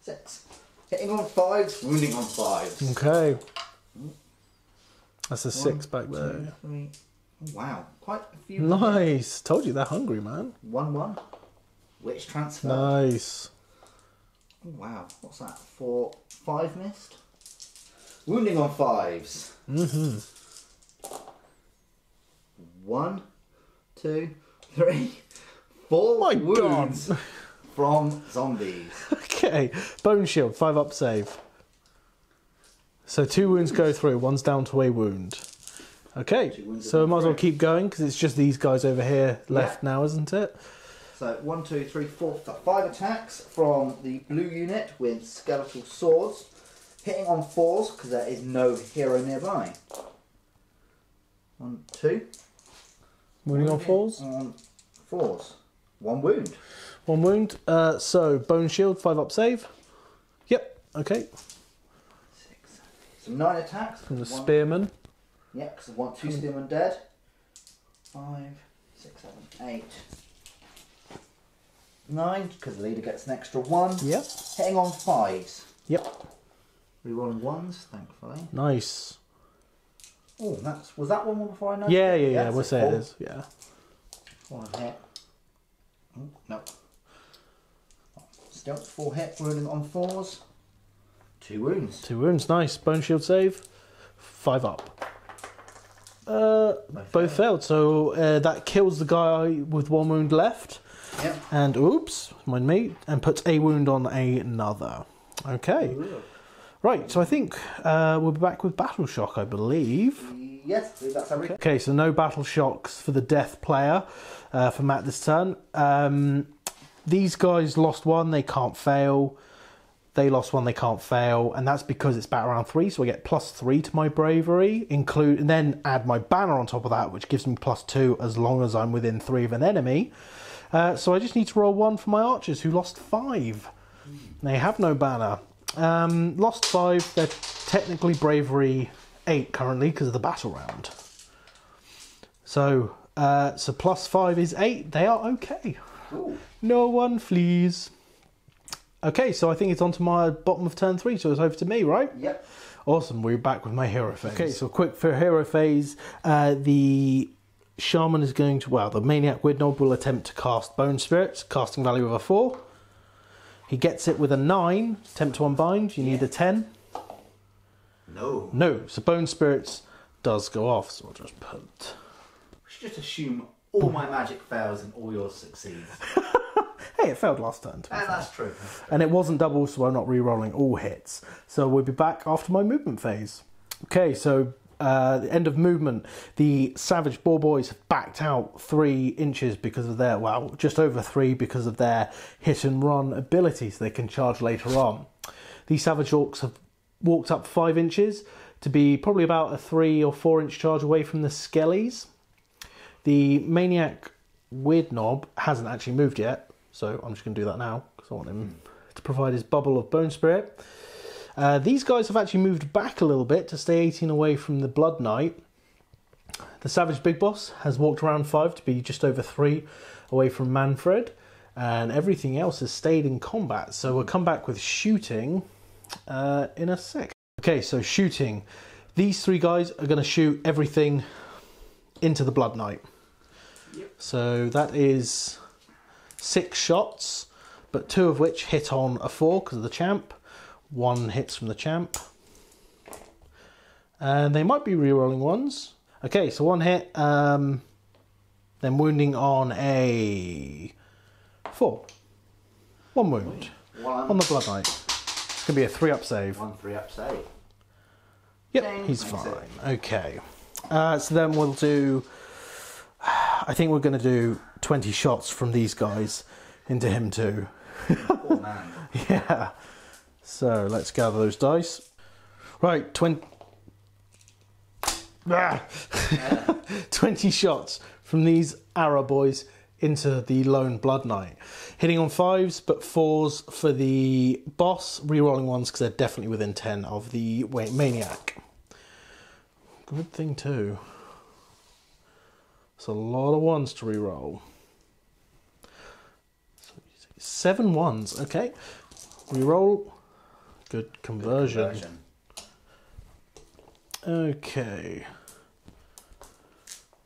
6. Hitting on 5s, wounding on 5s. Okay. That's a 6 1, back there. 2, 3. Wow, quite a few. Nice. Told you they're hungry, man. 1-1. Witch transfer. Nice. Oh, wow, what's that? 4, 5 missed. Wounding on 5s. 1, 2, 3, 4 My wounds God. from zombies. Okay. Bone shield, 5 up save. So 2 wounds go through, 1's down to a wound. Okay, so I might as well keep going because it's just these guys over here left now, isn't it? So 1, 2, 3, 4, 5 attacks from the blue unit with skeletal swords. Hitting on 4s because there is no hero nearby. 1, 2. Wounding on 4s? On 4s. 1 wound. 1 wound. So bone shield, 5 up save. Yep, okay. 6. So 9 attacks. From the spearman. Yeah, because I want 2 spearmen dead. 5, 6, 7, 8. 9, because the leader gets an extra 1. Yep. Hitting on 5s. Yep. Rerolling 1s, thankfully. Nice. Oh, was that one before I noticed? Yeah. We'll say it is. Yeah. 1 hit. Oh, no. Still 4 hit, wounding on 4s. 2 wounds. 2 wounds, nice. Bone shield save, 5 up. Both failed, so that kills the guy with 1 wound left. Yep. And oops, mind me, and puts a wound on another. Okay. Ooh. Right, so I think we'll be back with Battle Shock, I believe. Yes, that's everything. Okay, so no Battle Shocks for the Death player for Matt this turn. These guys lost 1, they can't fail. They lost 1, they can't fail. And that's because it's battle round 3, so I get +3 to my bravery. And then add my banner on top of that, which gives me +2 as long as I'm within 3 of an enemy. So I just need to roll 1 for my archers, who lost 5. They have no banner. Lost 5, they're technically bravery 8 currently because of the battle round. So +5 is 8, they are okay. Ooh. No one flees. Okay, so I think it's on to my bottom of turn 3, so it's over to me, right? Yep. Awesome, we're back with my hero phase. Okay, so quick for hero phase, the shaman is going to, the maniac Widnob will attempt to cast Bonesplitterz, casting value of a 4. He gets it with a 9, attempt to unbind, you need a 10. No. No, so Bonesplitterz does go off, so I'll just put... We should just assume all my magic fails and all yours succeeds. Hey, it failed last turn. That's true. And it wasn't double, so I'm not re-rolling all hits. So we'll be back after my movement phase. Okay, so the end of movement. The Savage Boar Boys have backed out 3 inches because of their, just over 3 because of their hit and run ability, so they can charge later on. These Savage Orcs have walked up 5 inches to be probably about a 3 or 4 inch charge away from the Skellies. The Maniac Weirdnob hasn't actually moved yet. So I'm just going to do that now because I want him to provide his bubble of Bone Spirit. These guys have actually moved back a little bit to stay 18 away from the Blood Knight. The Savage Big Boss has walked around 5 to be just over 3 away from Manfred. And everything else has stayed in combat. So we'll come back with shooting in a sec. Okay, so shooting. These 3 guys are going to shoot everything into the Blood Knight. Yep. So that is 6 shots, but 2 of which hit on a 4 because of the champ. 1 hits from the champ. And they might be re-rolling ones. Okay, so 1 hit, then wounding on a 4. 1 wound. On the Blood Knight. It's going to be a 3 up save. 1 3 up save. Yep, Dang, he's fine. Okay. So then we'll do... I think we're going to do 20 shots from these guys into him too. Oh man. Yeah. So let's gather those dice. Right, 20 shots from these arrow boys into the lone Blood Knight. Hitting on 5s, but 4s for the boss. Rerolling 1s because they're definitely within 10 of the Maniac. Good thing too. It's a lot of 1s to reroll. So 7 1s, okay. Reroll. Good conversion. Okay.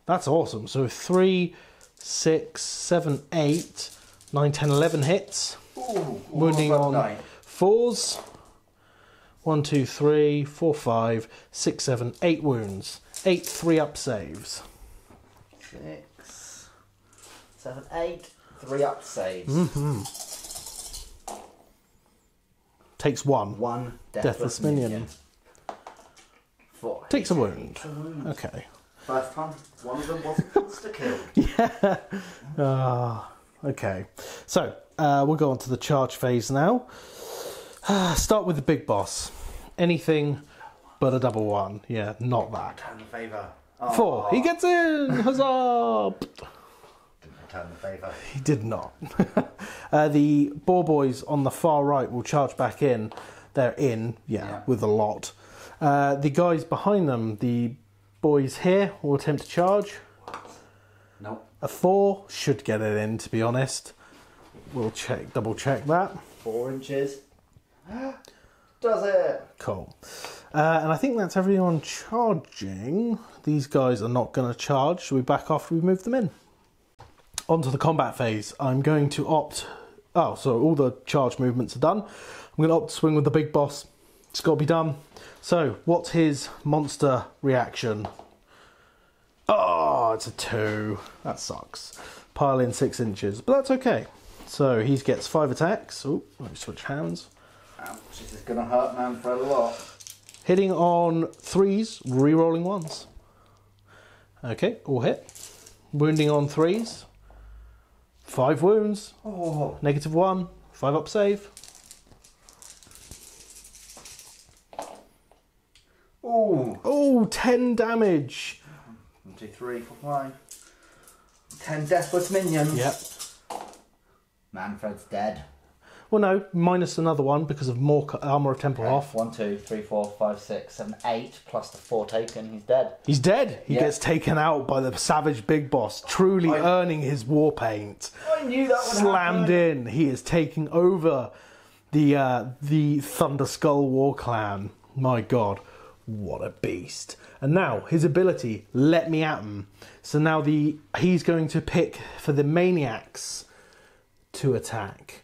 That's awesome. So 3, 6, 7, 8, 9, 10, 11 hits. Ooh, wounding on 4s. 1, 2, 3, 4, 5, 6, 7, 8 wounds. 8 3-up saves. 6, 7, 8, 3-up saves. Takes 1. 1 Deathless minion. 4. Takes a wound. Okay. First time one of them wasn't insta-killed. Yeah. Okay. So, we'll go on to the charge phase now. Start with the big boss. Anything but a double 1. Yeah, not that. Return the favour. 4. He gets in! Huzzah! Didn't return the favour. He did not. The boar boys on the far right will charge back in. They're in, yeah. With a lot. The guys behind them, the boys here, will attempt to charge. Nope. A 4 should get it in, to be honest. We'll double check that. 4 inches. Does it? Cool. And I think that's everyone charging. These guys are not going to charge, so we back off, we move them in. On to the combat phase. I'm going to opt... Oh, so all the charge movements are done. I'm going to opt to swing with the big boss. It's got to be done. So, what's his monster reaction? Oh, it's a 2. That sucks. Pile in 6 inches, but that's okay. So, he gets 5 attacks. Oh, let me switch hands. Ouch, this is going to hurt Manfred a lot. Hitting on 3s, re-rolling 1s. Okay, all hit. Wounding on 3s. 5 wounds. Oh. -1. 5-up save. Ooh. Oh, 10 damage. 1, 2, 3, 4, 5. 10 deathless minions. Yep. Manfred's dead. Well, no, minus another one because of more armour of Temple off. 1, 2, 3, 4, 5, 6, 7, 8, plus the 4 taken. He's dead. He's dead. He gets taken out by the savage big boss, truly earning his war paint. I knew that would Slammed in. He is taking over the Thunder-skull war clan. My God, what a beast! And now his ability, let me at him. So now he's going to pick for the maniacs to attack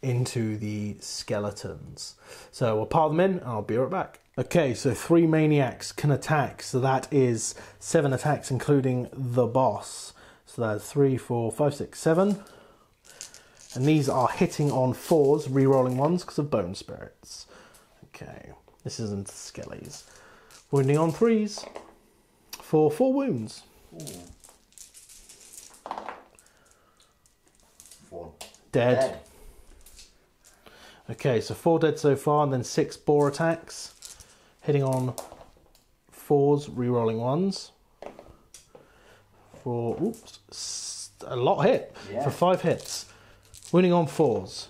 into the skeletons. So we'll pile them in and I'll be right back. Okay, so 3 maniacs can attack. So that is 7 attacks including the boss. So that's 3, 4, 5, 6, 7. And these are hitting on 4s, re-rolling 1s because of Bonesplitterz. Okay, this isn't skellies. Wounding on 3s for 4 wounds. Ooh. 4. Dead. Okay, so 4 dead so far, and then 6 boar attacks. Hitting on 4s, re-rolling 1s. For, oops, a lot hit. For 5 hits. Wounding on 4s.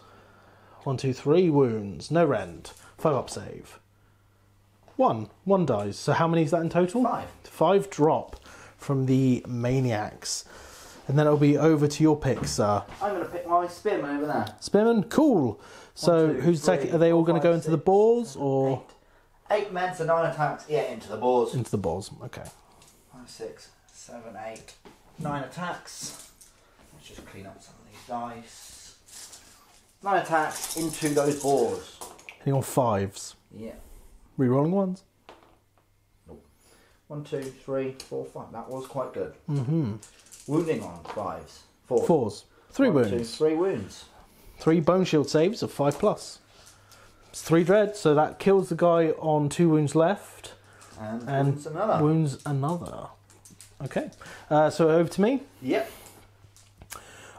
1, 2, 3 wounds. No rend. 5-up save. 1 dies. So how many is that in total? 5. 5 drop from the maniacs. And then it'll be over to your pick, sir. I'm going to pick my spearman over there. Spearman? Cool. So 1, 2, who's 3, taking? Are they all going to go into the boars or 8 men, so 9 attacks. Yeah, into the boars. into the boars? Okay. 5, 6, 7, 8, 9 attacks. Let's just clean up some of these dice. 9 attacks into those boars. Hitting on 5s. Yeah. Rerolling 1s. Nope. 1, 2, 3, 4, 5. That was quite good. Mm-hmm. Wounding on 5s. 4s. 4s. 3 1, 2, wounds. 3 wounds. 3 bone shield saves of 5+. It's 3 dread, so that kills the guy on 2 wounds left. And wounds another. Wounds another. Okay. So over to me. Yep.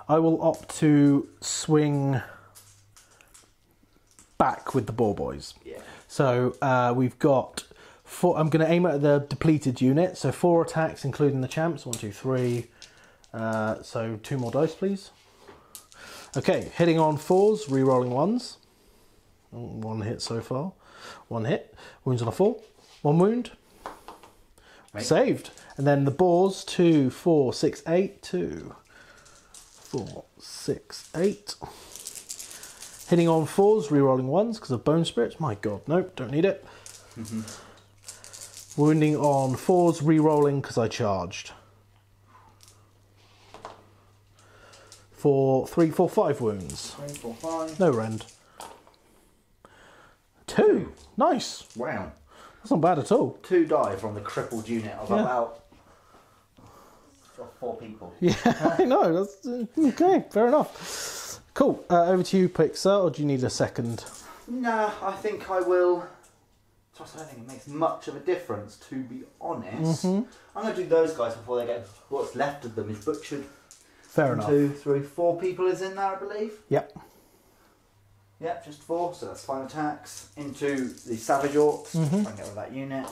I will opt to swing back with the boar boys. Yeah. So we've got 4. I'm going to aim at the depleted unit. So 4 attacks, including the champs. 1, 2, 3. So 2 more dice, please. Okay, hitting on 4s, re-rolling 1s. 1 hit so far. 1 hit. Wounds on a 4. 1 wound. Right. Saved. And then the boars, 2, 4, 6, 8. 2, 4, 6, 8. Hitting on 4s, re-rolling 1s because of Bonesplitterz. My god, nope, don't need it. Wounding on 4s, re-rolling because I charged. 4, 3, 4, 5 wounds. 3, 4, 5. No rend. 2. Nice. Wow. That's not bad at all. 2 die from the crippled unit of Yeah. about 4 people. Yeah, I know. That's okay. Fair enough. Cool. Over to you, Pixar, or do you need a second? No, I think I will. I don't think it makes much of a difference, to be honest. I'm going to do those guys before they get what's left of them is butchered. Fair enough. 2, 3, 4 people is in there, I believe. Yep. Yep, just 4, so that's 5 attacks. Into the Savage Orcs. Try and get rid of that unit.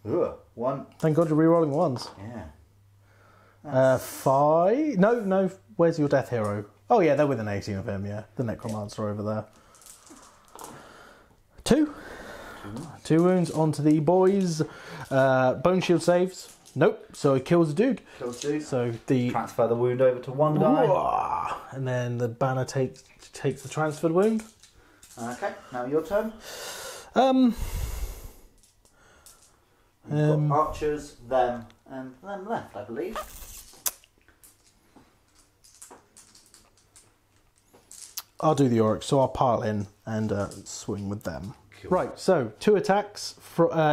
Ugh, 1. Thank God you're re-rolling 1s. Yeah. 5. No. Where's your death hero? Oh yeah, they're within 18 of him. Yeah, the Necromancer over there. 2. 2 wounds onto the boys. Bone shield saves. Nope. So it kills the dude. Kills dude. So the Transfer the wound over to 1 die. And then the banner takes the transferred wound. Okay, now your turn. You've got archers, them, and them left, I believe. I'll do the Orc, so I'll pile in and swing with them. Cool. Right, so 2 attacks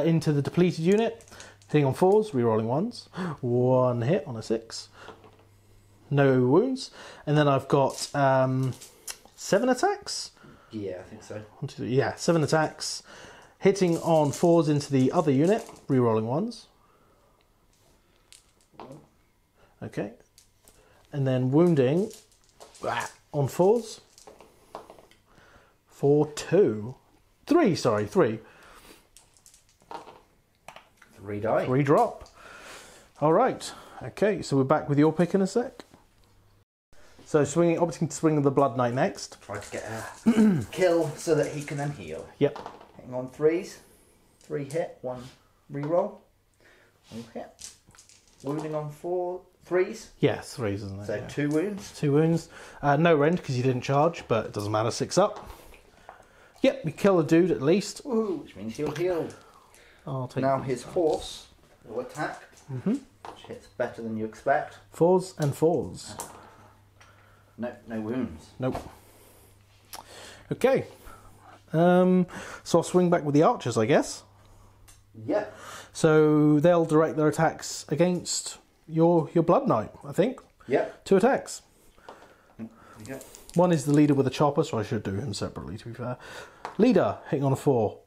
into the depleted unit. Hitting on 4s, re-rolling 1s. 1 hit on a 6. No wounds. And then I've got 7 attacks. Yeah, I think so. 1, 2, 3, yeah, 7 attacks. Hitting on 4s into the other unit, re-rolling 1s. Okay. And then wounding on 4s. 4, 2. 3, sorry, 3. 3 die. 3 drop. All right. Okay, so we're back with your pick in a sec. So swinging, obviously swinging the Blood Knight next. Try to get a kill so that he can then heal. Yep. Hitting on 3s. 3 hit, 1 reroll. 1 hit. Wounding on 3s. Yes, 3s, isn't it? So Yeah. 2 wounds. 2 wounds. No rend because you didn't charge, but it doesn't matter. 6 up. Yep, we kill a dude at least. Woohoo, which means he'll heal. I'll take Now his horse will attack, which hits better than you expect. 4s and 4s. No wounds. Nope. Okay. So I'll swing back with the archers, I guess. Yep. So they'll direct their attacks against your Blood Knight, I think. Yep. 2 attacks. Okay. One is the leader with a chopper, so I should do him separately, to be fair. Leader, hitting on a 4.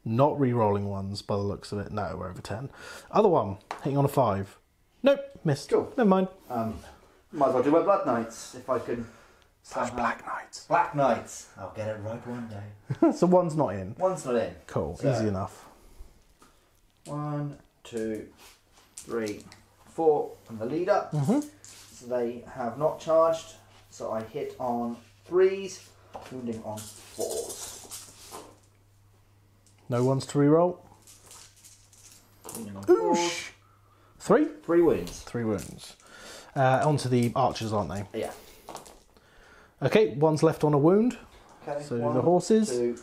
Not re-rolling 1s by the looks of it. No, we're over 10. Other one, hitting on a 5. Nope, missed. Cool. Never mind. Might as well do my Blood Knights if I can. Slash Black Knights. Black Knights. I'll get it right one day. So 1's not in. 1's not in. Cool, So- easy enough. 1, 2, 3, 4 from the leader. So they have not charged. So I hit on 3s, wounding on 4s. No 1s to re-roll. Wounding on 4s. Oosh. 3? 3 wounds. 3 wounds. Onto the archers, aren't they? Yeah. Okay, 1's left on a wound. Okay. So 1, the horses. 2,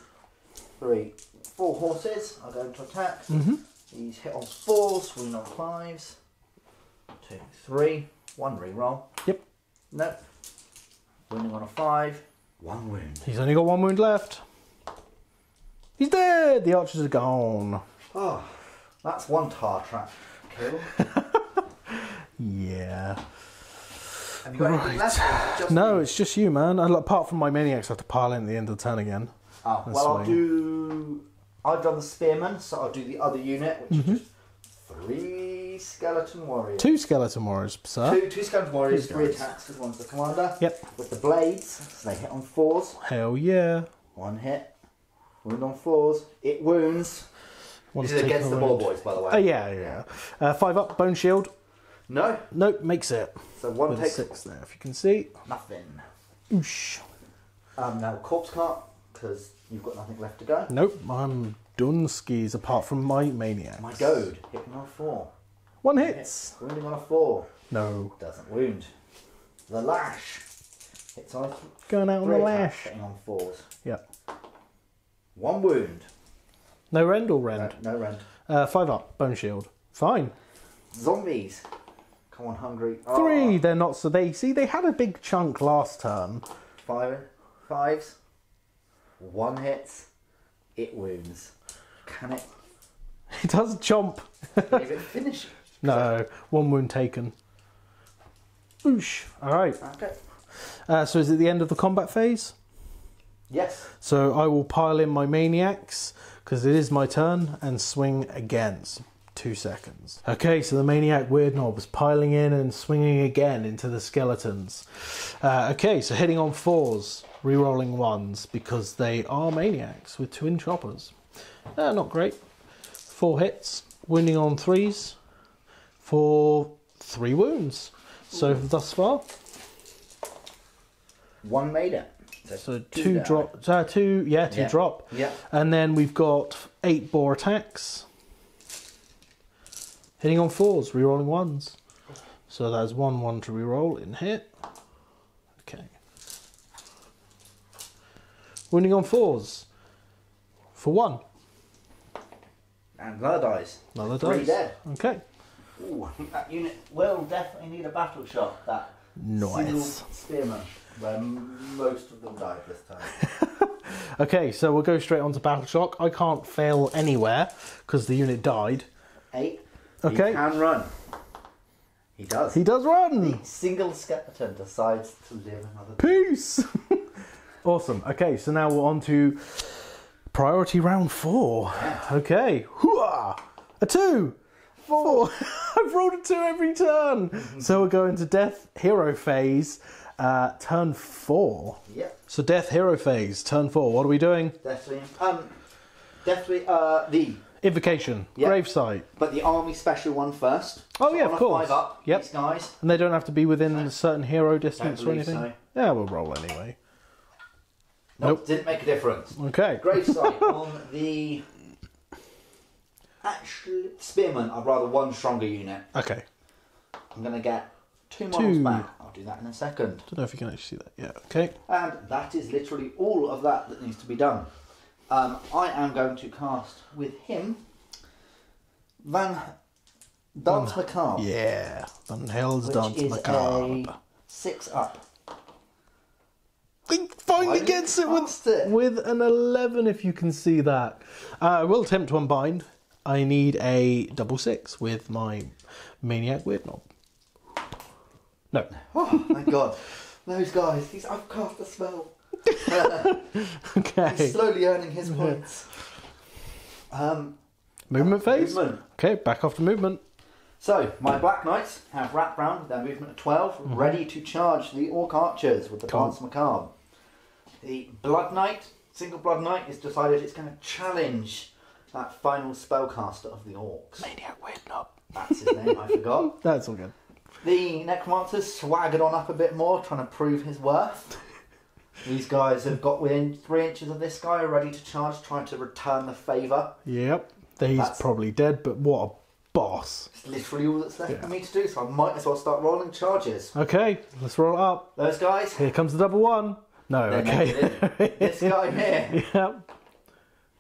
3, 4 horses are going to attack. Mm-hmm. These hit on 4s, wound on 5s. 2, 3, 1 reroll. Yep. Nope. Wounding on a 5, 1 wound. He's only got 1 wound left. He's dead! The archers are gone. Oh, that's 1 tar trap kill. Yeah. Have you got anything left? Or is it just No, me? it's just you, man. And apart from my maniacs, I have to pile in at the end of the turn again. Oh, That's well, fine. I've done the spearman, so I'll do the other unit, which is just 3 skeleton warriors. 2 skeleton warriors, sir. Two skeleton warriors, Two 3 guys. attacks, because one's the commander. Yep. With the blades, so they hit on 4s. Hell yeah. 1 hit. Wound on 4s. It wounds. One's This is against the taken ball wound. boys, by the way. Oh, yeah. 5 up, bone shield. No. Nope, makes it. So 1 With a takes 6 there, if you can see. nothing. Oosh. Now corpse cart, because you've got nothing left to go. Nope, I'm done skis apart from my maniacs. My goad, hitting on a 4. 1 hits. Wounding on a 4. No. Doesn't wound. The lash. Hits on a Going out on 3 the attack, lash. hitting on 4s. Yep. 1 wound. No rend or rend? No rend. 5 up, bone shield. Fine. Zombies. Come on, hungry. 3, they're not so they had a big chunk last turn. 5s. 1 hits. It wounds. Can it? It does chomp. Can it finish? No, 1 wound taken. Oosh. Alright. Okay. So is it the end of the combat phase? Yes. So I will pile in my maniacs, because it is my turn, and swing again. So 2 seconds. Okay, so the maniac weird knob is piling in and swinging again into the skeletons. Okay, so hitting on 4s, re-rolling 1s, because they are maniacs with twin choppers. Not great. 4 hits, wounding on 3s for 3 wounds. So thus far. 1 made it. So 2 drop. 2 drop. Yeah. And then we've got 8 bore attacks. Hitting on 4s, re-rolling 1s. So that's 1 to re-roll in hit. Okay. Wounding on 4s for 1. And another dies. Another 3 dice. dead. Okay. Ooh, I think that unit will definitely need a battle shot. That single Nice. spearman, where most of them died this time. Okay, so we'll go straight on to battle shock. I can't fail anywhere because the unit died. 8. Okay. He can run. He does. He does run. The single skeleton decides to live another day. Peace. Awesome. Okay, so now we're on to priority round 4. Okay. Hooah! A 2. 4. I've rolled a 2 every turn. So we're going to death hero phase, turn 4. Yep. So death hero phase, turn 4. What are we doing? Definitely the Invocation, Yep. gravesite. but the army special one first. Oh, So yeah, on of a course. 5 up, Yep. these guys. And they don't have to be within a certain hero distance or believe anything? so. Yeah, we'll roll anyway. Nope, didn't make a difference. Okay. Gravesite on the actual spearman. I'd rather 1 stronger unit. Okay. I'm going to get 2 models 2. back. I'll do that in a second. Don't know if you can actually see that. Yeah, okay. And that is literally all of that needs to be done. I am going to cast with him Van Dance Macabre. Yeah. Van Hell's which Dance is Macabre. a 6 up. He finally I gets it cast it. with an 11, if you can see that. I will attempt to unbind. I need a double 6 with my Maniac Weird Knob. No. Oh my god. Those guys. I've cast a spell. Okay. He's slowly earning his points. Movement phase? Movement. Okay, back off to movement. So, my Black Knights have wrapped round with their movement of 12, ready to charge the Orc Archers with the Cool. Dance Macabre. The Blood Knight, single Blood Knight, has decided it's going to challenge that final spellcaster of the Orcs. Maniac Weird Knob. That's his name, I forgot. That's all good. The Necromancer swaggered on up a bit more, trying to prove his worth. These guys have got within 3 inches of this guy, ready to charge, trying to return the favour. Yep. He's That's- probably dead, but what a boss. It's literally all that's left for me to do, so I might as well start rolling charges. Okay, let's roll it up. Those guys, Here comes the double 1. No, they're naked okay. in. This guy here, Yep.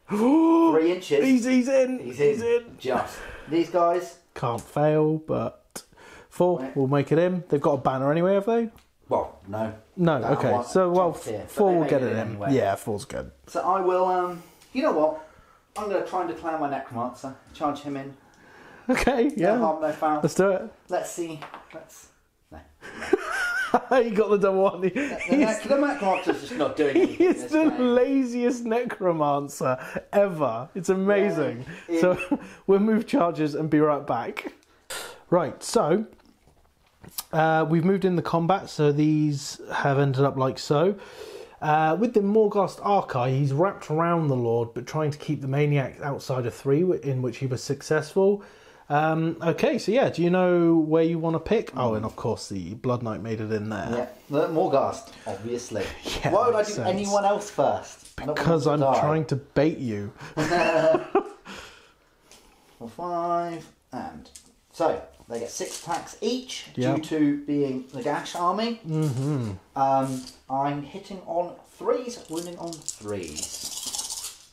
3 inches. He's in. He's in. Just. These guys, Can't fail, but 4 will make it in. They've got a banner anyway, have they? well, no. No, That okay. one So, well, jumped here, but 4 they will made get it it in. anyway. Yeah, 4's good. So I will, you know what? I'm going to try and declare my Necromancer, charge him in. Okay, No yeah. harm, no foul. Let's do it. Let's see. No. You got the double 1. The Necromancer's just not doing anything. in He's this the game. laziest necromancer ever. It's amazing. Yeah, So we'll move charges and be right back. Right, so we've moved in the combat, so these have ended up like so. With the Morghast Archive, he's wrapped around the Lord, but trying to keep the Maniac outside of 3, in which he was successful. Okay, so yeah, do you know where you want to pick? Oh, and of course the Blood Knight made it in there. Yeah, the Morghast, obviously. Yeah, Why would I do sense. anyone else first? Because I'm trying to bait you. 4, 5, and... So, they get 6 attacks each, Yep. due to being the Nagash army. Mm-hmm. I'm hitting on 3s, wounding on 3s.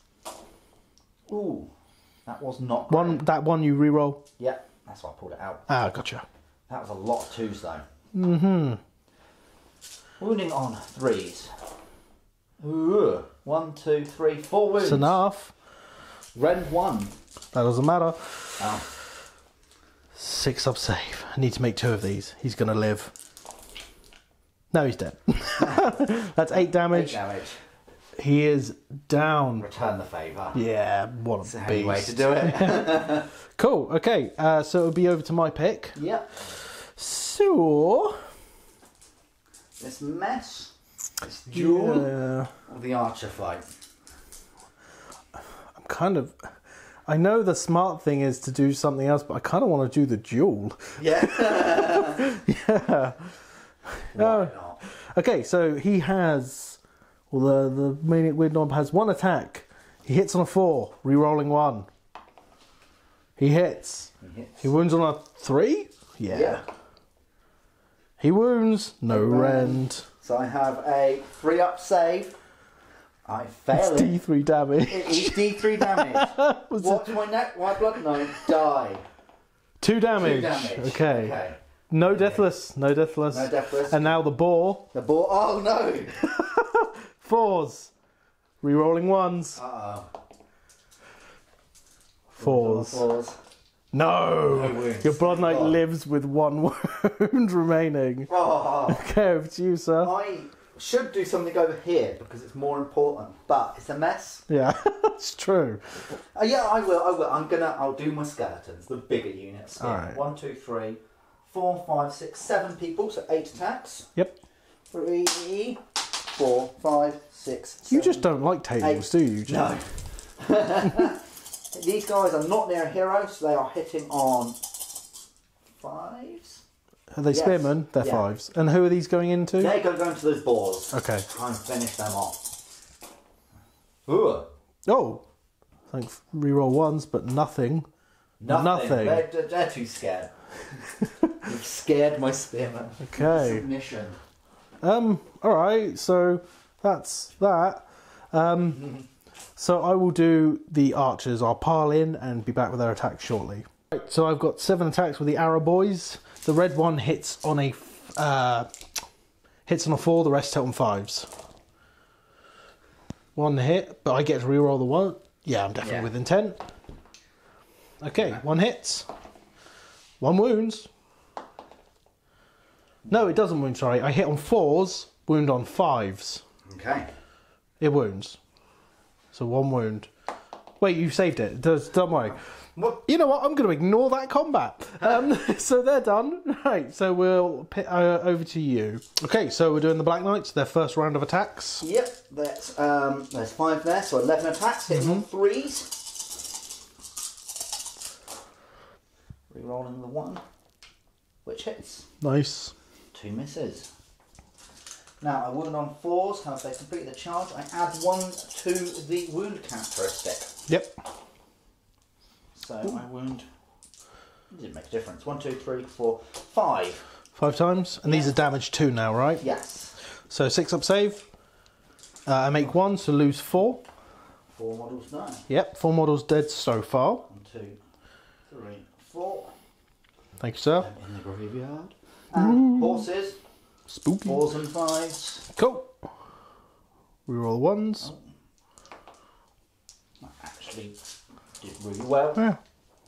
Ooh, that was not great. That one you reroll? Yeah, that's why I pulled it out. Ah, gotcha. That was a lot of 2s though. Mm-hmm. Wounding on 3s. Ooh, 1, 2, 3, 4 wounds. It's enough. Rend 1. That doesn't matter. Oh. 6 up save. I need to make 2 of these. He's going to live. No, he's dead. That's 8 damage. 8 damage. He is down. Return the favour. Yeah, what a It's the beast. only way to do it. Cool, okay. So it'll be over to my pick. Yep. So... This mess. This duel. Yeah. Or the archer fight. I'm kind of... I know the smart thing is to do something else, but I kind of want to do the duel. Yeah. Yeah. Why not? Okay, so he has... Well, the Maniac Weird Knob has 1 attack. He hits on a 4, re-rolling 1. He hits. He wounds on a 3? Yeah. He wounds. No rend. So I have a 3-up save. I fail It's it. D3 damage. It is D3 damage. Watch my Blood Knight die. 2 damage. 2 damage. Okay. No deathless. No deathless. No deathless. And now the boar. The ball. Oh no. 4s. Rerolling 1s. Uh-oh. 4s. 4s. No. No wounds. Your Blood Knight Oh. lives with 1 wound remaining. Oh. Okay, over to you, sir. I should do something over here because it's more important, but it's a mess. Yeah, it's true. Yeah, I will. I'll do my skeletons, the bigger units. All right. 1, 2, 3, 4, 5, 6, 7 people, so 8 attacks. Yep. 3, 4, 5, 6, 7. You just don't like tables, do you? No. These guys are not near a hero, so they are hitting on 5s. Are they Yes. spearmen? They're Yeah. 5s. And who are these going into? They're going to go into those boars. Okay. Try and finish them off. Ooh. Oh. I think reroll 1s, but nothing. Nothing. They're too scared. You've scared my spearman. Okay. Submission. Alright, so that's that. So I will do the archers. I'll pile in and be back with their attacks shortly. Right, so I've got 7 attacks with the arrow boys. The red one hits on a 4, the rest hit on 5s. 1 hit, but I get to reroll the 1. Yeah, I'm definitely within 10. Okay, 1 hits. 1 wounds. No, it doesn't wound, sorry. I hit on 4s, wound on 5s. Okay. It wounds. So 1 wound. Wait, you saved it. Don't worry. What? You know what? I'm going to ignore that combat. So they're done. Right, so we'll over to you. Okay, so we're doing the Black Knights, their first round of attacks. Yep, that's there's 5 there, so 11 attacks, hitting on 3s. Rerolling the 1, which hits. Nice. 2 misses. Now I wound on 4s. How if they complete the charge, I add 1 to the wound characteristic. Yep. So I wound. It didn't make a difference. 1, 2, 3, 4, 5. 5 times. And these are damage 2 now, right? Yes. So 6 up save. I make 1, so lose 4. 4 models now. Yep, 4 models dead so far. 1, 2, 3, 4. Thank you, sir. I'm in the graveyard. And horses. Spooky. 4s and 5s. Cool. Reroll 1s. Oh. That actually did really well. Yeah.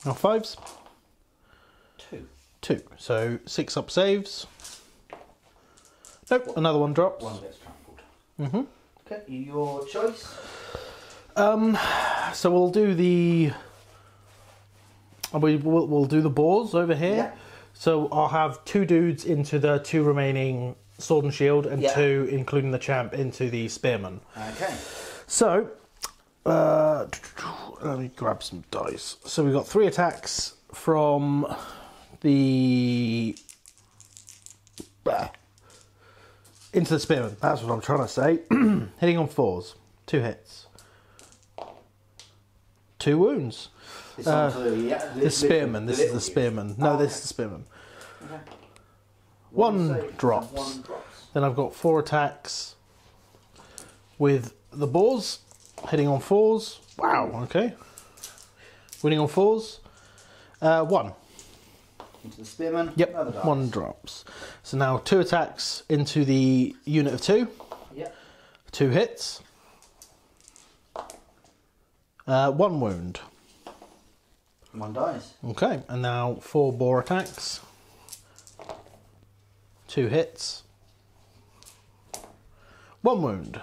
Now 5s. 2. 2. So 6 up saves. Nope, another one drops. 1 gets trampled. Okay, your choice. So we'll do the... We'll do the boars over here. Yeah. So I'll have 2 dudes into the 2 remaining sword and shield, and Yeah. 2, including the champ, into the spearman. Okay. So, let me grab some dice. So we've got 3 attacks from the... into the spearman. That's what I'm trying to say. Hitting on 4s. 2 hits. 2 wounds. This one's The spearman. This is the spearman. No, this is the spearman. Okay. 1 save, drops. 1 drops. Then I've got 4 attacks with the boars, hitting on 4s. Wow, okay. Winning on 4s. 1. Into the spearman. Yep, Another dice. 1 drops. So now 2 attacks into the unit of 2. Yep. 2 hits. 1 wound. 1 dice. Okay, and now 4 boar attacks. 2 hits. 1 wound.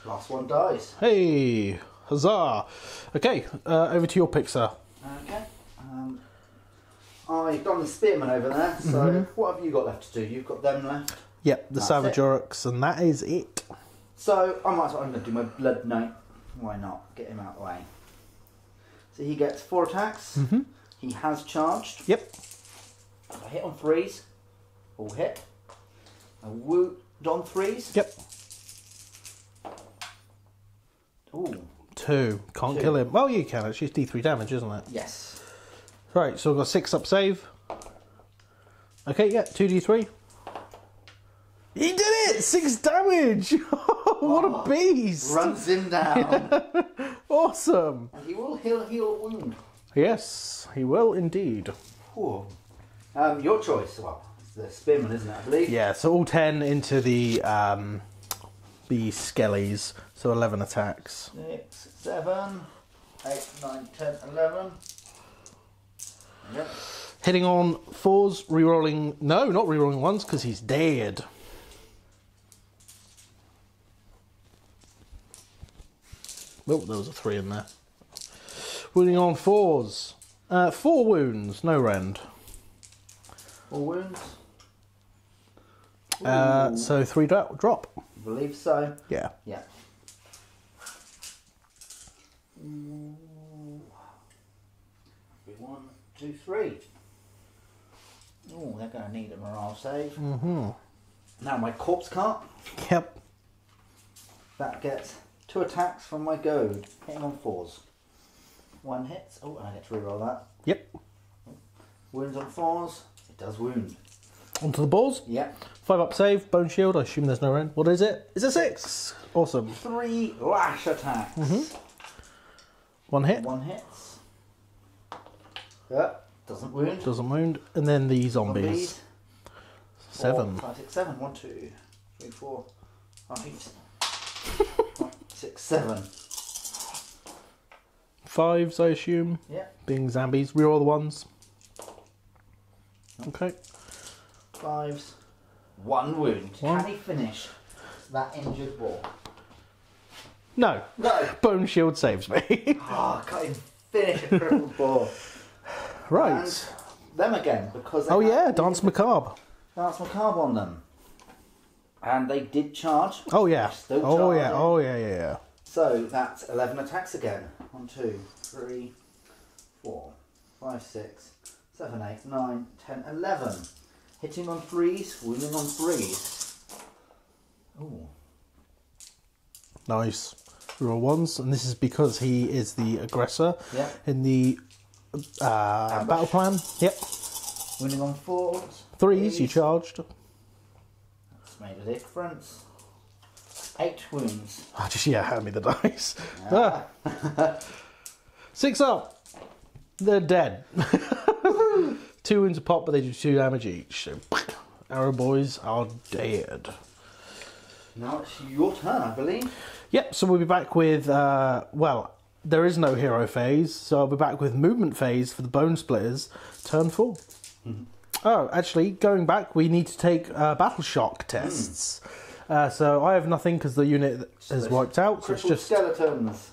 Last 1 dice. Hey, huzzah! Okay, over to your pick, sir. Okay. I've done the spearman over there, so what have you got left to do? You've got them left. Yep, the That's Savage it. Orcs, and that is it. So I'm going to do my Blood Knight. Why not? Get him out of the way. So he gets 4 attacks. He has charged. Yep. A hit on 3s. All hit. A wound on 3s. Yep. Ooh. 2. Can't 2. kill him. Well, you can. It's just D3 damage, isn't it? Yes. Right, so I've got 6 up save. Okay, yeah, 2d3. He did it! 6 damage! What a beast! Runs him down. Awesome! And he will heal a wound. Yes, he will indeed. Ooh. Your choice. Well, it's the spearman, isn't it, I believe? Yeah, so all 10 into the skellies, so 11 attacks. 6, 7, 8, 9, 10, 11. Yep. Hitting on 4s, rerolling... No, not rerolling 1s, because he's dead. Oh, there was a 3 in there. Wounding on 4s. 4 wounds, no rend. 4 wounds. So 3 drop. I believe so. Yeah. Yeah. One, 2, 3. Oh, they're going to need a morale save. Now my corpse cart. Yep. That gets 2 attacks from my goad, hitting on 4s. 1 hits. Oh, and I get to reroll that. Yep. Wounds on 4s. It does wound. Onto the balls. Yep. 5 up save, bone shield. I assume there's no rend. What is it? It's a 6. Awesome. 3 lash attacks. 1 hit. 1 hits. Yep. Doesn't wound. Doesn't wound. And then the zombies. 7. 4, 5, 6, 7. 1, 2, 3, 4, 5, 6, 7. 5s, I assume. Yeah. Being zombies. Reroll the 1s. Okay. 5s. 1 wound. 1. Can he finish that injured ball? No. No. Bone shield saves me. Oh, can't even finish a crippled ball. Right. And them again, because they Oh had yeah, Dance Macabre. Dance Macabre on them. And they did charge. Oh yeah. Still Oh yeah. charging. Oh yeah, yeah, yeah. So that's 11 attacks again. 1, 2, 3, 4, 5, 6, 7, 8, 9, 10, 11. Hitting on 3s, wounding on 3s. Ooh. Nice. Reroll 1s, and this is because he is the aggressor Yeah. in the battle plan. Yep. Wounding on 4s. 3s, you charged. That's made a difference. 8 wounds. Oh, just hand me the dice. Ah. 6 up. They're dead. 2 wounds a pop, but they do 2 damage each. So, arrow boys are dead. Now it's your turn, I believe. Yep, so we'll be back with, well, there is no hero phase, so I'll be back with movement phase for the Bonesplitterz, turn 4. Oh, actually, going back, we need to take battle shock tests. So I have nothing because the unit is wiped out, so it's Crippled just... skeletons.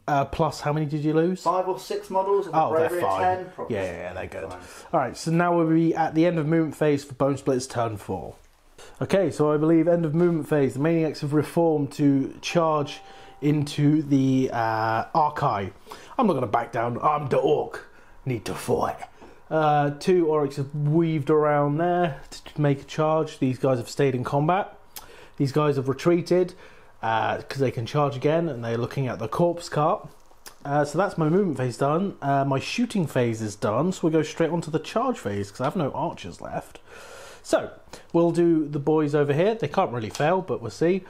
Plus, how many did you lose? 5 or 6 models. Oh, they're bravery fine. 10, probably. Yeah, they're good. Fine. Alright, so now we'll be at the end of movement phase for Bonesplitterz turn 4. Okay, so I believe end of movement phase, the Maniacs have reformed to charge into the Archive. I'm not going to back down. I'm the Orc. Need to fight. 2 Oryx have weaved around there to make a charge. These guys have stayed in combat. These guys have retreated because they can charge again, and they're looking at the corpse cart. So that's my movement phase done. My shooting phase is done, so we'll go straight on to the charge phase because I have no archers left. So we'll do the boys over here. They can't really fail, but we'll see.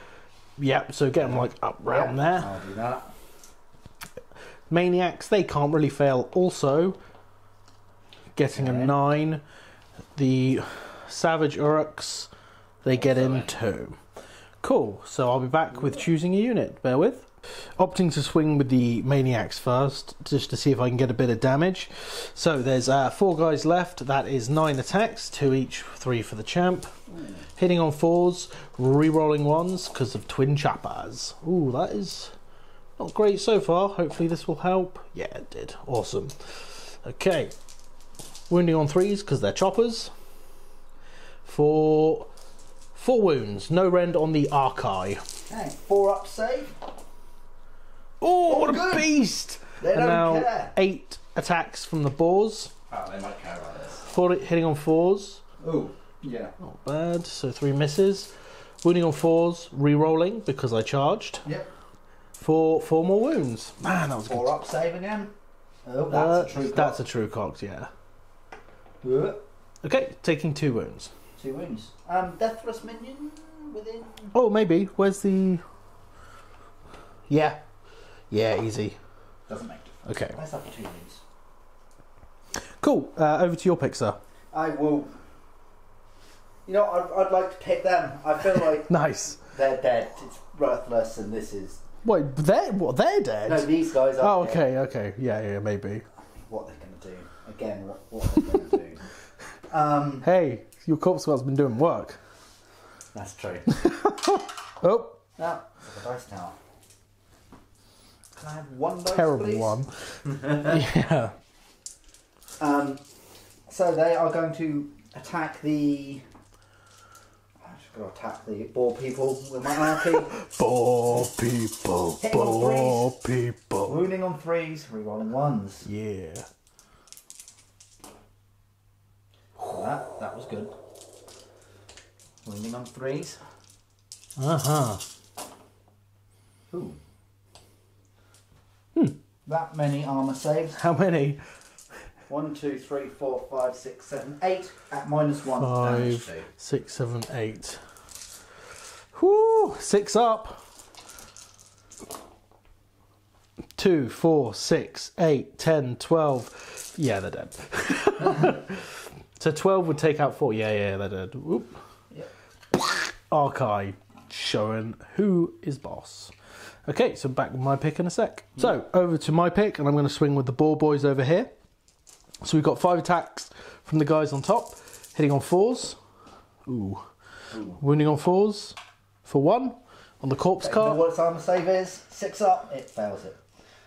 Yep, so get them like up round there. I'll do that. Maniacs, they can't really fail also. Getting a 9. The Savage Uruks, they get in 2. Cool, so I'll be back with choosing a unit, bear with. Opting to swing with the Maniacs first, just to see if I can get a bit of damage. So there's 4 guys left, that is 9 attacks, 2 each, 3 for the champ. Hitting on 4s, re-rolling 1s because of twin chappers. Ooh, that is not great so far, hopefully this will help. Yeah, it did, awesome. Okay, wounding on 3s because they're choppers. For 4 wounds, no rend on the Archive. Okay, 4 up save. Oh, what good. a beast! They And don't now care. 8 attacks from the boars. Oh, they might care about this. 4 hitting on 4s. Oh, yeah. Not bad. So 3 misses. Wounding on 4s, re-rolling because I charged. Yep. For 4 more wounds. Man, that was 4 good. up save again. Oh, that's a true cock. That's a true cocked, yeah. Uh, Okay, taking 2 wounds. 2 wounds. Deathless minion within. Oh, maybe. Where's the... Yeah. Yeah, easy. Doesn't make difference. Okay. Let's have 2 wounds. Cool. Over to your pick, sir. I will. You know, I'd like to pick them. I feel like Nice. they're dead. It's worthless, and this is. Wait, they're dead? No, these guys are. Oh, dead. okay. Yeah, maybe. What they're going to do. Again, what they're going to do. Hey, your corpse squad's been doing work. That's true. Oh, Now, the dice tower. Can I have 1 dice, terrible please? one. Yeah. So they are going to attack the. I'm just going to attack the boar people with my anarchy. Boar people, Hitting on boar people. Wounding on 3s, rerolling 1s. Yeah. So that was good. Wounding on 3s. Uh-huh. Ooh. That many armor saves. How many? 1, 2, 3, 4, 5, 6, 7, 8 at -1 damage 5, to. 6, 7, 8. Whoo! 6 up. 2, 4, 6, 8, 10, 12. Yeah, they're dead. So 12 would take out 4. Yeah, they're dead. Whoop. Yep. Archive showing who is boss. Okay, so back with my pick in a sec. So over to my pick, and I'm going to swing with the boar boys over here. So we've got 5 attacks from the guys on top, hitting on 4s. Ooh. Wounding on 4s for 1 on the corpse You know cart. what its armor save is? 6 up, it fails it.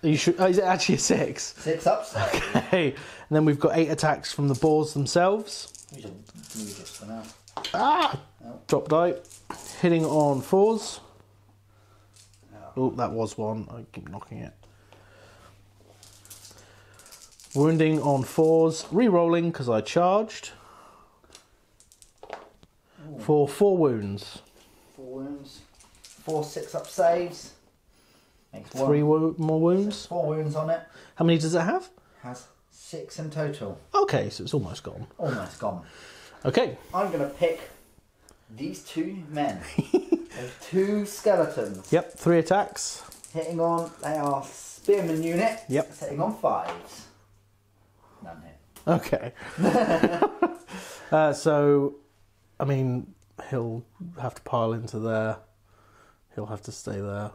You should, is it actually a 6? 6 up save. Okay, and then we've got 8 attacks from the boars themselves. We should move this for now. Ah! No. Drop die. Hitting on 4s. No. Oh, that was 1. I keep knocking it. Wounding on 4s. Re-rolling because I charged. Ooh. For 4 wounds. 4 wounds. 4 6 up saves. Makes 3 more wounds. 4 wounds on it. How many does it have? Has 6 in total. Okay, so it's almost gone. Almost gone. Okay. I'm going to pick these 2 men. Those 2 skeletons. Yep, 3 attacks. Hitting on, they are spearman unit. Yep. It's hitting on 5s. None hit. Okay. So, I mean, he'll have to pile into there. He'll have to stay there.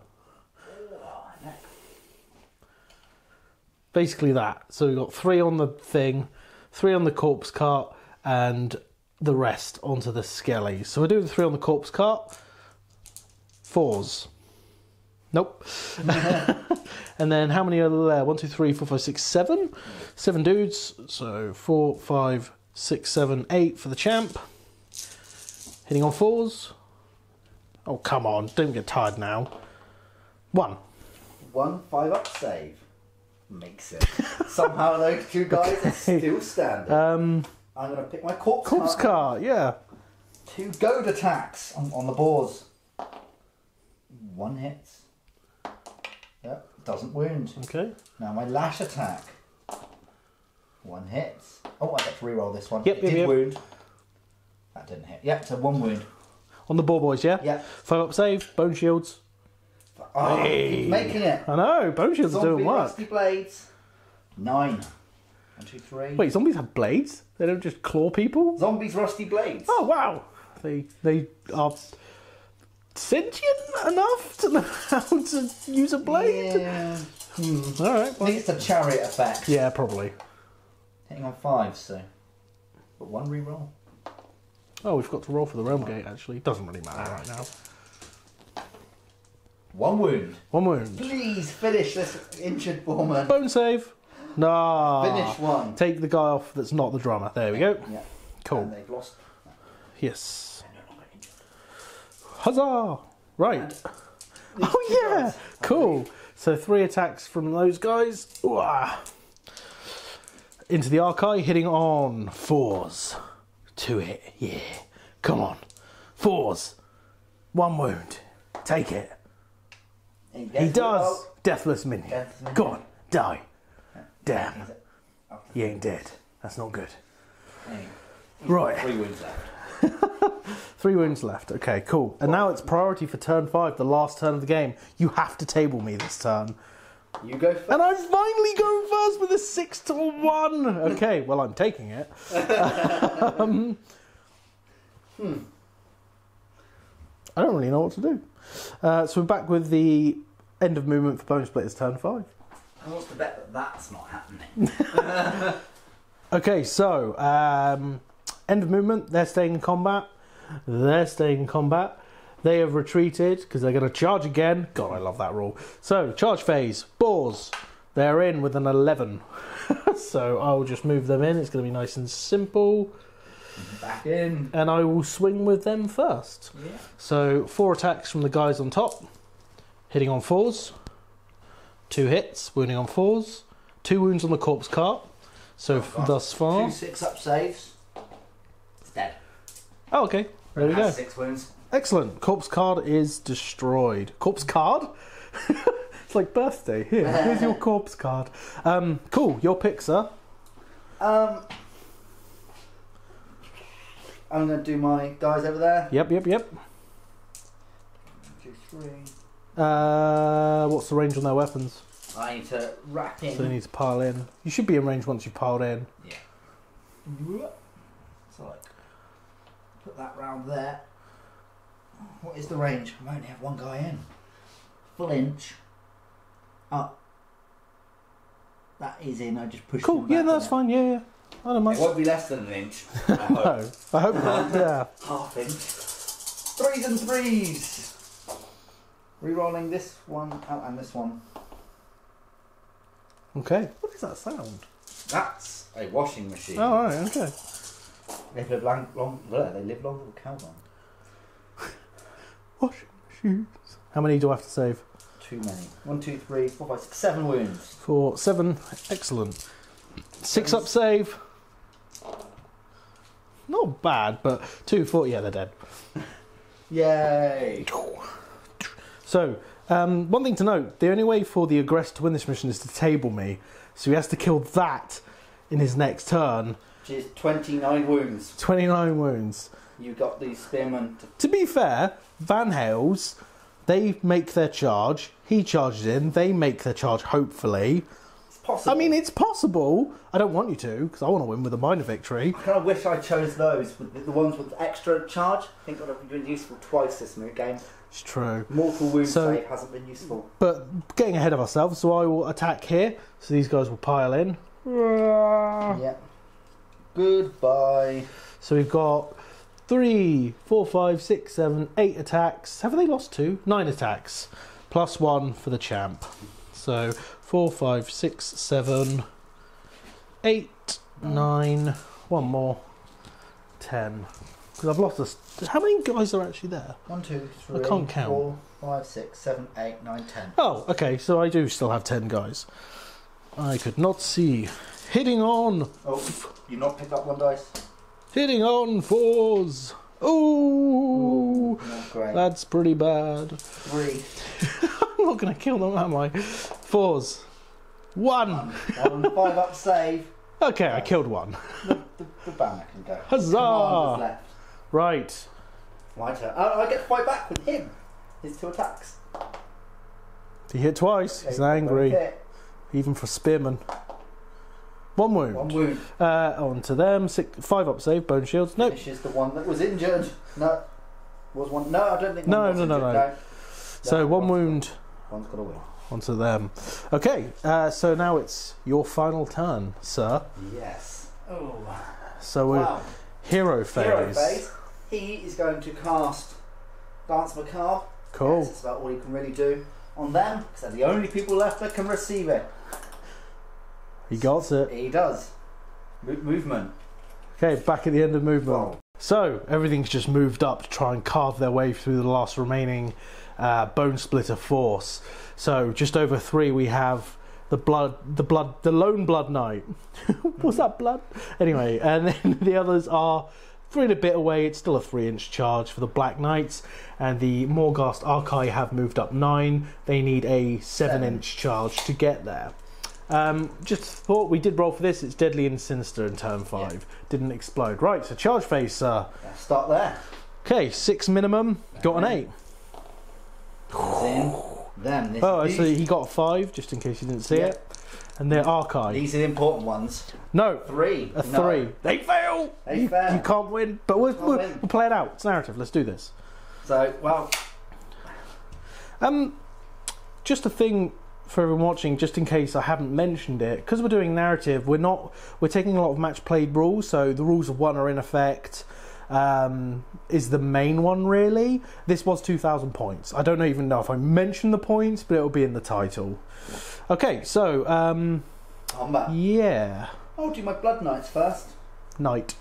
Basically that. So we've got 3 on the thing, 3 on the corpse cart, and the rest onto the skellies. So we're doing 3 on the corpse cart. 4s. Nope. And then how many are there? 1, 2, 3, 4, 5, 6, 7. 7 dudes. So 4, 5, 6, 7, 8 for the champ. Hitting on 4s. Oh, come on. Don't get tired now. 1. 1 5-up save. Makes it. Somehow those two guys are still standing. I'm going to pick my corpse cart, yeah. 2 goad attacks on the boars. 1 hits. Yep, doesn't wound. Okay. Now my lash attack. 1 hits. Oh, I get to reroll this one. Yep, it did wound. That didn't hit. Yep, so 1 wound. On the boar boys, yeah? Yep. 5-up save, bone shields. Oh, keep making it. I know, bone shields are doing work. Rusty blades. 9. 1, 2, 3. Wait, zombies have blades? They don't just claw people? Zombies rusty blades. Oh, wow. They are sentient enough to know how to use a blade? Yeah. All right. I think it's the chariot effect. Yeah, probably. Hitting on 5, so. But 1 reroll. Oh, we've got to roll for the realm gate, actually. Doesn't really matter right now. 1 wound. 1 wound. Please finish this injured foreman. Bone save. Nah. Finish 1. Take the guy off that's not the drummer. There we go. Yeah. Cool. And they've lost. Yes. They're no longer injured. Huzzah! Right. Oh yeah! Cool. So 3 attacks from those guys. Ooh, ah. Into the Archai, hitting on 4s. 2 hit. Yeah. Come on. 4s. 1 wound. Take it. He does. Deathless minion. Go on. Die. Damn. You ain't dead. That's not good. Right. 3 wounds left. 3 wounds left. Okay, cool. And now it's priority for turn 5, the last turn of the game. You have to table me this turn. You go first. And I'm finally going first with a 6-1. Okay, well, I'm taking it. I don't really know what to do. So we're back with the end of movement for Bonesplitterz turn 5. I want to bet that that's not happening. Okay, so end of movement. They're staying in combat. They're staying in combat. They have retreated because they're going to charge again. God, I love that rule. So, charge phase. Boars. They're in with an 11. So, I'll just move them in. It's going to be nice and simple. Back in. And I will swing with them first. Yeah. So, 4 attacks from the guys on top. Hitting on 4s. 2 hits. Wounding on 4s. 2 wounds on the corpse cart. So, thus far. 2 6-up saves. It's dead. Oh, okay. There we go. 6 wounds. Excellent. Corpse card is destroyed. Corpse card? It's like birthday. Here, here's your corpse card. Cool. Your picks, sir. I'm going to do my guys over there. Yep. 1, 2, 3. What's the range on their weapons? I need to wrap in. So they need to pile in. You should be in range once you've piled in. Yeah. So like, put that round there. What is the range? I only have 1 guy in. Full inch. Up. That is in. I just pushed. Cool. Yeah, that's fine. Yeah. I don't mind. It won't be less than an inch. I hope. No, I hope not. Yeah. Half inch. 3s and 3s. Rerolling this one out and this one. Okay. What is that sound? That's a washing machine. Oh, all right. Okay. They live long. They live longer than cows on. Washing machines. How many do I have to save? Too many. 1, 2, 3, 4, 5, 6, 7 wounds. 4, 7. Excellent. 6-up save. Not bad, but 2, 4. Yeah, they're dead. Yay! So, one thing to note, the only way for the aggressor to win this mission is to table me. So he has to kill that in his next turn. Which is 29 wounds. 29 wounds. You got the spearmen To be fair, Van Hales, they make their charge. He charges in. They make their charge, hopefully. It's possible. I mean, it's possible. I don't want you to, because I want to win with a minor victory. I kind of wish I chose those, with the ones with extra charge. I think that would have been useful twice this game. It's true. Mortal wound save hasn't been useful. But getting ahead of ourselves, so I will attack here. So these guys will pile in. Yeah. Goodbye. So we've got 3, 4, 5, 6, 7, 8 attacks. Have they lost 2? 9 attacks. +1 for the champ. So 4, 5, 6, 7, 8, 9, one more, 10. Because I've lost this. How many guys are actually there? 1, 2, 3, I can't count. 4, 5, 6, 7, 8, 9, 10. Oh, okay, so I do still have 10 guys. I could not see. Hitting on. Oh, you not picked up one dice? Hitting on 4s. Ooh, not great. That's pretty bad. 3. I'm not going to kill them, am I? 4s. 1. 5 up save. Okay, I killed 1. The banner can go. Huzzah! Commander's left. Right. My turn. I get to fight back with him. His 2 attacks. He hit twice. He's angry. Even for spearmen. 1 wound. 1 wound. On to them. 5 up save. Bone shields. Nope. Finishes the one that was injured. No. Was one? No, I don't think. No, one was injured. no. So 1 wound. One's got a win. Onto them. Okay. So now it's your final turn, sir. Yes. Oh. So we're hero phase. Hero phase. He is going to cast Dance Macabre. Cool. Yes, it's about all you can really do on them, because they're the only people left that can receive it. He got it. He does. Movement. Okay, back at the end of movement. Wow. So everything's just moved up to try and carve their way through the last remaining bone splitter force. So just over 3 we have the lone blood knight. Was that blood? Anyway, and then the others are 3 and a bit away. It's still a 3-inch charge for the Black Knights, and the Morghast Archai have moved up 9. They need a 7-inch charge to get there. Just thought we did roll for this. It's deadly and sinister in turn 5. Yeah. Didn't explode. Right, so charge phase, sir. Start there. Okay, 6 minimum. Got an 8. Then so he got a 5, just in case you didn't see it. And they're Archai. These are the important ones. No. 3. A 3. They fail. You can't win. But we'll play it out. It's narrative. Let's do this. So, well. Just a thing for everyone watching, just in case I haven't mentioned it, because we're doing narrative, we're taking a lot of match played rules, so the rules of 1 are in effect. Is the main one really. This was 2,000 points. I don't even know if I mentioned the points, but it'll be in the title. Okay, so combat. Yeah. I'll do my Blood Knights first. Knight.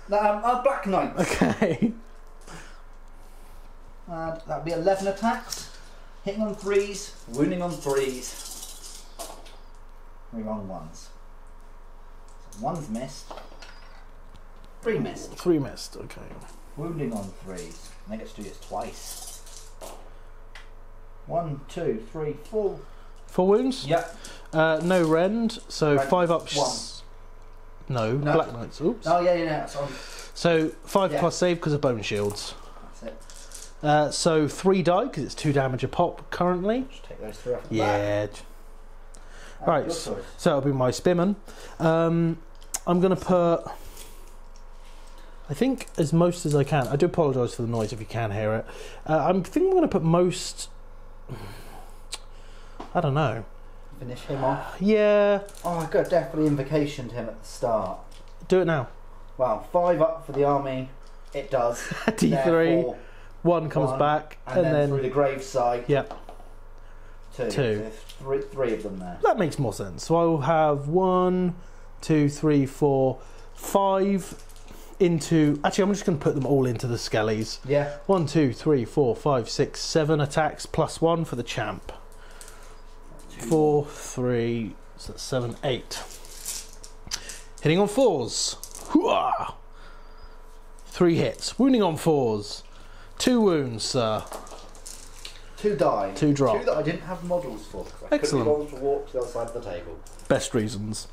Black Knights. Okay. And that'll be 11 attacks. Hitting on 3s, wounding on 3s. 3 on 1s. So 1's missed. 3 missed. 3 missed, okay. Wounding on 3s. And they get to do this twice. 1, 2, 3, 4. 4 wounds? Yep. No rend, so Rend 5 up. 1. No, Black Knights. Oops. Oh, yeah. So 5 plus save because of bone shields. That's it. So 3 die because it's 2 damage a pop currently. Just take those 3 off the Yeah. back. Right, so it'll be my Spearman. I'm going to put, I think, as most as I can. I do apologise for the noise if you can hear it. I think I'm going to put most, I don't know. Finish him off? Yeah. Oh, I could have definitely invocationed him at the start. Do it now. Well, 5 up for the army. It does. D3. Therefore, 1 comes back. And then through the gravesite. Yep. 2. 2. So 3 of them there. That makes more sense. So I'll have 1, 2, 3, 4, 5 into... Actually, I'm just going to put them all into the skellies. Yeah. 1, 2, 3, 4, 5, 6, 7 attacks plus 1 for the champ. 4, 3, so that's 7, 8. Hitting on 4s. Hooah! 3 hits. Wounding on 4s. 2 wounds, sir. 2 die. 2 drop. 2 that I didn't have models for. I Excellent. couldn't be bothered to walk to the other side of the table. Best reasons.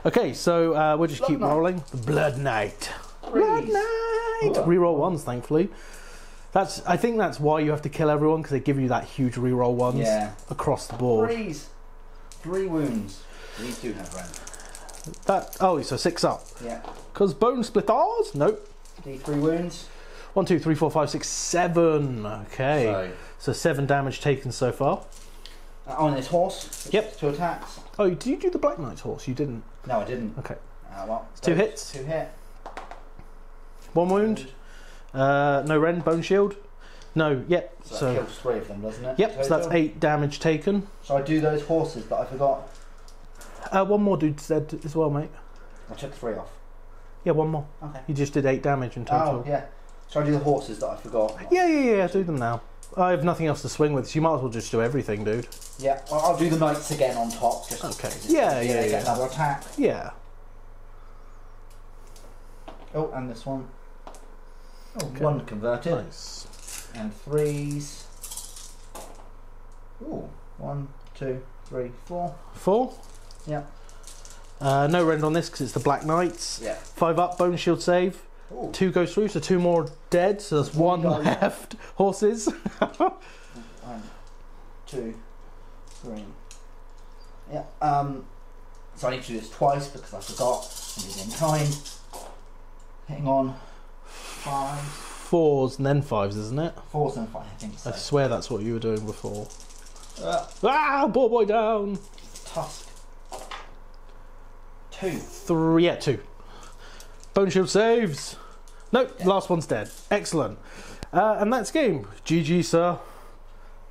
Okay, so we'll just Blood keep Knight. rolling. The Blood Knight. Blood Knight! Reroll 1s, thankfully. I think that's why you have to kill everyone, because they give you that huge reroll 1s across the board. 3s. 3 wounds. These do have rend. So 6 up. Yeah. Because Bonesplitterz? Nope. D3 wounds. 1, 2, 3, 4, 5, 6, 7. Okay. So 7 damage taken so far. On this horse. Yep. 2 attacks. Oh, did you do the Black Knight's horse? You didn't. No, I didn't. Okay. Well, It's 2 hits. 2 hit. 1 wound. No rend, bone shield. No, yep. So that kills 3 of them, doesn't it? Yep, so that's 8 damage taken. So I do those horses that I forgot. One more dude's dead as well, mate. I took 3 off. Yeah, one more. Okay. You just did 8 damage in total. Oh, yeah. So I do the horses that I forgot. Yeah, do them now. I have nothing else to swing with, so you might as well just do everything, dude. Yeah, well, I'll do the knights again on top. Just Okay. They get another attack. Yeah. Oh, and this one. Oh, Okay. 1 converted. Nice. And 3s. Ooh, 1, 2, 3, 4. 4. Yeah. No rend on this because it's the Black Knights. Yeah. 5 up, bone shield save. Ooh. 2 goes through, so 2 more dead, so there's 1 left. Horses. 1, 2, 3. Yeah. So I need to do this twice because I forgot. I'm using time. Hitting on 5. 4s and then 5s, isn't it? 4s and 5, I think so. I swear that's what you were doing before. Ah, Poor boy down. Tusk. 2. 3, yeah, 2. Bone shield saves. No, last one's dead. Excellent. And that's game. GG, sir.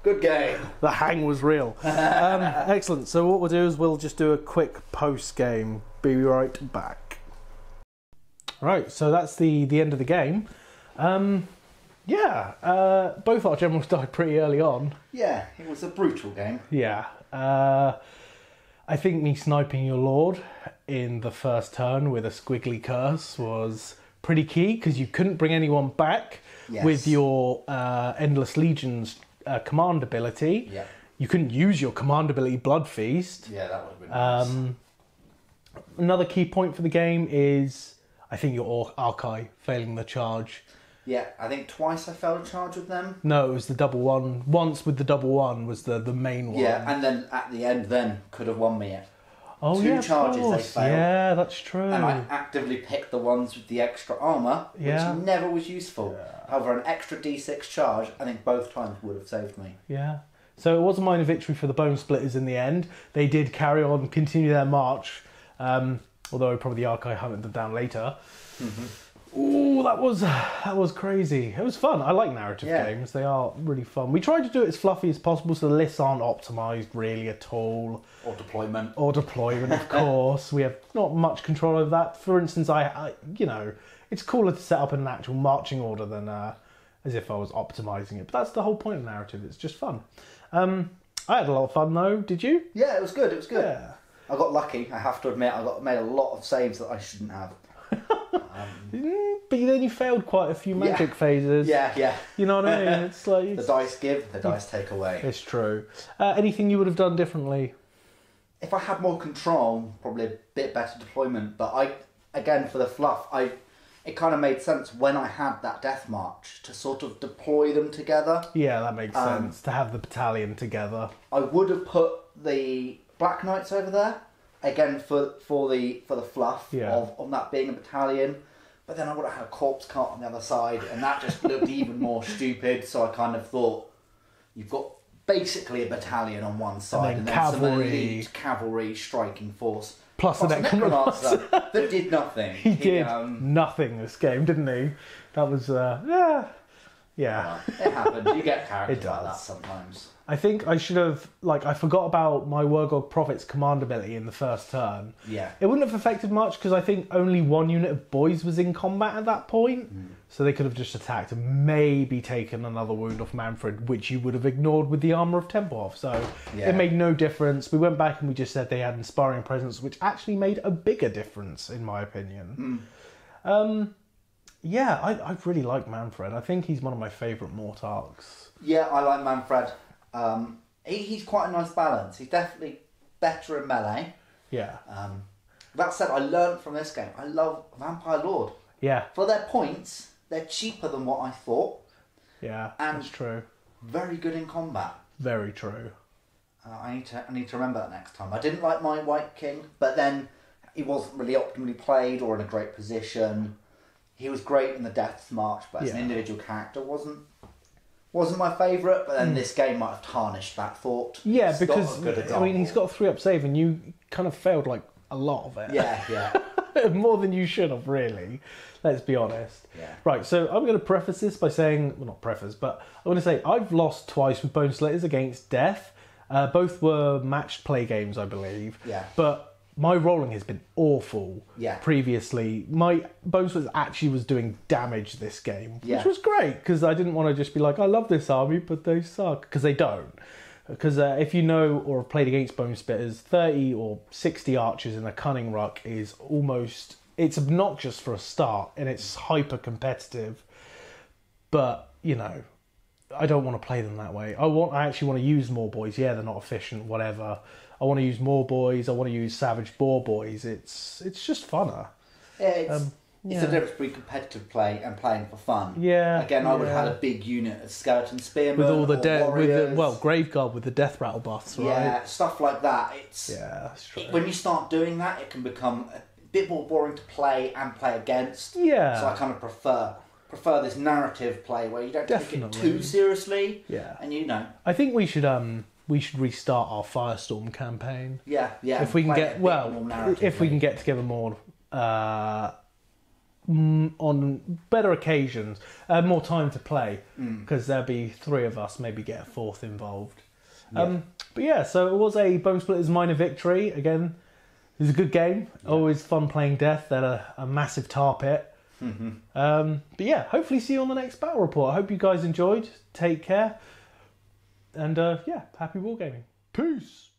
Good game. The hang was real. Excellent. So what we'll do is we'll just do a quick post game. Be right back. Right. So that's the end of the game. Both our generals died pretty early on. Yeah, it was a brutal game. Yeah. I think me sniping your lord in the first turn with a squiggly curse was pretty key because you couldn't bring anyone back with your Endless Legion's command ability. Yeah. You couldn't use your command ability Blood Feast. Yeah, that would have been nice. Another key point for the game is I think your Archai failing the charge. Yeah, I think twice I failed a charge with them. No, it was the double one. Once with the double one was the main one. Yeah, and then at the end then could have won me it. Oh, 2 yeah, charges of course. they failed. Yeah, that's true. And I actively picked the ones with the extra armour, which never was useful. Yeah. However, an extra D6 charge, I think both times would have saved me. Yeah. So it was a minor victory for the Bonesplitterz in the end. They did carry on, continue their march, although probably the Archive hunted them down later. Mm-hmm. Ooh, that was crazy. It was fun. I like narrative games. They are really fun. We tried to do it as fluffy as possible so the lists aren't optimised really at all. Or deployment. Of course. We have not much control over that. For instance, I it's cooler to set up an actual marching order than as if I was optimising it. But that's the whole point of narrative. It's just fun. I had a lot of fun though. Did you? Yeah, it was good. Yeah. I got lucky, I have to admit. I made a lot of saves that I shouldn't have. But then you failed quite a few magic phases. Yeah. You know what I mean? It's like the dice give, the dice take away. It's true. Anything you would have done differently? If I had more control, probably a bit better deployment. But again, for the fluff, it kind of made sense when I had that death march to sort of deploy them together. Yeah, that makes sense to have the battalion together. I would have put the Black Knights over there again for the fluff of that being a battalion. But then I would have had a corpse cart on the other side, and that just looked even more stupid. So I kind of thought, you've got basically a battalion on one side, and then some elite cavalry striking force. Plus a Necromancer that did nothing. He did nothing this game, didn't he? That was, yeah. It happens. You get characters like that sometimes. I think I should have, I forgot about my Wurgog Prophet's command ability in the first turn. Yeah. It wouldn't have affected much because I think only 1 unit of boys was in combat at that point. So they could have just attacked and maybe taken another wound off Manfred, which you would have ignored with the Armour of Tempelhof. So it made no difference. We went back and we just said they had Inspiring Presence, which actually made a bigger difference, in my opinion. Yeah, I really like Manfred. I think he's one of my favourite Mortarchs. Yeah, I like Manfred. He's quite a nice balance. He's definitely better in melee. Yeah. That said, I learned from this game. I love Vampire Lord. Yeah. For their points, they're cheaper than what I thought. Yeah, and that's true. Very good in combat. Very true. I need to remember that next time. I didn't like my White King, but then he wasn't really optimally played or in a great position. He was great in the Death March, but as an individual character wasn't my favourite. But then this game might have tarnished that thought. Yeah, because he's got a 3-up save, and you kind of failed a lot of it. Yeah. More than you should have, really. Let's be honest. Yeah. Right, so I'm going to preface this by saying, well, not preface, but I'm going to say I've lost twice with Bonesplitterz against Death. Both were matched play games, I believe. Yeah. But my rolling has been awful. Yeah. Previously, my Bonesplitterz actually was doing damage this game, Yeah. which was great because I didn't want to just be like, I love this army, but they suck, because they don't. Because if you know or have played against Bonesplitterz, 30 or 60 archers in a cunning ruck is almost... It's obnoxious for a start, and it's hyper competitive. But, you know, I don't want to play them that way. I actually want to use more boys. Yeah, they're not efficient, whatever. I want to use more boys. I want to use savage boar boys. It's just funner. Yeah, it's the difference between competitive play and playing for fun. Yeah. Again, I would have had a big unit of skeleton spearmen with all the warriors. Graveguard with the death rattle buffs, right? Yeah, stuff like that. That's true. When you start doing that, it can become a bit more boring to play and play against. Yeah. So I kind of prefer this narrative play where you don't take it too seriously. Yeah. And you know. I think we should restart our Firestorm campaign. Yeah. If we can get together more on better occasions, more time to play, because there'll be 3 of us, maybe get a 4th involved. Yeah. But yeah, so it was a Bonesplitterz minor victory. Again, it was a good game. Yeah. Always fun playing Death. They're a massive tar pit. Mm-hmm. But yeah, hopefully see you on the next battle report. I hope you guys enjoyed. Take care. And yeah, happy wargaming. Peace.